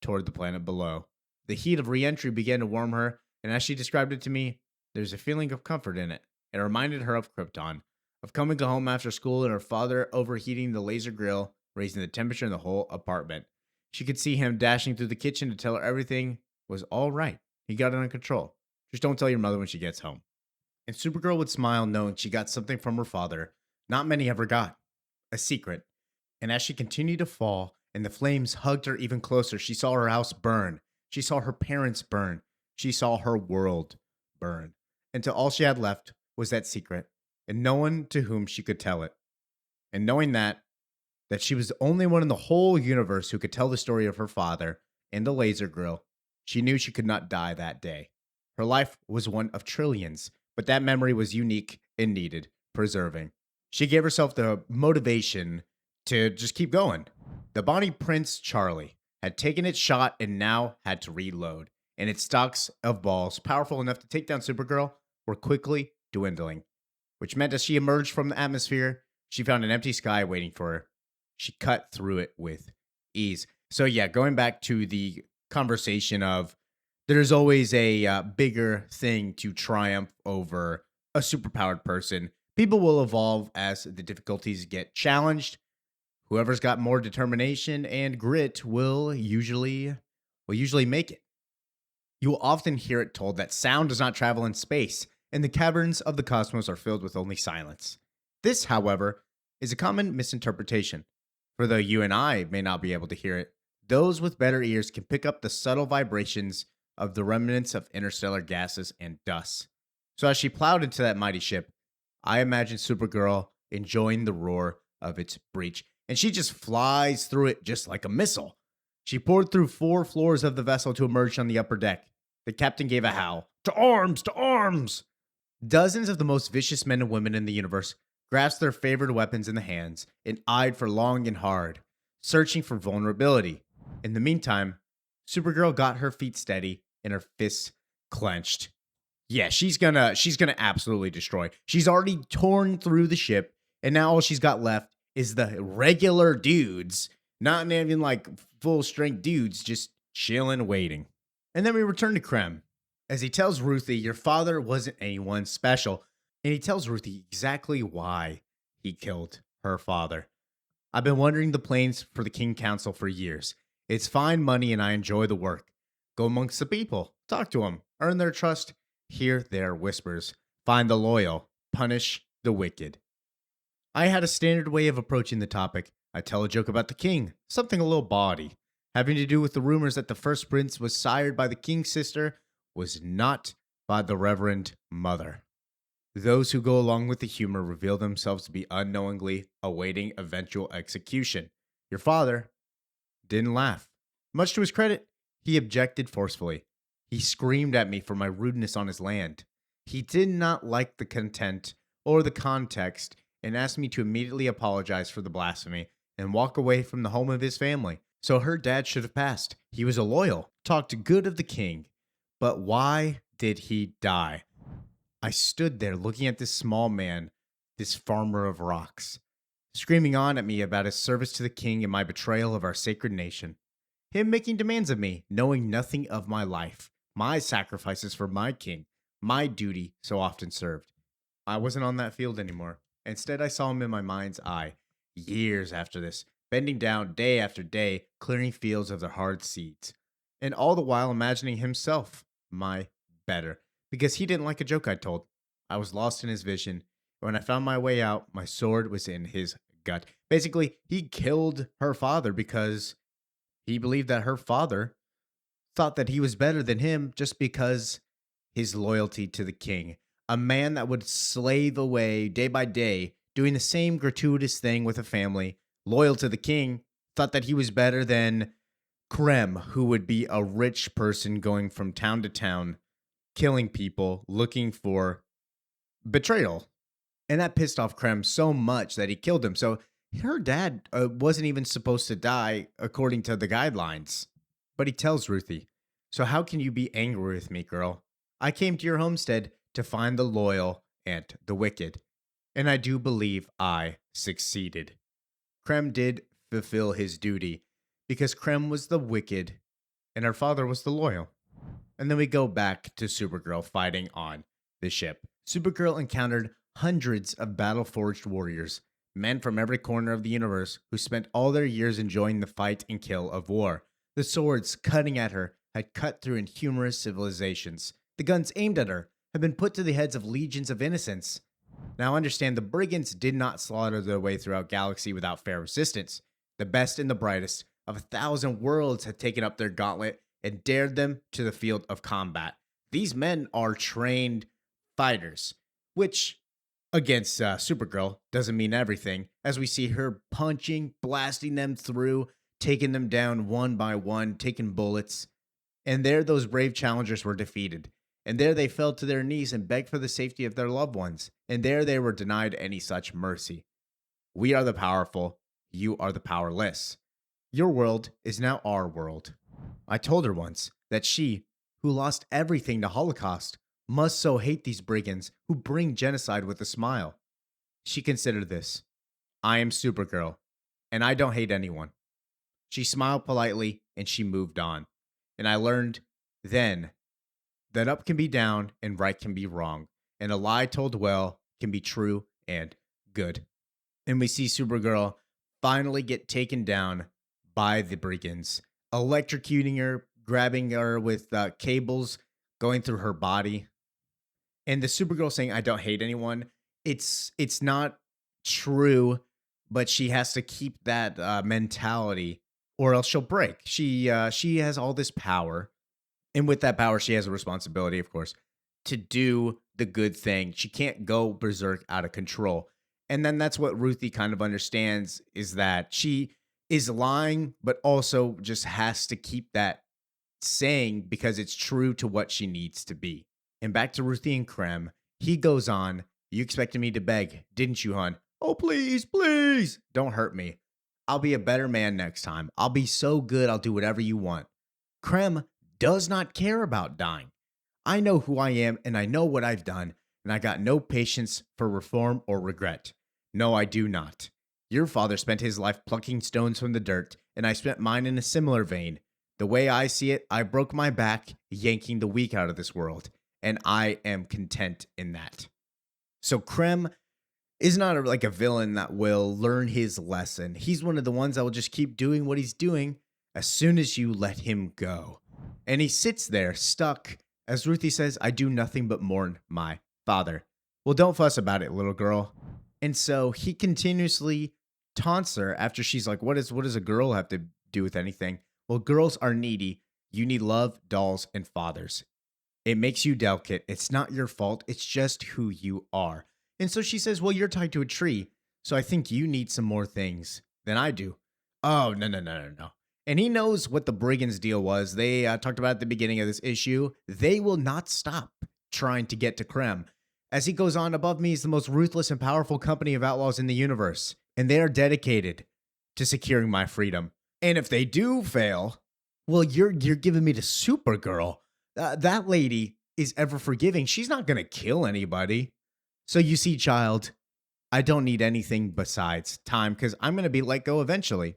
toward the planet below. The heat of re-entry began to warm her, and as she described it to me, there's a feeling of comfort in it. It reminded her of Krypton, of coming home after school and her father overheating the laser grill, raising the temperature in the whole apartment. She could see him dashing through the kitchen to tell her everything was all right. He got it under control. Just don't tell your mother when she gets home. And Supergirl would smile knowing she got something from her father not many ever got, a secret. And as she continued to fall and the flames hugged her even closer, she saw her house burn. She saw her parents burn. She saw her world burn. Until all she had left was that secret and no one to whom she could tell it. And knowing that she was the only one in the whole universe who could tell the story of her father and the laser grill, she knew she could not die that day. Her life was one of trillions, but that memory was unique and needed preserving. She gave herself the motivation to just keep going. The Bonnie Prince Charlie had taken its shot and now had to reload, and its stocks of balls, powerful enough to take down Supergirl, were quickly dwindling, which meant as she emerged from the atmosphere, she found an empty sky waiting for her. She cut through it with ease. So yeah, going back to the conversation of there's always a bigger thing to triumph over a superpowered person. People will evolve as the difficulties get challenged. Whoever's got more determination and grit will usually make it. You will often hear it told that sound does not travel in space, and the caverns of the cosmos are filled with only silence. This, however, is a common misinterpretation. For though you and I may not be able to hear it, those with better ears can pick up the subtle vibrations of the remnants of interstellar gases and dust. So as she plowed into that mighty ship, I imagined Supergirl enjoying the roar of its breach, and she just flies through it just like a missile. She poured through 4 floors of the vessel to emerge on the upper deck. The captain gave a howl. To arms! To arms! Dozens of the most vicious men and women in the universe grasped their favorite weapons in the hands and eyed for long and hard, searching for vulnerability. In the meantime, Supergirl got her feet steady and her fists clenched. Yeah, she's gonna absolutely destroy. She's already torn through the ship, and now all she's got left is the regular dudes, not even like full strength dudes, just chilling, waiting. And then we return to Krem, as he tells Ruthie, "Your father wasn't anyone special," and he tells Ruthie exactly why he killed her father. "I've been wandering the plains for the King Council for years. It's fine money, and I enjoy the work. Go amongst the people, talk to them, earn their trust, hear their whispers, find the loyal, punish the wicked." I had a standard way of approaching the topic. I tell a joke about the king, something a little bawdy, having to do with the rumors that the first prince was sired by the king's sister, was not by the Reverend Mother. Those who go along with the humor reveal themselves to be unknowingly awaiting eventual execution. Your father didn't laugh. Much to his credit, he objected forcefully. He screamed at me for my rudeness on his land. He did not like the content or the context and asked me to immediately apologize for the blasphemy and walk away from the home of his family. So her dad should have passed. He was a loyal, talked good of the king. But why did he die? I stood there looking at this small man, this farmer of rocks, screaming on at me about his service to the king and my betrayal of our sacred nation. Him making demands of me, knowing nothing of my life, my sacrifices for my king, my duty so often served. I wasn't on that field anymore. Instead, I saw him in my mind's eye, years after this, bending down day after day, clearing fields of their hard seeds, and all the while imagining himself my better, because he didn't like a joke I told. I was lost in his vision, and when I found my way out, my sword was in his gut. Basically, he killed her father because he believed that her father thought that he was better than him just because his loyalty to the king. A man that would slave away day by day, doing the same gratuitous thing with a family, loyal to the king, thought that he was better than Krem, who would be a rich person going from town to town, killing people, looking for betrayal. And that pissed off Krem so much that he killed him. So her dad wasn't even supposed to die according to the guidelines. But he tells Ruthie, "So how can you be angry with me, girl? I came to your homestead to find the loyal and the wicked. And I do believe I succeeded." Krem did fulfill his duty because Krem was the wicked and her father was the loyal. And then we go back to Supergirl fighting on the ship. Supergirl encountered hundreds of battle-forged warriors, men from every corner of the universe who spent all their years enjoying the fight and kill of war. The swords cutting at her had cut through inhumorous civilizations. The guns aimed at her had been put to the heads of legions of innocents. Now understand, the brigands did not slaughter their way throughout galaxy without fair resistance. The best and the brightest of 1,000 worlds had taken up their gauntlet and dared them to the field of combat. These men are trained fighters, which against Supergirl doesn't mean everything, as we see her punching, blasting them through, taking them down one by one, taking bullets. And there those brave challengers were defeated. And there they fell to their knees and begged for the safety of their loved ones. And there they were denied any such mercy. We are the powerful. You are the powerless. Your world is now our world. I told her once that she, who lost everything to Holocaust, must so hate these brigands who bring genocide with a smile. She considered this. I am Supergirl, and I don't hate anyone. She smiled politely, and she moved on. And I learned then that up can be down and right can be wrong, and a lie told well can be true and good. And we see Supergirl finally get taken down by the brigands, electrocuting her, grabbing her with cables going through her body. And the Supergirl saying, "I don't hate anyone," it's not true, but she has to keep that mentality or else she'll break. She has all this power. And with that power, she has a responsibility, of course, to do the good thing. She can't go berserk out of control. And then that's what Ruthie kind of understands is that she is lying, but also just has to keep that saying because it's true to what she needs to be. And back to Ruthie and Krem, he goes on, "You expected me to beg, didn't you, hon? Oh, please, please, don't hurt me. I'll be a better man next time. I'll be so good, I'll do whatever you want." Krem does not care about dying. "I know who I am and I know what I've done, and I got no patience for reform or regret. No, I do not. Your father spent his life plucking stones from the dirt, and I spent mine in a similar vein. The way I see it, I broke my back yanking the weak out of this world, and I am content in that." So Krem is not like a villain that will learn his lesson. He's one of the ones that will just keep doing what he's doing as soon as you let him go. And he sits there stuck as Ruthie says, "I do nothing but mourn my father." "Well, don't fuss about it, little girl." And so he continuously taunts her after she's like, what does a girl have to do with anything? "Well, girls are needy. You need love, dolls, and fathers. It makes you delicate. It's not your fault. It's just who you are." And so she says, "Well, you're tied to a tree, so I think you need some more things than I do." "Oh, no, no, no, no, no." And he knows what the Brigands' deal was. They talked about at the beginning of this issue. They will not stop trying to get to Krem. As he goes on, "Above me is the most ruthless and powerful company of outlaws in the universe, and they are dedicated to securing my freedom. And if they do fail, well, you're giving me to Supergirl. That lady is ever forgiving. She's not going to kill anybody. So you see, child, I don't need anything besides time because I'm going to be let go eventually."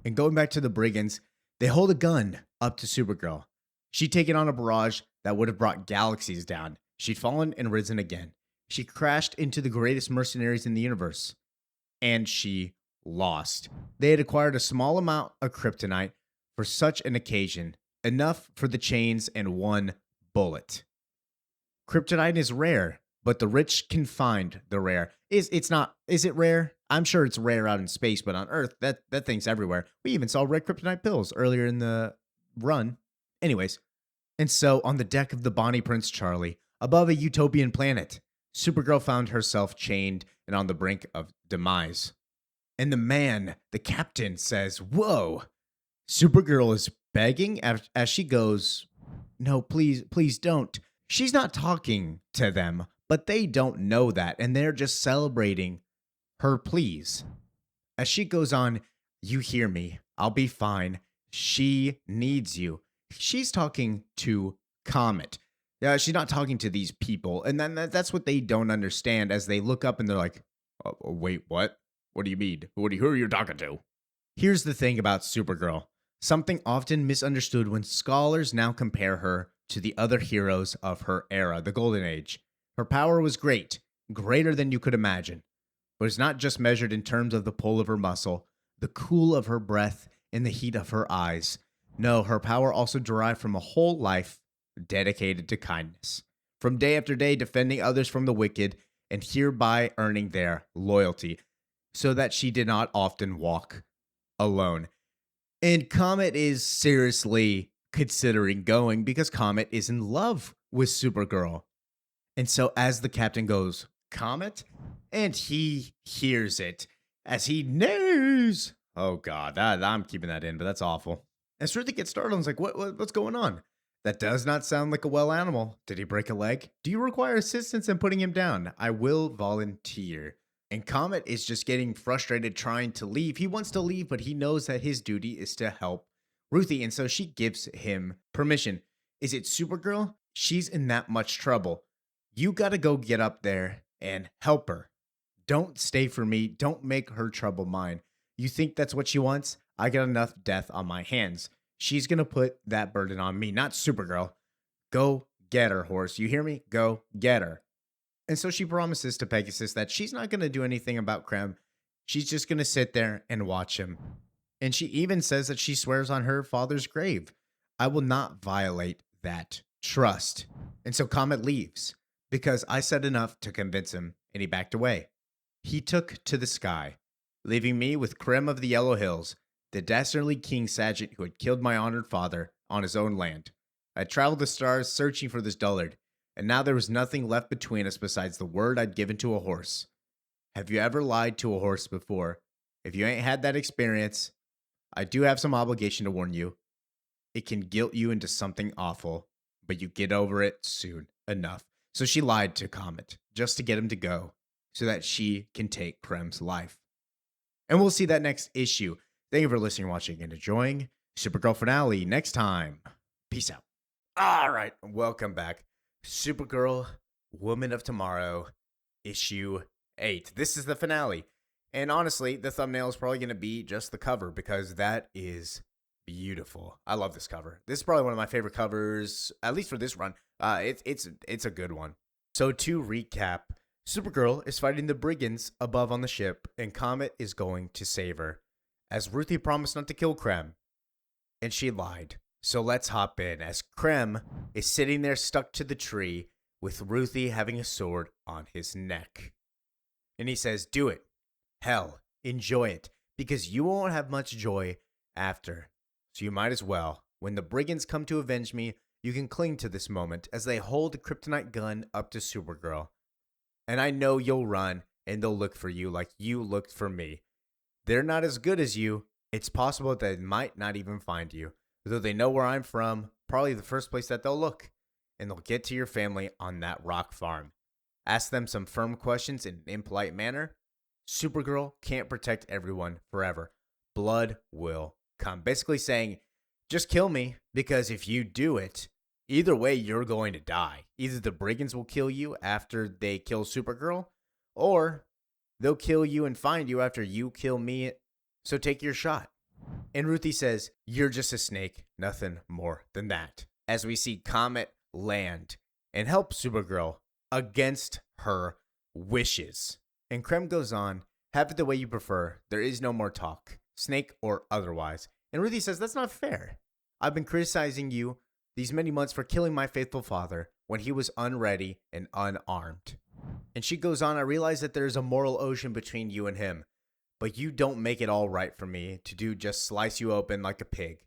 And going back to the Brigands, they hold a gun up to Supergirl. She'd taken on a barrage that would have brought galaxies down. She'd fallen and risen again. She crashed into the greatest mercenaries in the universe. And she lost. They had acquired a small amount of kryptonite for such an occasion, enough for the chains and one bullet. Kryptonite is rare, but the rich can find the rare. Is it rare? I'm sure it's rare out in space, but on Earth, that thing's everywhere. We even saw red kryptonite pills earlier in the run. Anyways, and so on the deck of the Bonnie Prince Charlie, above a utopian planet, Supergirl found herself chained and on the brink of demise. And the captain says, "Whoa." Supergirl is begging as she goes, "No, please, please don't." She's not talking to them, but they don't know that, and they're just celebrating her pleas. As she goes on, "You hear me. I'll be fine. She needs you." She's talking to Comet. Yeah, she's not talking to these people, and then that's what they don't understand as they look up and they're like, "Wait, what? What do you mean? Who are you talking to?" Here's the thing about Supergirl. Something often misunderstood when scholars now compare her to the other heroes of her era, the Golden Age. Her power was great, greater than you could imagine. But it's not just measured in terms of the pull of her muscle, the cool of her breath, and the heat of her eyes. No, her power also derived from a whole life dedicated to kindness. From day after day defending others from the wicked, and hereby earning their loyalty, so that she did not often walk alone. And Comet is seriously considering going because Comet is in love with Supergirl. And so as the captain goes, "Comet?" and he hears it as he knows. Oh God, I'm keeping that in, but that's awful. As Ruthie gets startled and is like, what's going on? "That does not sound like a well animal. Did he break a leg? Do you require assistance in putting him down? I will volunteer." And Comet is just getting frustrated trying to leave. He wants to leave, but he knows that his duty is to help Ruthie. And so she gives him permission. "Is it Supergirl? She's in that much trouble. You got to go get up there and help her. Don't stay for me. Don't make her trouble mine. You think that's what she wants? I got enough death on my hands. She's going to put that burden on me, not Supergirl. Go get her, horse. You hear me? Go get her." And so she promises to Pegasus that she's not going to do anything about Krem. She's just going to sit there and watch him. And she even says that she swears on her father's grave, "I will not violate that trust." And so Comet leaves because I said enough to convince him, and he backed away. He took to the sky, leaving me with Krem of the Yellow Hills, the dastardly king Saget who had killed my honored father on his own land. I traveled the stars searching for this dullard, and now there was nothing left between us besides the word I'd given to a horse. Have you ever lied to a horse before? If you ain't had that experience, I do have some obligation to warn you. It can guilt you into something awful, but you get over it soon enough. So she lied to Comet just to get him to go so that she can take Krem's life. And we'll see that next issue. Thank you for listening, watching, and enjoying Supergirl finale next time. Peace out. All right, welcome back. Supergirl Woman of Tomorrow, issue 8. This is the finale. And honestly, the thumbnail is probably going to be just the cover because that is beautiful. I love this cover. This is probably one of my favorite covers, at least for this run. It's a good one. So to recap, Supergirl is fighting the brigands above on the ship, and Comet is going to save her, as Ruthie promised not to kill Krem, and she lied. So let's hop in, as Krem is sitting there stuck to the tree with Ruthie having a sword on his neck. And he says, "Do it. Hell, enjoy it, because you won't have much joy after. So you might as well. When the brigands come to avenge me, you can cling to this moment," as they hold the kryptonite gun up to Supergirl. "And I know you'll run, and they'll look for you like you looked for me. They're not as good as you. It's possible that they might not even find you. Though they know where I'm from, probably the first place that they'll look. And they'll get to your family on that rock farm. Ask them some firm questions in an impolite manner. Supergirl can't protect everyone forever. Blood will come." Basically saying, just kill me, because if you do it, either way, you're going to die. Either the brigands will kill you after they kill Supergirl, or they'll kill you and find you after you kill me. So take your shot. And Ruthie says, "You're just a snake, nothing more than that." As we see Comet land and help Supergirl against her wishes. And Krem goes on, "Have it the way you prefer. There is no more talk, snake or otherwise." And Ruthie says, "That's not fair. I've been criticizing you these many months for killing my faithful father when he was unready and unarmed." And she goes on, "I realize that there is a moral ocean between you and him, but you don't make it all right for me to do just slice you open like a pig.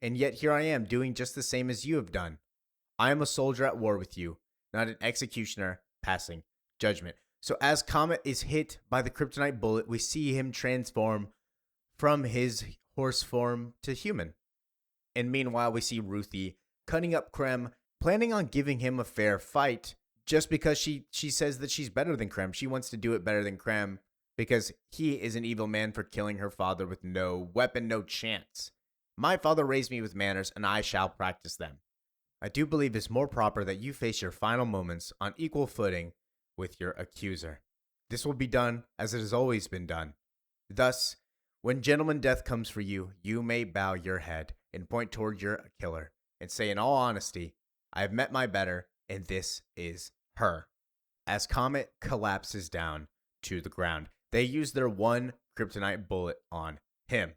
And yet here I am doing just the same as you have done. I am a soldier at war with you, not an executioner passing judgment." So as Comet is hit by the kryptonite bullet, we see him transform from his horse form to human. And meanwhile, we see Ruthie cutting up Krem, planning on giving him a fair fight just because she says that she's better than Krem. She wants to do it better than Krem because he is an evil man for killing her father with no weapon, no chance. "My father raised me with manners, and I shall practice them. I do believe it's more proper that you face your final moments on equal footing with your accuser. This will be done as it has always been done. Thus, when gentleman death comes for you, you may bow your head and point toward your killer and say in all honesty, I have met my better, and this is her." As Comet collapses down to the ground, they use their one kryptonite bullet on him.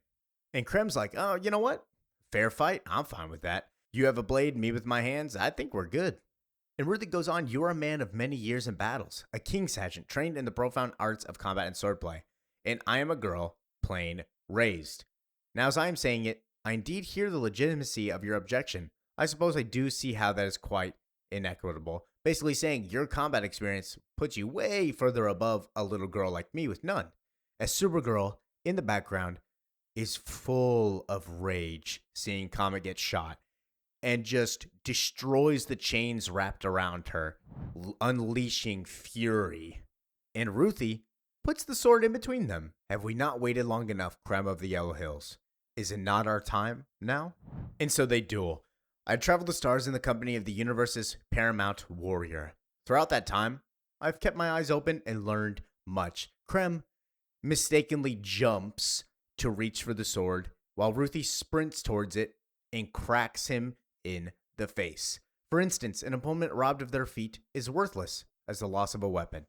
And Krem's like, "Oh, you know what? Fair fight. I'm fine with that. You have a blade, me with my hands. I think we're good." And Ruthie goes on, "You are a man of many years in battles, a king sergeant trained in the profound arts of combat and swordplay. And I am a girl, plain raised. Now, as I am saying it, I indeed hear the legitimacy of your objection. I suppose I do see how that is quite inequitable." Basically saying your combat experience puts you way further above a little girl like me with none. As Supergirl, in the background, is full of rage seeing Comet get shot and just destroys the chains wrapped around her, unleashing fury. And Ruthie puts the sword in between them. "Have we not waited long enough, Krem of the Yellow Hills? Is it not our time now?" And so they duel. "I traveled the stars in the company of the universe's paramount warrior. Throughout that time, I've kept my eyes open and learned much." Krem mistakenly jumps to reach for the sword, while Ruthie sprints towards it and cracks him in the face. For instance, an opponent robbed of their feet is worthless as the loss of a weapon.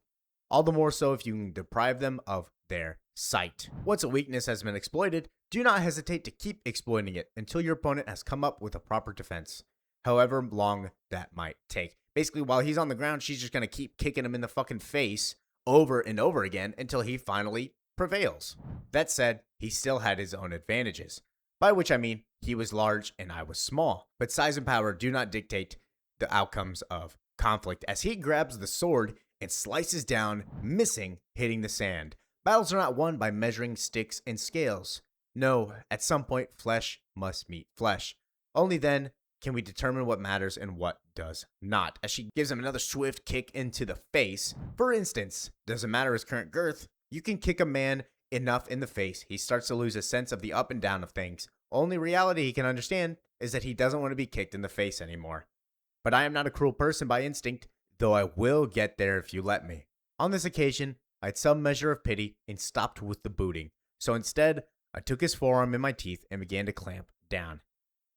All the more so if you can deprive them of their sight. Once a weakness has been exploited, do not hesitate to keep exploiting it until your opponent has come up with a proper defense, however long that might take. Basically, while he's on the ground, she's just going to keep kicking him in the fucking face over and over again until he finally prevails. That said, he still had his own advantages, by which I mean he was large and I was small. But size and power do not dictate the outcomes of conflict, as he grabs the sword and slices down, missing, hitting the sand. Battles are not won by measuring sticks and scales. No, at some point, flesh must meet flesh. Only then can we determine what matters and what does not. As she gives him another swift kick into the face. For instance, doesn't matter his current girth, you can kick a man enough in the face, he starts to lose a sense of the up and down of things. Only reality he can understand is that he doesn't want to be kicked in the face anymore. But I am not a cruel person by instinct, though I will get there if you let me. On this occasion, I had some measure of pity and stopped with the booting. So instead, I took his forearm in my teeth and began to clamp down.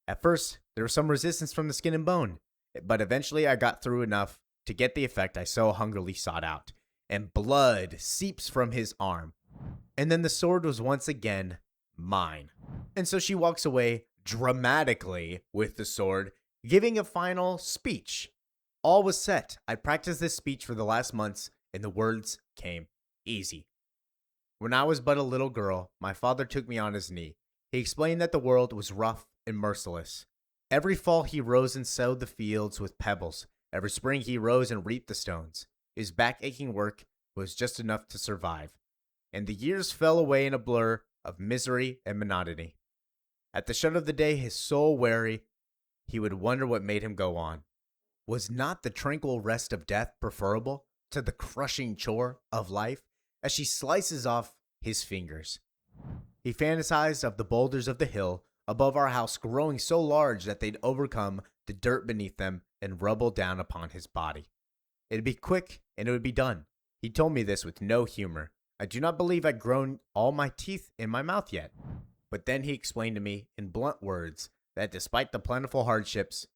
At first, there was some resistance from the skin and bone, but eventually I got through enough to get the effect I so hungrily sought out. And blood seeps from his arm. And then the sword was once again mine. And so she walks away dramatically with the sword, giving a final speech. All was set. I practiced this speech for the last months, and the words came easy. When I was but a little girl, my father took me on his knee. He explained that the world was rough and merciless. Every fall he rose and sowed the fields with pebbles. Every spring he rose and reaped the stones. His back-aching work was just enough to survive. And the years fell away in a blur of misery and monotony. At the shut of the day, his soul weary, he would wonder what made him go on. Was not the tranquil rest of death preferable to the crushing chore of life? As she slices off his fingers, he fantasized of the boulders of the hill above our house growing so large that they'd overcome the dirt beneath them and rubble down upon his body. It'd be quick and it would be done. He told me this with no humor. I do not believe I'd grown all my teeth in my mouth yet. But then he explained to me in blunt words that despite the plentiful hardships,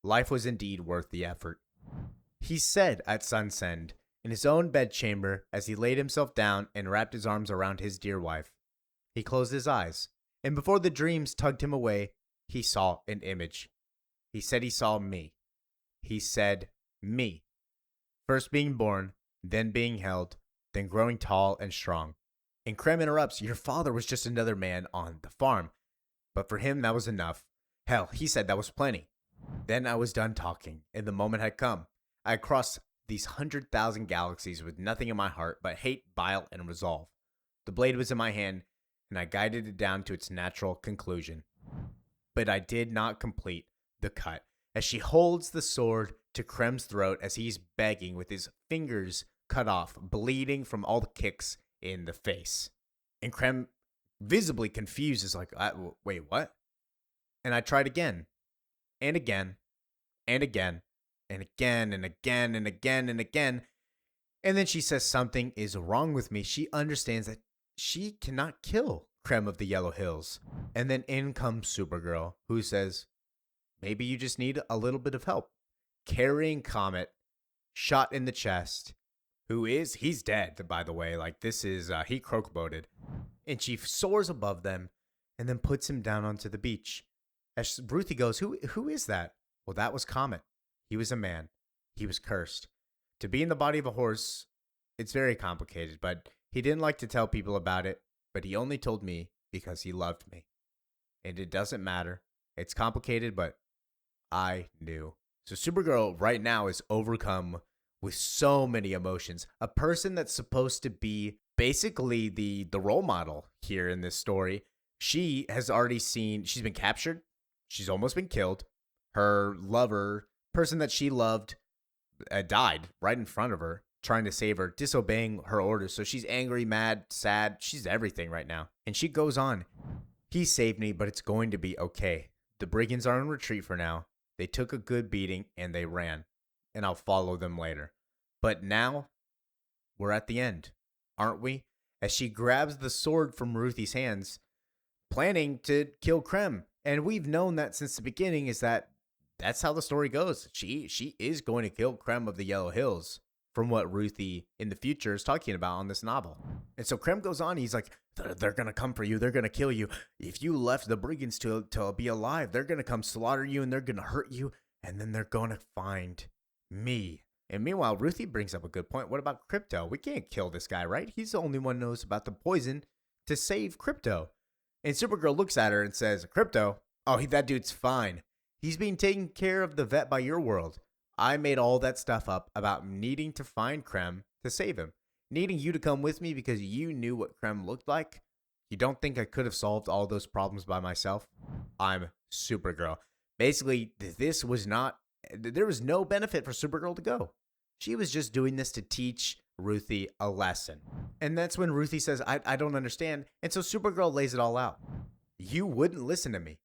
life was indeed worth the effort. He said at sunset, in his own bedchamber, as he laid himself down and wrapped his arms around his dear wife. He closed his eyes, and before the dreams tugged him away, he saw an image. He said he saw me. He said, me. First being born, then being held, then growing tall and strong. And Krem interrupts, your father was just another man on the farm. But for him, that was enough. Hell, he said that was plenty. Then I was done talking, and the moment had come. I had crossed these 100,000 galaxies with nothing in my heart but hate, bile, and resolve. The blade was in my hand, and I guided it down to its natural conclusion. But I did not complete the cut, as she holds the sword to Krem's throat as he's begging with his fingers cut off, bleeding from all the kicks in the face. And Krem, visibly confused, is like, wait, what? And I tried again, and again, and again, and again, and again, and again, and again. And then she says something is wrong with me. She understands that she cannot kill Krem of the Yellow Hills. And then in comes Supergirl, who says, maybe you just need a little bit of help. Carrying Comet, shot in the chest, he's dead, by the way. Like, this is, he croakboated. And she soars above them and then puts him down onto the beach. As Ruthie goes, who is that? Well, that was Comet. He was a man. He was cursed. To be in the body of a horse, it's very complicated, but he didn't like to tell people about it, but he only told me because he loved me. And it doesn't matter. It's complicated, but I knew. So Supergirl right now is overcome with so many emotions. A person that's supposed to be basically the role model here in this story. She has already she's been captured. She's almost been killed. Her lover, person that she loved, died right in front of her, trying to save her, disobeying her orders. So she's angry, mad, sad. She's everything right now. And she goes on. He saved me, but it's going to be okay. The brigands are in retreat for now. They took a good beating and they ran. And I'll follow them later. But now, we're at the end, aren't we? As she grabs the sword from Ruthie's hands, planning to kill Krem. And we've known that since the beginning, is that's how the story goes. She is going to kill Krem of the Yellow Hills, from what Ruthie in the future is talking about on this novel. And so Krem goes on, he's like, they're going to come for you, they're going to kill you. If you left the brigands to be alive, they're going to come slaughter you and they're going to hurt you. And then they're going to find me. And meanwhile, Ruthie brings up a good point. What about Crypto? We can't kill this guy, right? He's the only one who knows about the poison to save Crypto. And Supergirl looks at her and says, Crypto? Oh, that dude's fine. He's being taken care of the vet by your world. I made all that stuff up about needing to find Krem to save him, needing you to come with me because you knew what Krem looked like. You don't think I could have solved all those problems by myself? I'm Supergirl. Basically, this was not, there was no benefit for Supergirl to go. She was just doing this to teach Ruthie a lesson. And that's when Ruthie says, I don't understand. And so Supergirl lays it all out. You wouldn't listen to me.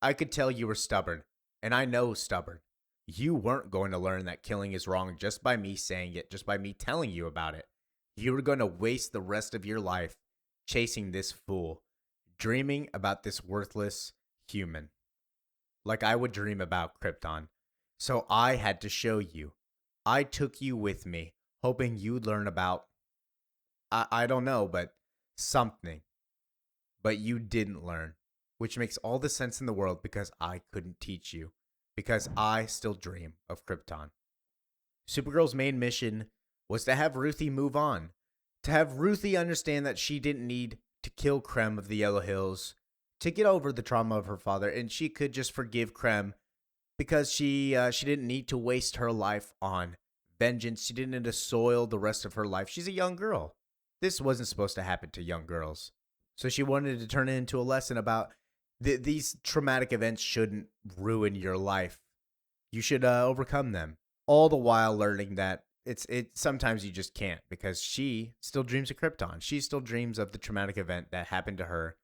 I could tell you were stubborn, and I know stubborn. You weren't going to learn that killing is wrong just by me saying it, just by me telling you about it. You were going to waste the rest of your life chasing this fool, dreaming about this worthless human, like I would dream about Krypton. So I had to show you. I took you with me, hoping you'd learn about, I don't know, but something. But you didn't learn, which makes all the sense in the world because I couldn't teach you, because I still dream of Krypton. Supergirl's main mission was to have Ruthie move on, to have Ruthie understand that she didn't need to kill Krem of the Yellow Hills to get over the trauma of her father, and she could just forgive Krem because she didn't need to waste her life on vengeance. She didn't need to soil the rest of her life. She's a young girl. This wasn't supposed to happen to young girls. So she wanted to turn it into a lesson about these traumatic events shouldn't ruin your life. You should overcome them. All the while learning that it's sometimes you just can't, because she still dreams of Krypton. She still dreams of the traumatic event that happened to her,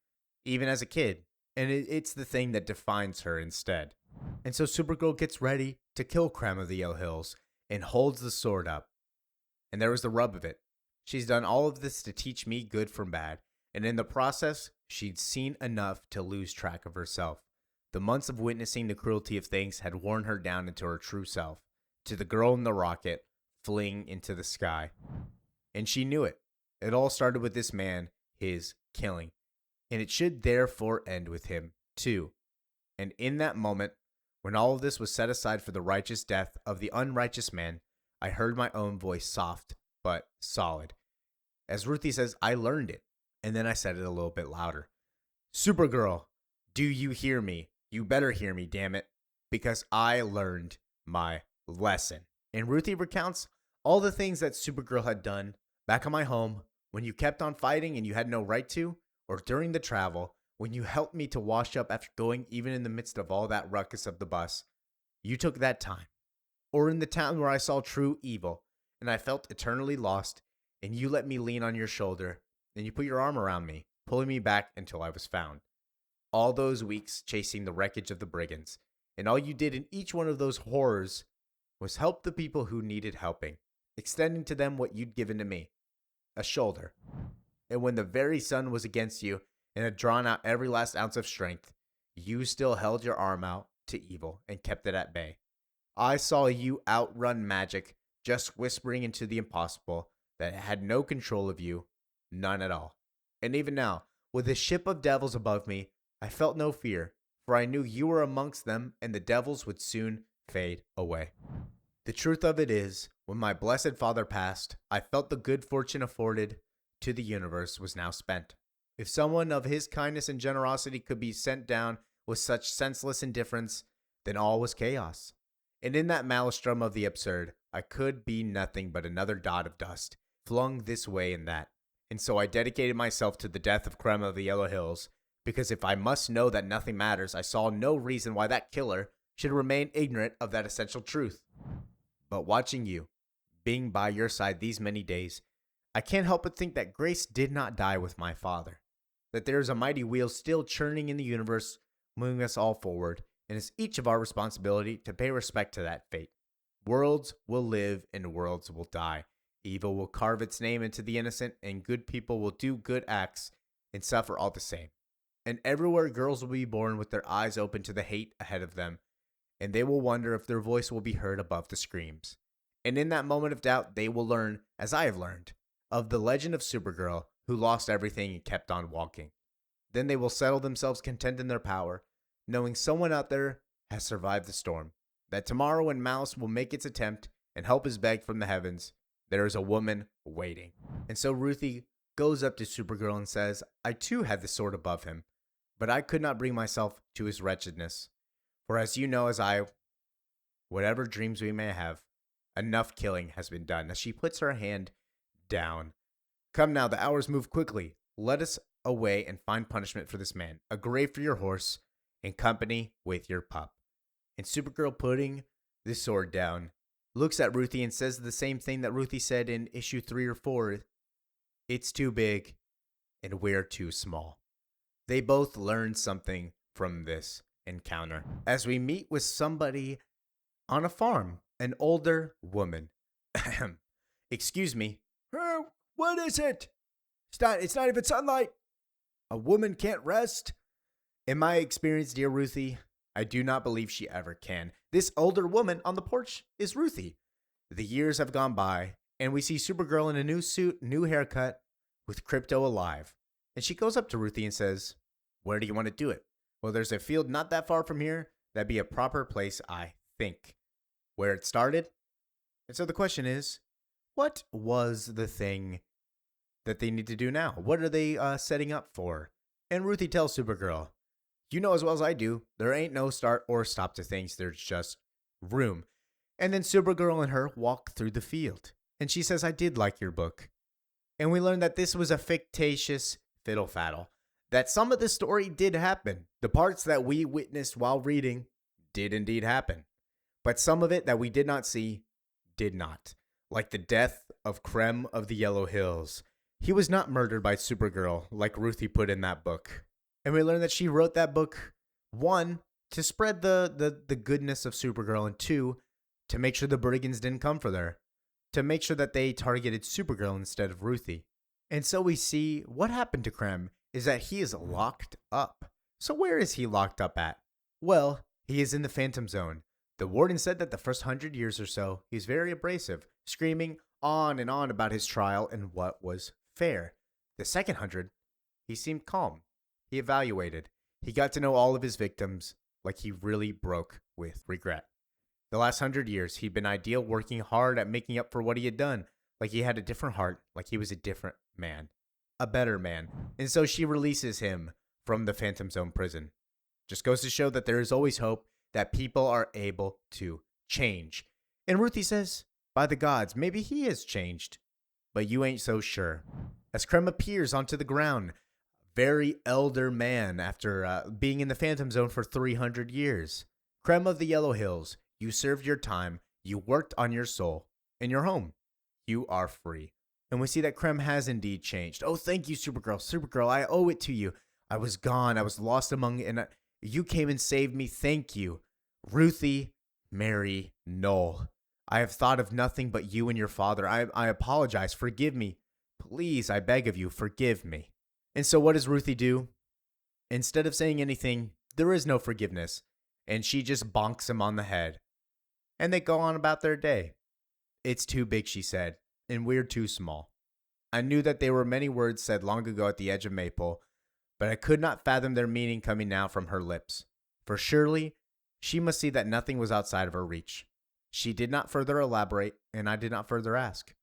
even as a kid. And it's the thing that defines her instead. And so Supergirl gets ready to kill Krem of the Yellow Hills and holds the sword up. And there was the rub of it. She's done all of this to teach me good from bad. And in the process, she'd seen enough to lose track of herself. The months of witnessing the cruelty of things had worn her down into her true self, to the girl in the rocket fleeing into the sky. And she knew it. It all started with this man, his killing. And it should therefore end with him, too. And in that moment, when all of this was set aside for the righteous death of the unrighteous man, I heard my own voice soft but solid. As Ruthie says, I learned it. And then I said it a little bit louder. Supergirl, do you hear me? You better hear me, damn it. Because I learned my lesson. And Ruthie recounts all the things that Supergirl had done back on my home when you kept on fighting and you had no right to, or during the travel when you helped me to wash up after going even in the midst of all that ruckus of the bus. You took that time. Or in the town where I saw true evil and I felt eternally lost, and you let me lean on your shoulder and you put your arm around me, pulling me back until I was found. All those weeks chasing the wreckage of the brigands, and all you did in each one of those horrors was help the people who needed helping, extending to them what you'd given to me, a shoulder. And when the very sun was against you and had drawn out every last ounce of strength, you still held your arm out to evil and kept it at bay. I saw you outrun magic, just whispering into the impossible that had no control of you, none at all. And even now, with a ship of devils above me, I felt no fear, for I knew you were amongst them and the devils would soon fade away. The truth of it is, when my blessed father passed, I felt the good fortune afforded to the universe was now spent. If someone of his kindness and generosity could be sent down with such senseless indifference, then all was chaos. And in that maelstrom of the absurd, I could be nothing but another dot of dust, flung this way and that. And so I dedicated myself to the death of Krem of the Yellow Hills, because if I must know that nothing matters, I saw no reason why that killer should remain ignorant of that essential truth. But watching you, being by your side these many days, I can't help but think that Grace did not die with my father, that there is a mighty wheel still churning in the universe, moving us all forward, and it's each of our responsibility to pay respect to that fate. Worlds will live and worlds will die. Evil will carve its name into the innocent, and good people will do good acts and suffer all the same. And everywhere girls will be born with their eyes open to the hate ahead of them, and they will wonder if their voice will be heard above the screams. And in that moment of doubt, they will learn, as I have learned, of the legend of Supergirl, who lost everything and kept on walking. Then they will settle themselves content in their power, knowing someone out there has survived the storm, that tomorrow when Mouse will make its attempt and help is begged from the heavens, there is a woman waiting. And so Ruthie goes up to Supergirl and says, I too had the sword above him, but I could not bring myself to his wretchedness. For as you know, as I whatever dreams we may have, enough killing has been done. As she puts her hand down. Come now, the hours move quickly. Let us away and find punishment for this man, a grave for your horse, and company with your pup. And Supergirl, putting the sword down, looks at Ruthie and says the same thing that Ruthie said in issue 3 or 4. It's too big, and we're too small. They both learn something from this encounter. As we meet with somebody on a farm, an older woman. Excuse me. What is it? It's not even sunlight. A woman can't rest. In my experience, dear Ruthie, I do not believe she ever can. This older woman on the porch is Ruthie. The years have gone by, and we see Supergirl in a new suit, new haircut, with Crypto alive. And she goes up to Ruthie and says, where do you want to do it? Well, there's a field not that far from here. That'd be a proper place, I think. Where it started? And so the question is, what was the thing that they need to do now? What are they setting up for? And Ruthie tells Supergirl, you know as well as I do, there ain't no start or stop to things. There's just room. And then Supergirl and her walk through the field. And she says, I did like your book. And we learn that this was a fictitious fiddle faddle. That some of the story did happen. The parts that we witnessed while reading did indeed happen. But some of it that we did not see did not. Like the death of Krem of the Yellow Hills. He was not murdered by Supergirl like Ruthie put in that book. And we learn that she wrote that book, 1, to spread the goodness of Supergirl, and 2, to make sure the brigands didn't come for her. To make sure that they targeted Supergirl instead of Ruthie. And so we see what happened to Krem is that he is locked up. So where is he locked up at? Well, he is in the Phantom Zone. The warden said that the first 100 years or so, he was very abrasive, screaming on and on about his trial and what was fair. The second 100, he seemed calm. He evaluated. He got to know all of his victims like he really broke with regret. The last 100 years, he'd been ideal, working hard at making up for what he had done, like he had a different heart, like he was a different man, a better man. And so she releases him from the Phantom Zone prison. Just goes to show that there is always hope, that people are able to change. And Ruthie says, by the gods, maybe he has changed, but you ain't so sure. As Krem appears onto the ground, very elder man after being in the Phantom Zone for 300 years. Krem of the Yellow Hills, you served your time, you worked on your soul, and you're home. You are free. And we see that Krem has indeed changed. Oh, thank you, Supergirl. Supergirl, I owe it to you. I was gone. I was lost among, and you came and saved me. Thank you. Ruthie, Mary, Noel. I have thought of nothing but you and your father. I apologize. Forgive me. Please, I beg of you, forgive me. And so what does Ruthie do? Instead of saying anything, there is no forgiveness. And she just bonks him on the head. And they go on about their day. It's too big, she said, and we're too small. I knew that there were many words said long ago at the edge of Maple, but I could not fathom their meaning coming now from her lips. For surely, she must see that nothing was outside of her reach. She did not further elaborate, and I did not further ask.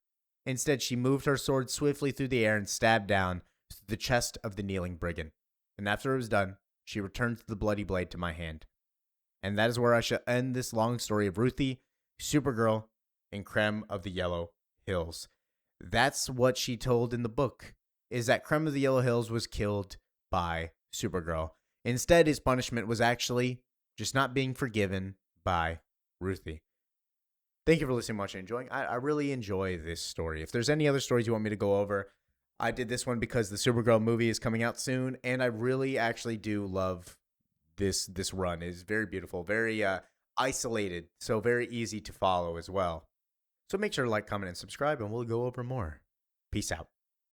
Instead, she moved her sword swiftly through the air and stabbed down to the chest of the kneeling brigand. And after it was done, she returned the bloody blade to my hand. And that is where I shall end this long story of Ruthie, Supergirl, and Krem of the Yellow Hills. That's what she told in the book, is that Krem of the Yellow Hills was killed by Supergirl. Instead, his punishment was actually just not being forgiven by Ruthie. Thank you for listening, watching, and enjoying. I really enjoy this story. If there's any other stories you want me to go over, I did this one because the Supergirl movie is coming out soon, and I really actually do love this run. It's very beautiful, very isolated, so very easy to follow as well. So make sure to like, comment, and subscribe, and we'll go over more. Peace out.